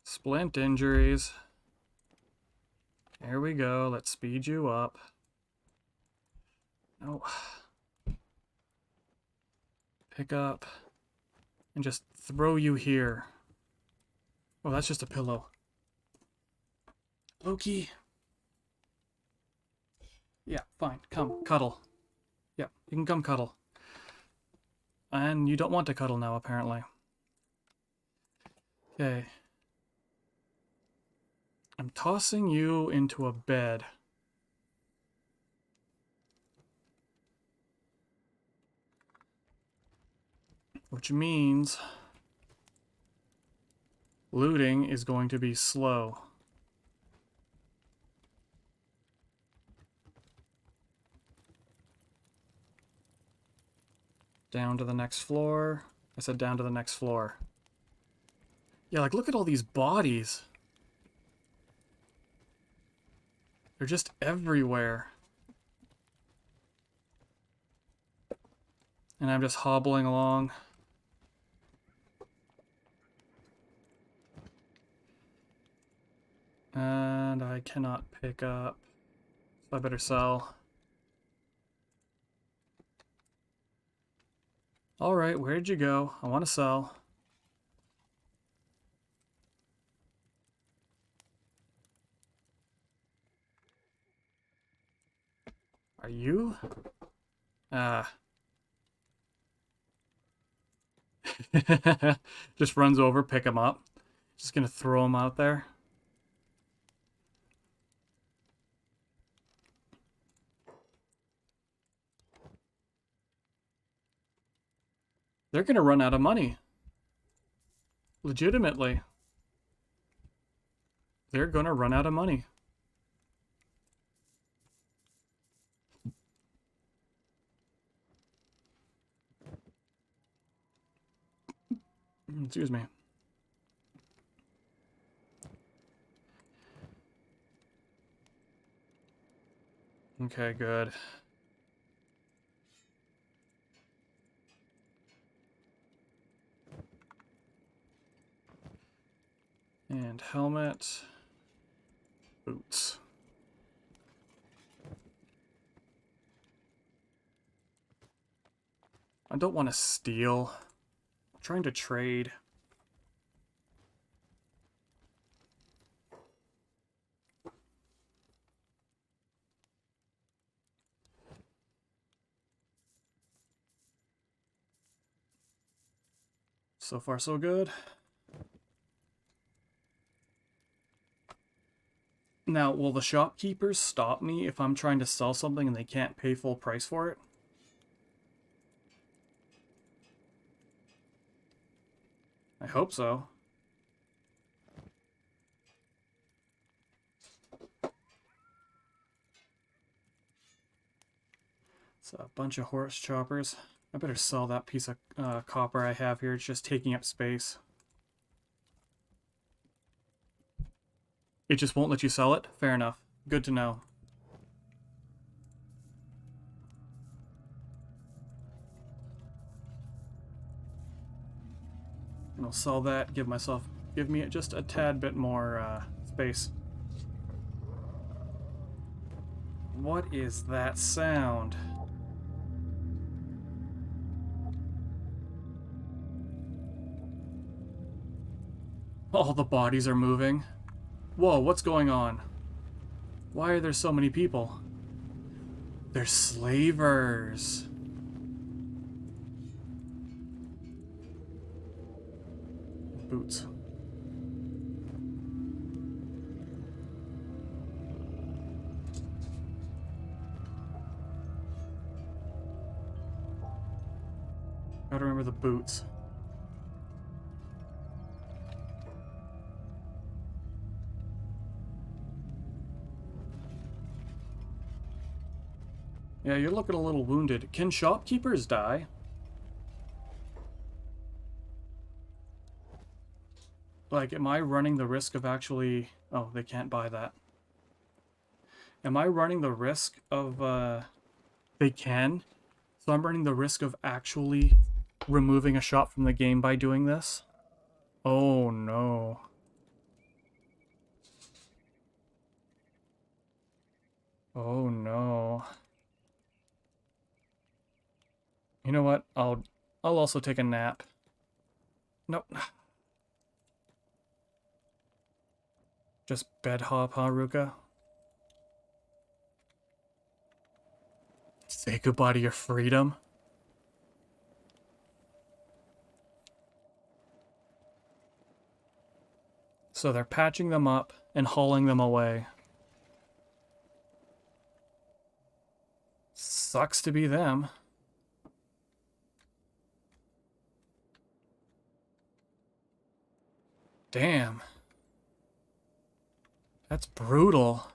Splint injuries. Here we go. Let's speed you up. No. Pick up. And just throw you here. Oh, that's just a pillow. Loki. Yeah, fine. Come, cuddle. Yeah, you can come cuddle. And you don't want to cuddle now, apparently. Okay. I'm tossing you into a bed. Which means looting is going to be slow. Down to the next floor. I said down to the next floor. Yeah, like, look at all these bodies. They're just everywhere. And I'm just hobbling along. And I cannot pick up. So I better sell. Alright, where'd you go? I want to sell. Are you? Ah. Just runs over, pick him up. Just gonna throw him out there. They're gonna run out of money. Legitimately. They're gonna run out of money. Excuse me. Okay, good. And helmet. Boots. I don't want to steal. I'm trying to trade. So far, so good. Now, will the shopkeepers stop me if I'm trying to sell something and they can't pay full price for it? I hope so. It's a bunch of horse choppers. I better sell that piece of copper I have here. It's just taking up space. It just won't let you sell it? Fair enough. Good to know. And I'll sell that, give me just a tad bit more space. What is that sound? All the bodies are moving. Whoa, what's going on? Why are there so many people? They're slavers. Boots. Gotta remember the boots. Yeah, you're looking a little wounded. Can shopkeepers die? Like, am I running the risk of actually... Oh, they can't buy that. Am I running the risk of, They can. So I'm running the risk of actually removing a shop from the game by doing this. Oh no. Oh no. You know what? I'll also take a nap. Nope. Just bed hop, huh, Ruka? Say goodbye to your freedom. So they're patching them up and hauling them away. Sucks to be them. Damn. That's brutal.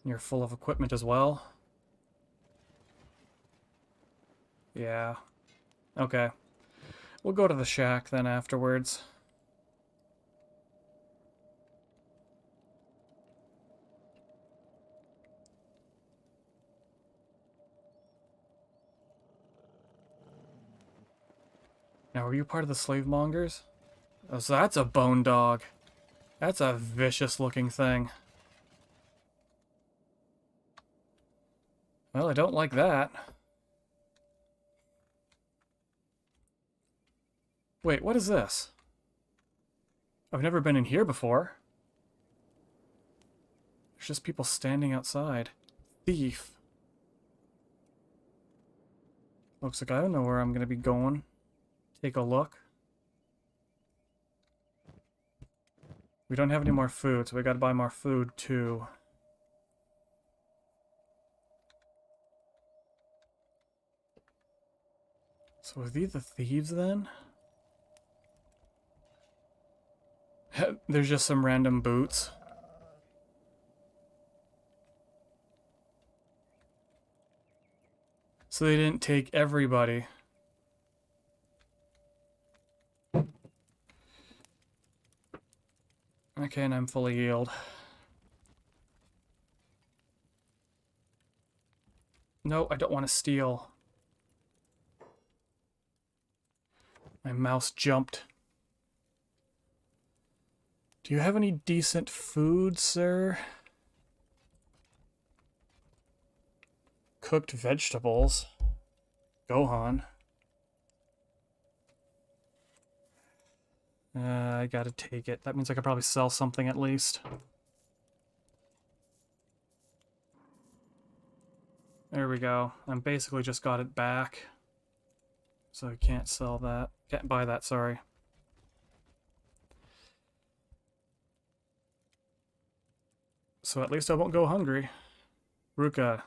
You're full of equipment as well? Yeah. Okay. We'll go to the shack then afterwards. Now, are you part of the slave mongers? Oh, so that's a bone dog. That's a vicious looking thing. Well, I don't like that. Wait, what is this? I've never been in here before. There's just people standing outside. Thief. Looks like I don't know where I'm gonna be going. Take a look. We don't have any more food, so we gotta buy more food too. So are these the thieves then? There's just some random boots. So they didn't take everybody. Okay, and I'm fully healed. No, I don't want to steal. My mouse jumped. Do you have any decent food, sir? Cooked vegetables. Gohan. I gotta take it. That means I could probably sell something at least. There we go. I'm basically just got it back. So I can't sell that. Can't buy that, sorry. So at least I won't go hungry. Ruka,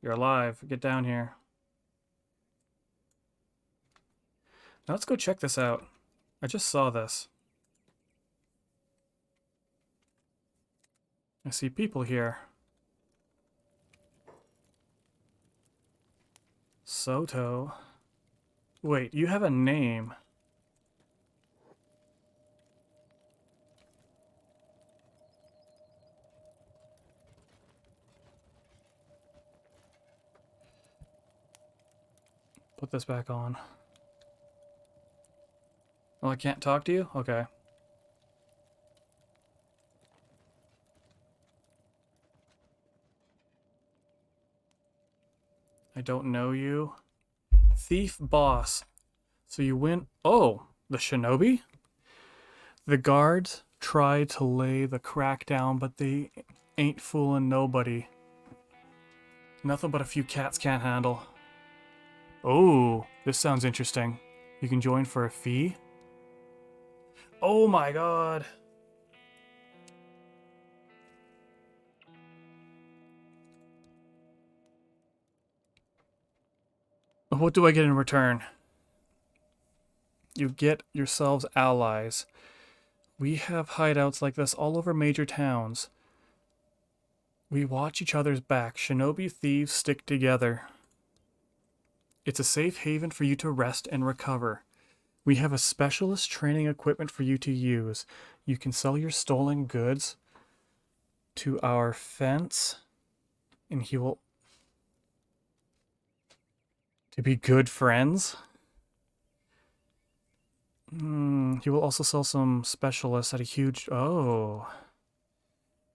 you're alive. Get down here. Now let's go check this out. I just saw this. I see people here. Soto. Wait, you have a name. Put this back on. Oh, I can't talk to you? Okay. I don't know you. Thief boss. So you win. Oh, the shinobi? The guards tried to lay the crack down, but they ain't fooling nobody. Nothing but a few cats can't handle. Oh, this sounds interesting. You can join for a fee? Oh my god. What do I get in return? You get yourselves allies. We have hideouts like this all over major towns. We watch each other's back. Shinobi thieves stick together. It's a safe haven for you to rest and recover. We have a specialist training equipment for you to use. You can sell your stolen goods to our fence, and he will... To be good friends? He will also sell some specialists at a huge... Oh.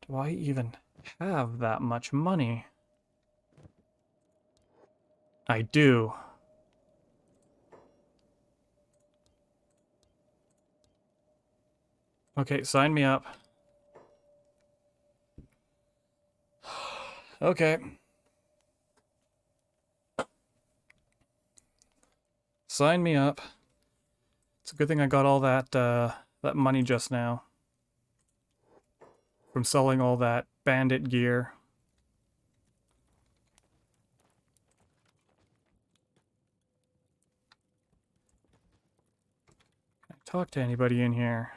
Do I even have that much money? I do. Okay, sign me up. Okay. Sign me up. It's a good thing I got all that, that money just now. From selling all that bandit gear. Can I talk to anybody in here?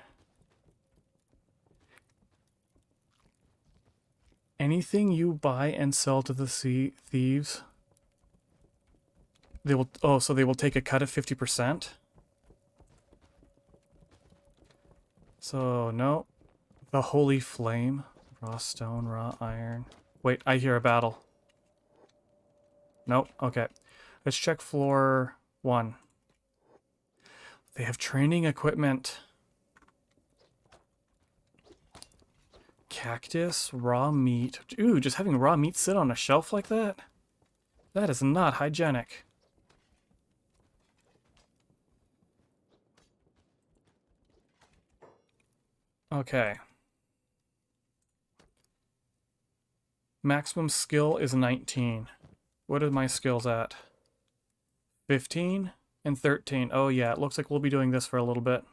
Anything you buy and sell to the thieves, they will... Oh, so they will take a cut of 50%? So, no. The Holy Flame. Raw stone, raw iron. Wait, I hear a battle. Nope, okay. Let's check floor 1. They have training equipment. Cactus, raw meat. Ooh, just having raw meat sit on a shelf like that? That is not hygienic. Okay. Maximum skill is 19. What are my skills at? 15 and 13. Oh yeah, it looks like we'll be doing this for a little bit.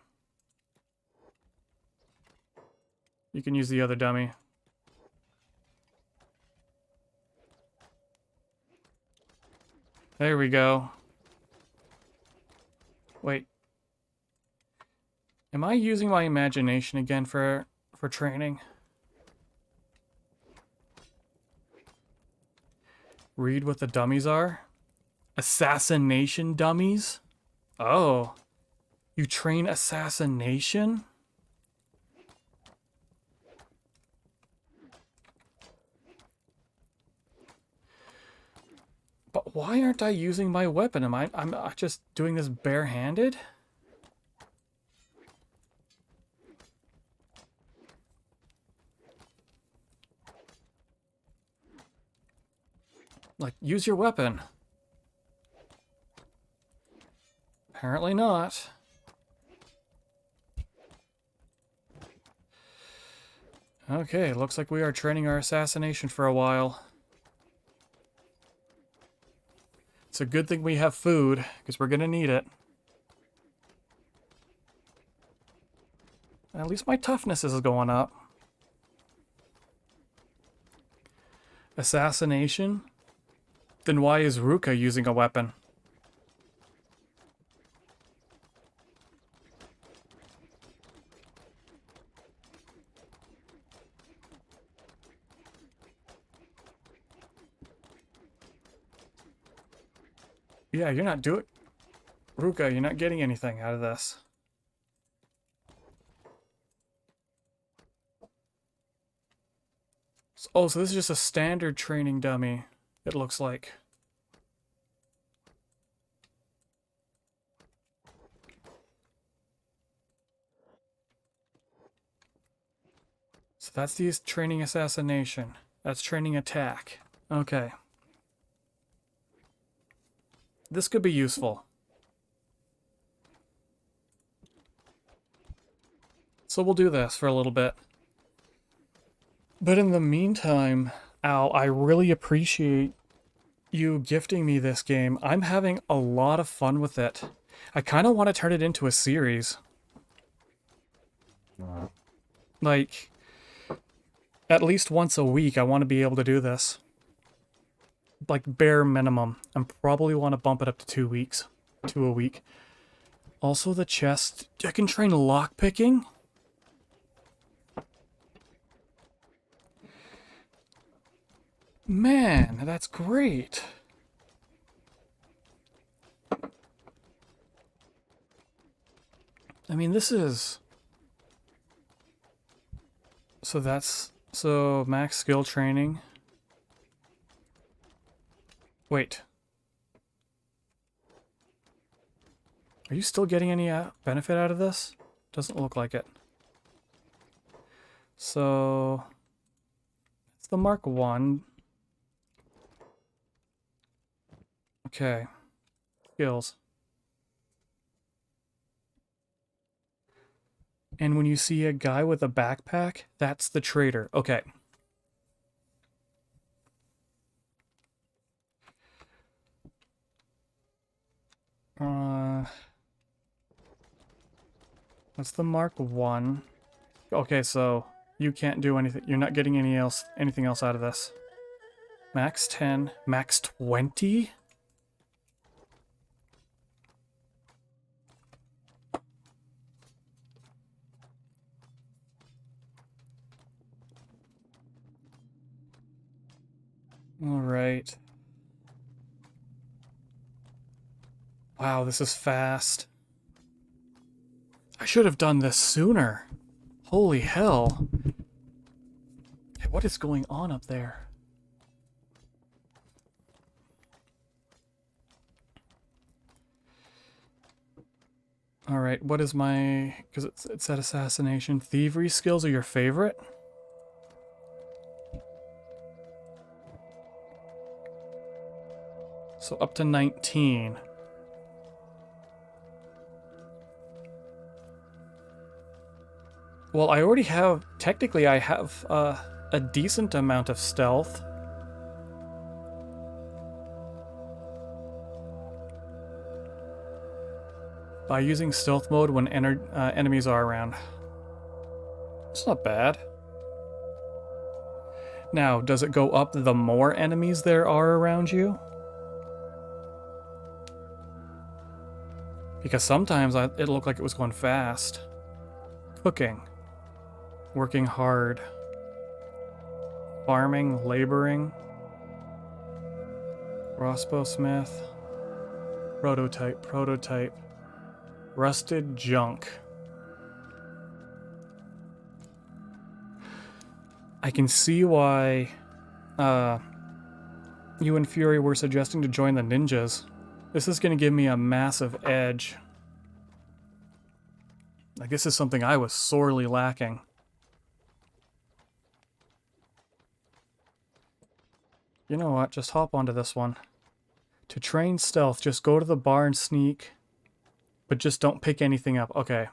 You can use the other dummy. There we go. Wait. Am I using my imagination again for training? Read what the dummies are? Assassination dummies? Oh. You train assassination? But why aren't I using my weapon? I'm just doing this barehanded? Like, use your weapon. Apparently not. Okay, looks like we are training our assassination for a while. It's a good thing we have food, because we're gonna need it. At least my toughness is going up. Assassination? Then why is Ruka using a weapon? Yeah, you're not doing... Ruka, you're not getting anything out of this. Oh, so this is just a standard training dummy, it looks like. So that's the training assassination. That's training attack. Okay. This could be useful. So we'll do this for a little bit. But in the meantime, Al, I really appreciate you gifting me this game. I'm having a lot of fun with it. I kind of want to turn it into a series. Like, at least once a week, I want to be able to do this. Like, bare minimum. I probably want to bump it up to 2 weeks. 2 a week. Also, the chest. I can train lockpicking? Man, that's great. I mean, this is... So that's... So, max skill training. Wait. Are you still getting any benefit out of this? Doesn't look like it. So it's the Mark 1. Okay. Skills. And when you see a guy with a backpack, that's the trader. Okay. That's the Mark 1. Okay, so you can't do anything. You're not getting anything else out of this. Max 10, max 20? All right. Wow, this is fast. I should have done this sooner. Holy hell. Hey, what is going on up there? All right, what is my... Because it said assassination. Thievery skills are your favorite? So up to 19. Well, I already have... Technically, I have a decent amount of stealth. By using stealth mode when enemies are around. It's not bad. Now, does it go up the more enemies there are around you? Because sometimes it looked like it was going fast. Cooking. Working hard. Farming, laboring. Crossbow smith. Prototype. Rusted junk. I can see why you and Fury were suggesting to join the ninjas. This is going to give me a massive edge. Like, this is something I was sorely lacking. You know what? Just hop onto this one. To train stealth, just go to the bar and sneak. But just don't pick anything up. Okay.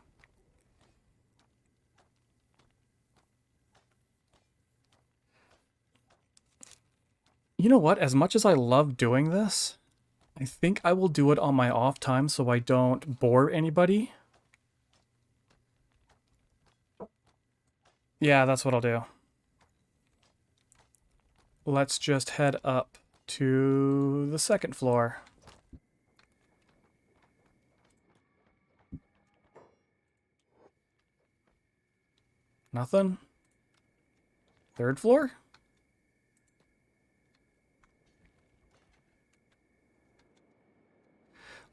You know what? As much as I love doing this, I think I will do it on my off time so I don't bore anybody. Yeah, that's what I'll do. Let's just head up to the second floor. Nothing? Third floor?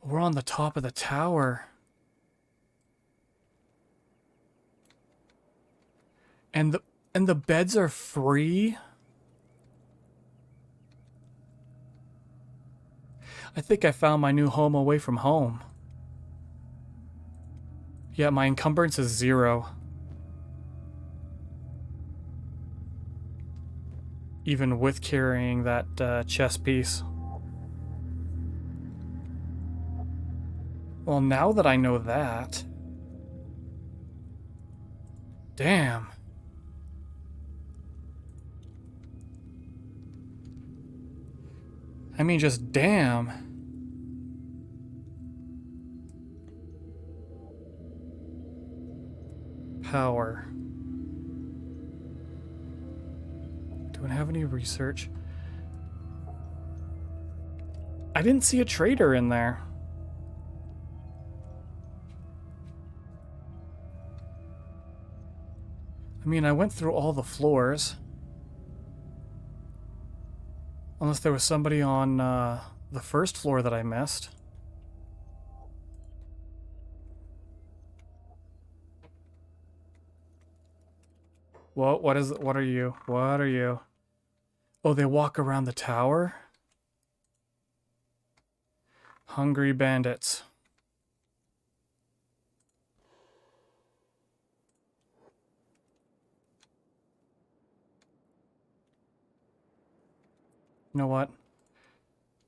We're on the top of the tower. And the beds are free? I think I found my new home away from home. Yeah, my encumbrance is 0. Even with carrying that chess piece. Well, now that I know that... Damn. I mean, just damn. Power. Do I have any research? I didn't see a trader in there. I mean, I went through all the floors. Unless there was somebody on the first floor that I missed. What is it? What are you? What are you? Oh, they walk around the tower? Hungry bandits. You know what?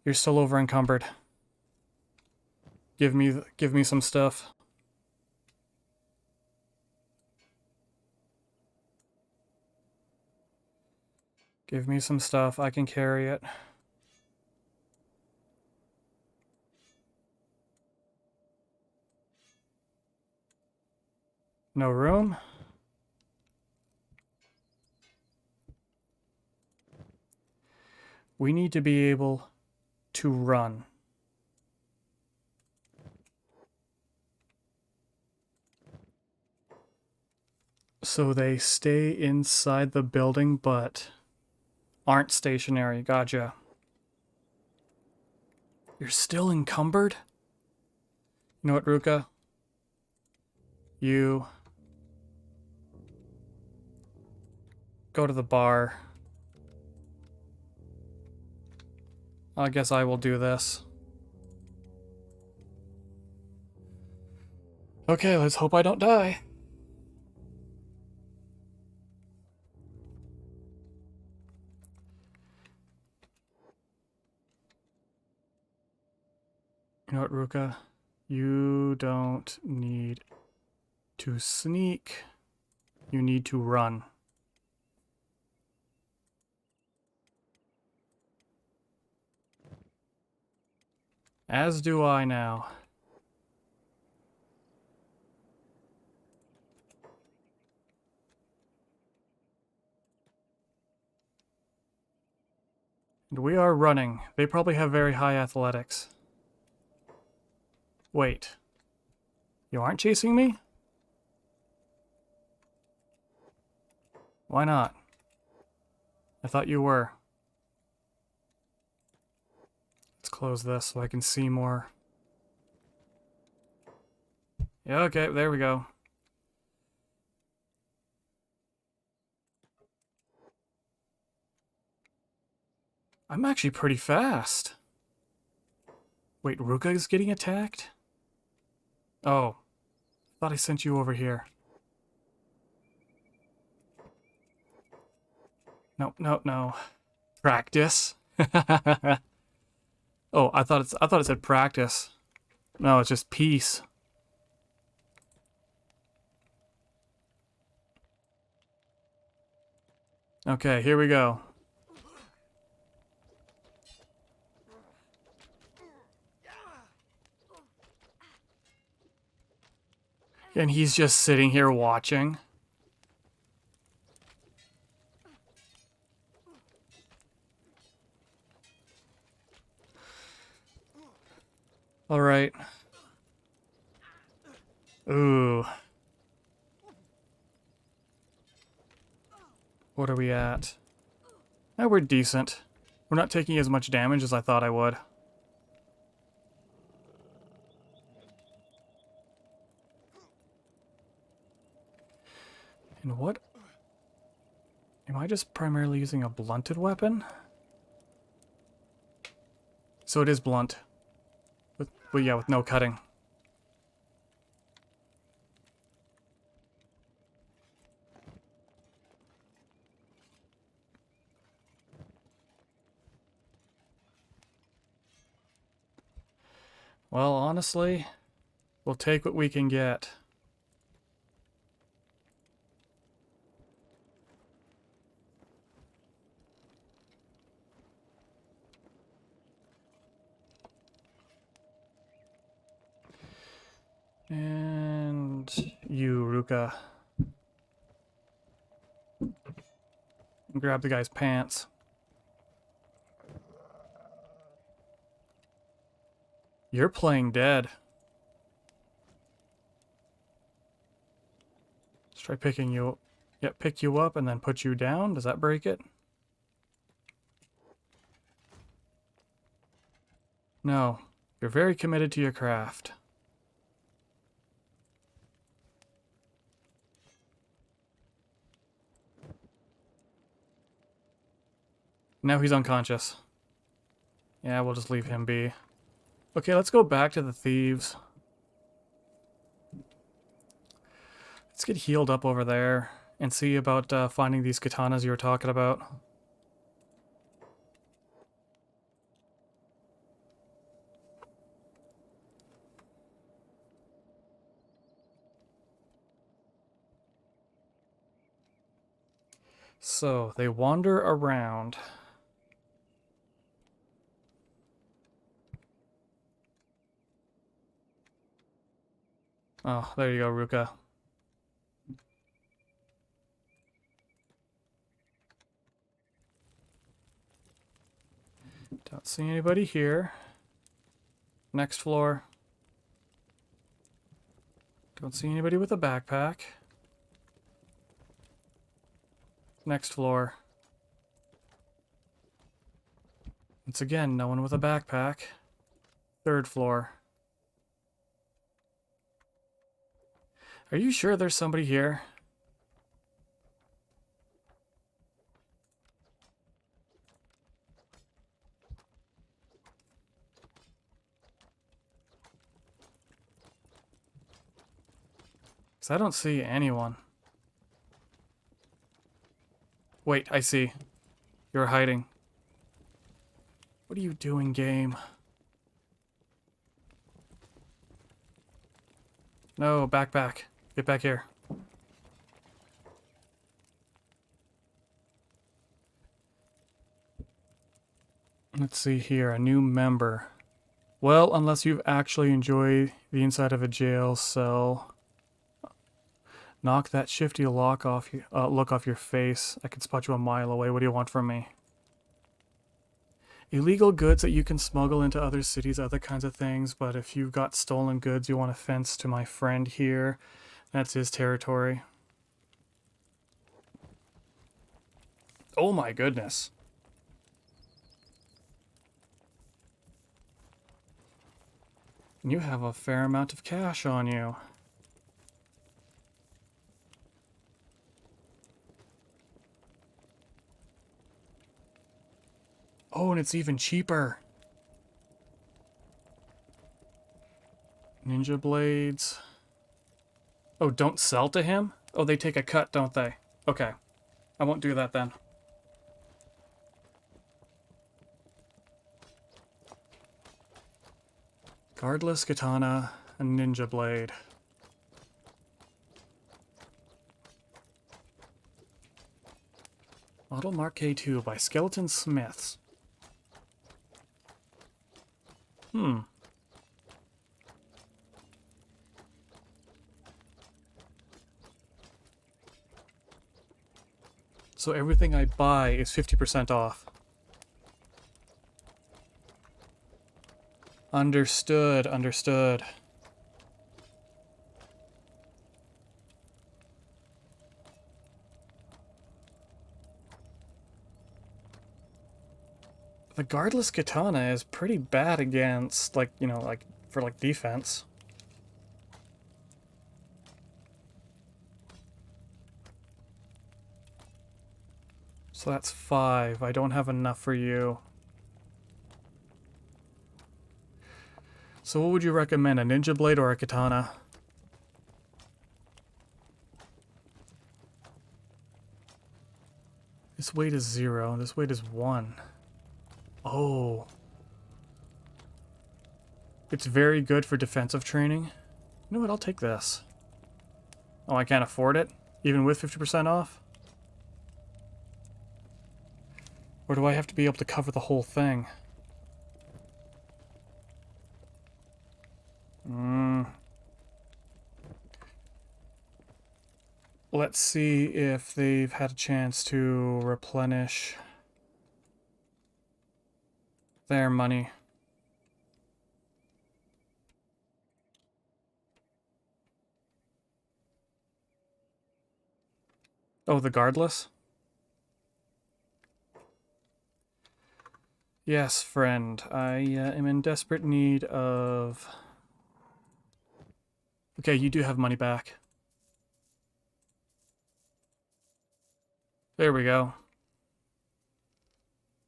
You're still over encumbered. Give me some stuff. Give me some stuff. I can carry it. No room? We need to be able to run. So they stay inside the building, but aren't stationary. Gotcha. You're still encumbered? You know what, Ruka? You go to the bar. I guess I will do this. Okay, let's hope I don't die. You know what, Ruka? You don't need to sneak. You need to run. As do I now. And we are running. They probably have very high athletics. Wait. You aren't chasing me? Why not? I thought you were. Let's close this so I can see more. Yeah, okay, there we go. I'm actually pretty fast. Wait, Ruka is getting attacked? Oh. I thought I sent you over here. No, no, no. Practice? Oh, I thought it said practice. No, it's just peace. Okay, here we go. And he's just sitting here watching. All right. Ooh. What are we at? Eh, we're decent. We're not taking as much damage as I thought I would. And what? Am I just primarily using a blunted weapon? So it is blunt. But yeah, with no cutting. Well, honestly, we'll take what we can get. And you, Ruka. Grab the guy's pants. You're playing dead. Let's try picking you up. Yep, pick you up and then put you down. Does that break it? No. You're very committed to your craft. Now he's unconscious. Yeah, we'll just leave him be. Okay, let's go back to the thieves. Let's get healed up over there and see about finding these katanas you were talking about. So, they wander around. Oh, there you go, Ruka. Don't see anybody here. Next floor. Don't see anybody with a backpack. Next floor. Once again, no one with a backpack. Third floor. Are you sure there's somebody here? Because I don't see anyone. Wait, I see. You're hiding. What are you doing, game? No, back. Get back here. Let's see here, a new member. Well, unless you've actually enjoyed the inside of a jail cell. Knock that shifty look off your face. I can spot you a mile away. What do you want from me? Illegal goods that you can smuggle into other cities, other kinds of things, but if you've got stolen goods you want to fence to my friend here, that's his territory. Oh my goodness. You have a fair amount of cash on you. Oh, and it's even cheaper. Ninja blades. Oh, don't sell to him? Oh, they take a cut, don't they? Okay. I won't do that then. Guardless katana, a ninja blade. Model Mark K2 by Skeleton Smiths. So everything I buy is 50% off. Understood. The guardless katana is pretty bad against, like, you know, like, for, like, defense. So that's 5. I don't have enough for you. So what would you recommend, a ninja blade or a katana? This weight is 0. This weight is 1. Oh. It's very good for defensive training. You know what? I'll take this. Oh, I can't afford it? Even with 50% off? Or do I have to be able to cover the whole thing? Let's see if they've had a chance to replenish their money. Oh, the guardless? Yes, friend. I am in desperate need of... Okay, you do have money back. There we go.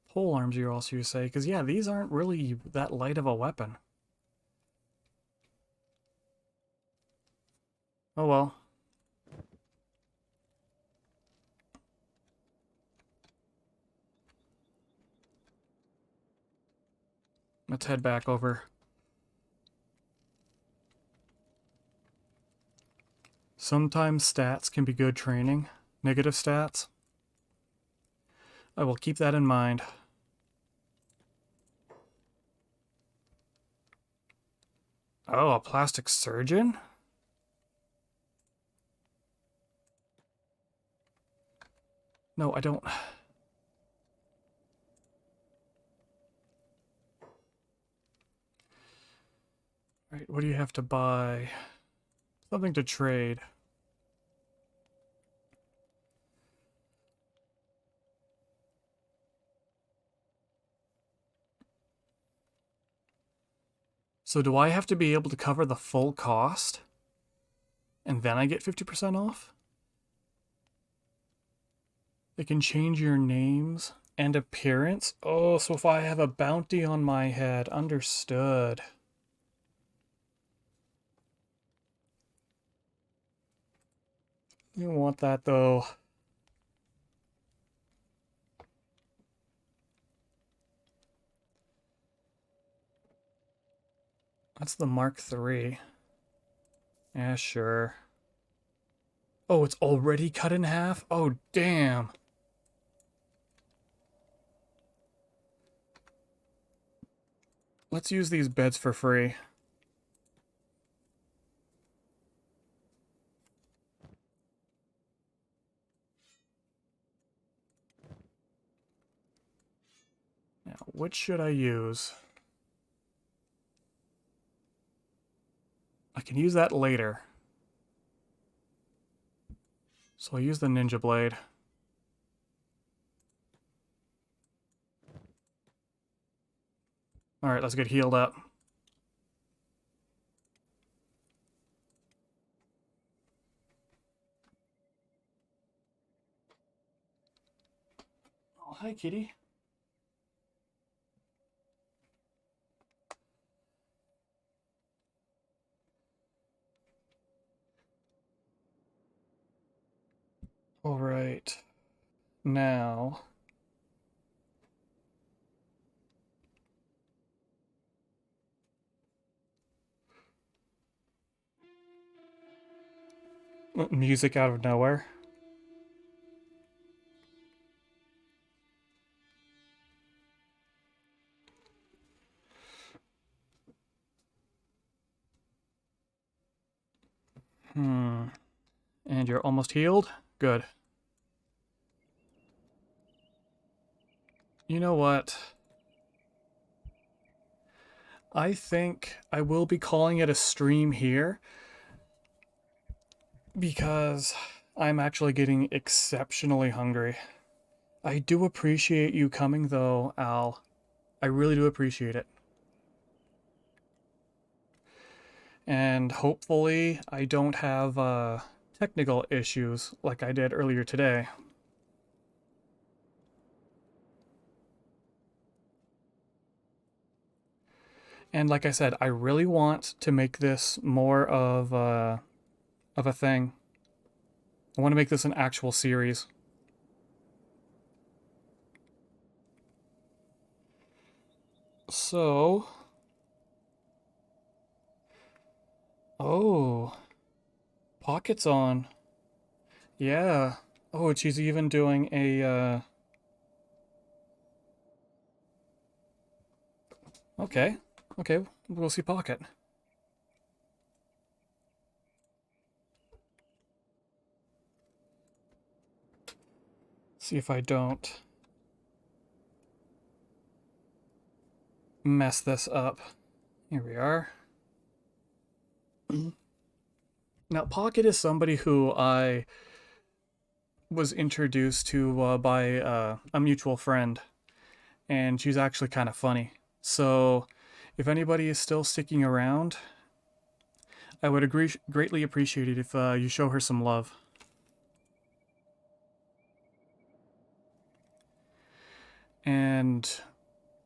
Pole arms, you also say, because yeah, these aren't really that light of a weapon. Oh well. Let's head back over. Sometimes stats can be good training. Negative stats. I will keep that in mind. Oh, a plastic surgeon? No, I don't. Right, what do you have to buy? Something to trade. So do I have to be able to cover the full cost? And then I get 50% off? They can change your names and appearance? Oh, so if I have a bounty on my head, understood. You want that though. That's the Mark III. Yeah, sure. Oh, it's already cut in half? Oh, damn. Let's use these beds for free. Now, which should I use? I can use that later. So I'll use the Ninja Blade. Alright, let's get healed up. Oh, hi, kitty. Alright. Now... music out of nowhere. And you're almost healed? Good. You know what? I think I will be calling it a stream here because I'm actually getting exceptionally hungry. I do appreciate you coming though, Al. I really do appreciate it. And hopefully I don't have technical issues like I did earlier today. And like I said, I really want to make this more of a thing. I want to make this an actual series. So... Oh... Pocket's on. Yeah. Oh, she's even doing a, Okay. Okay, we'll see Pocket. See if I don't mess this up. Here we are. Now, Pocket is somebody who I was introduced to by a mutual friend, and she's actually kind of funny. So, if anybody is still sticking around, I would greatly appreciate it if you show her some love. And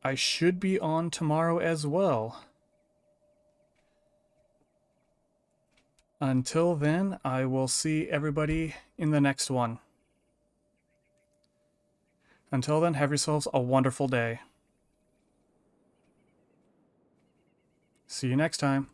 I should be on tomorrow as well. Until then, I will see everybody in the next one. Until then, have yourselves a wonderful day. See you next time.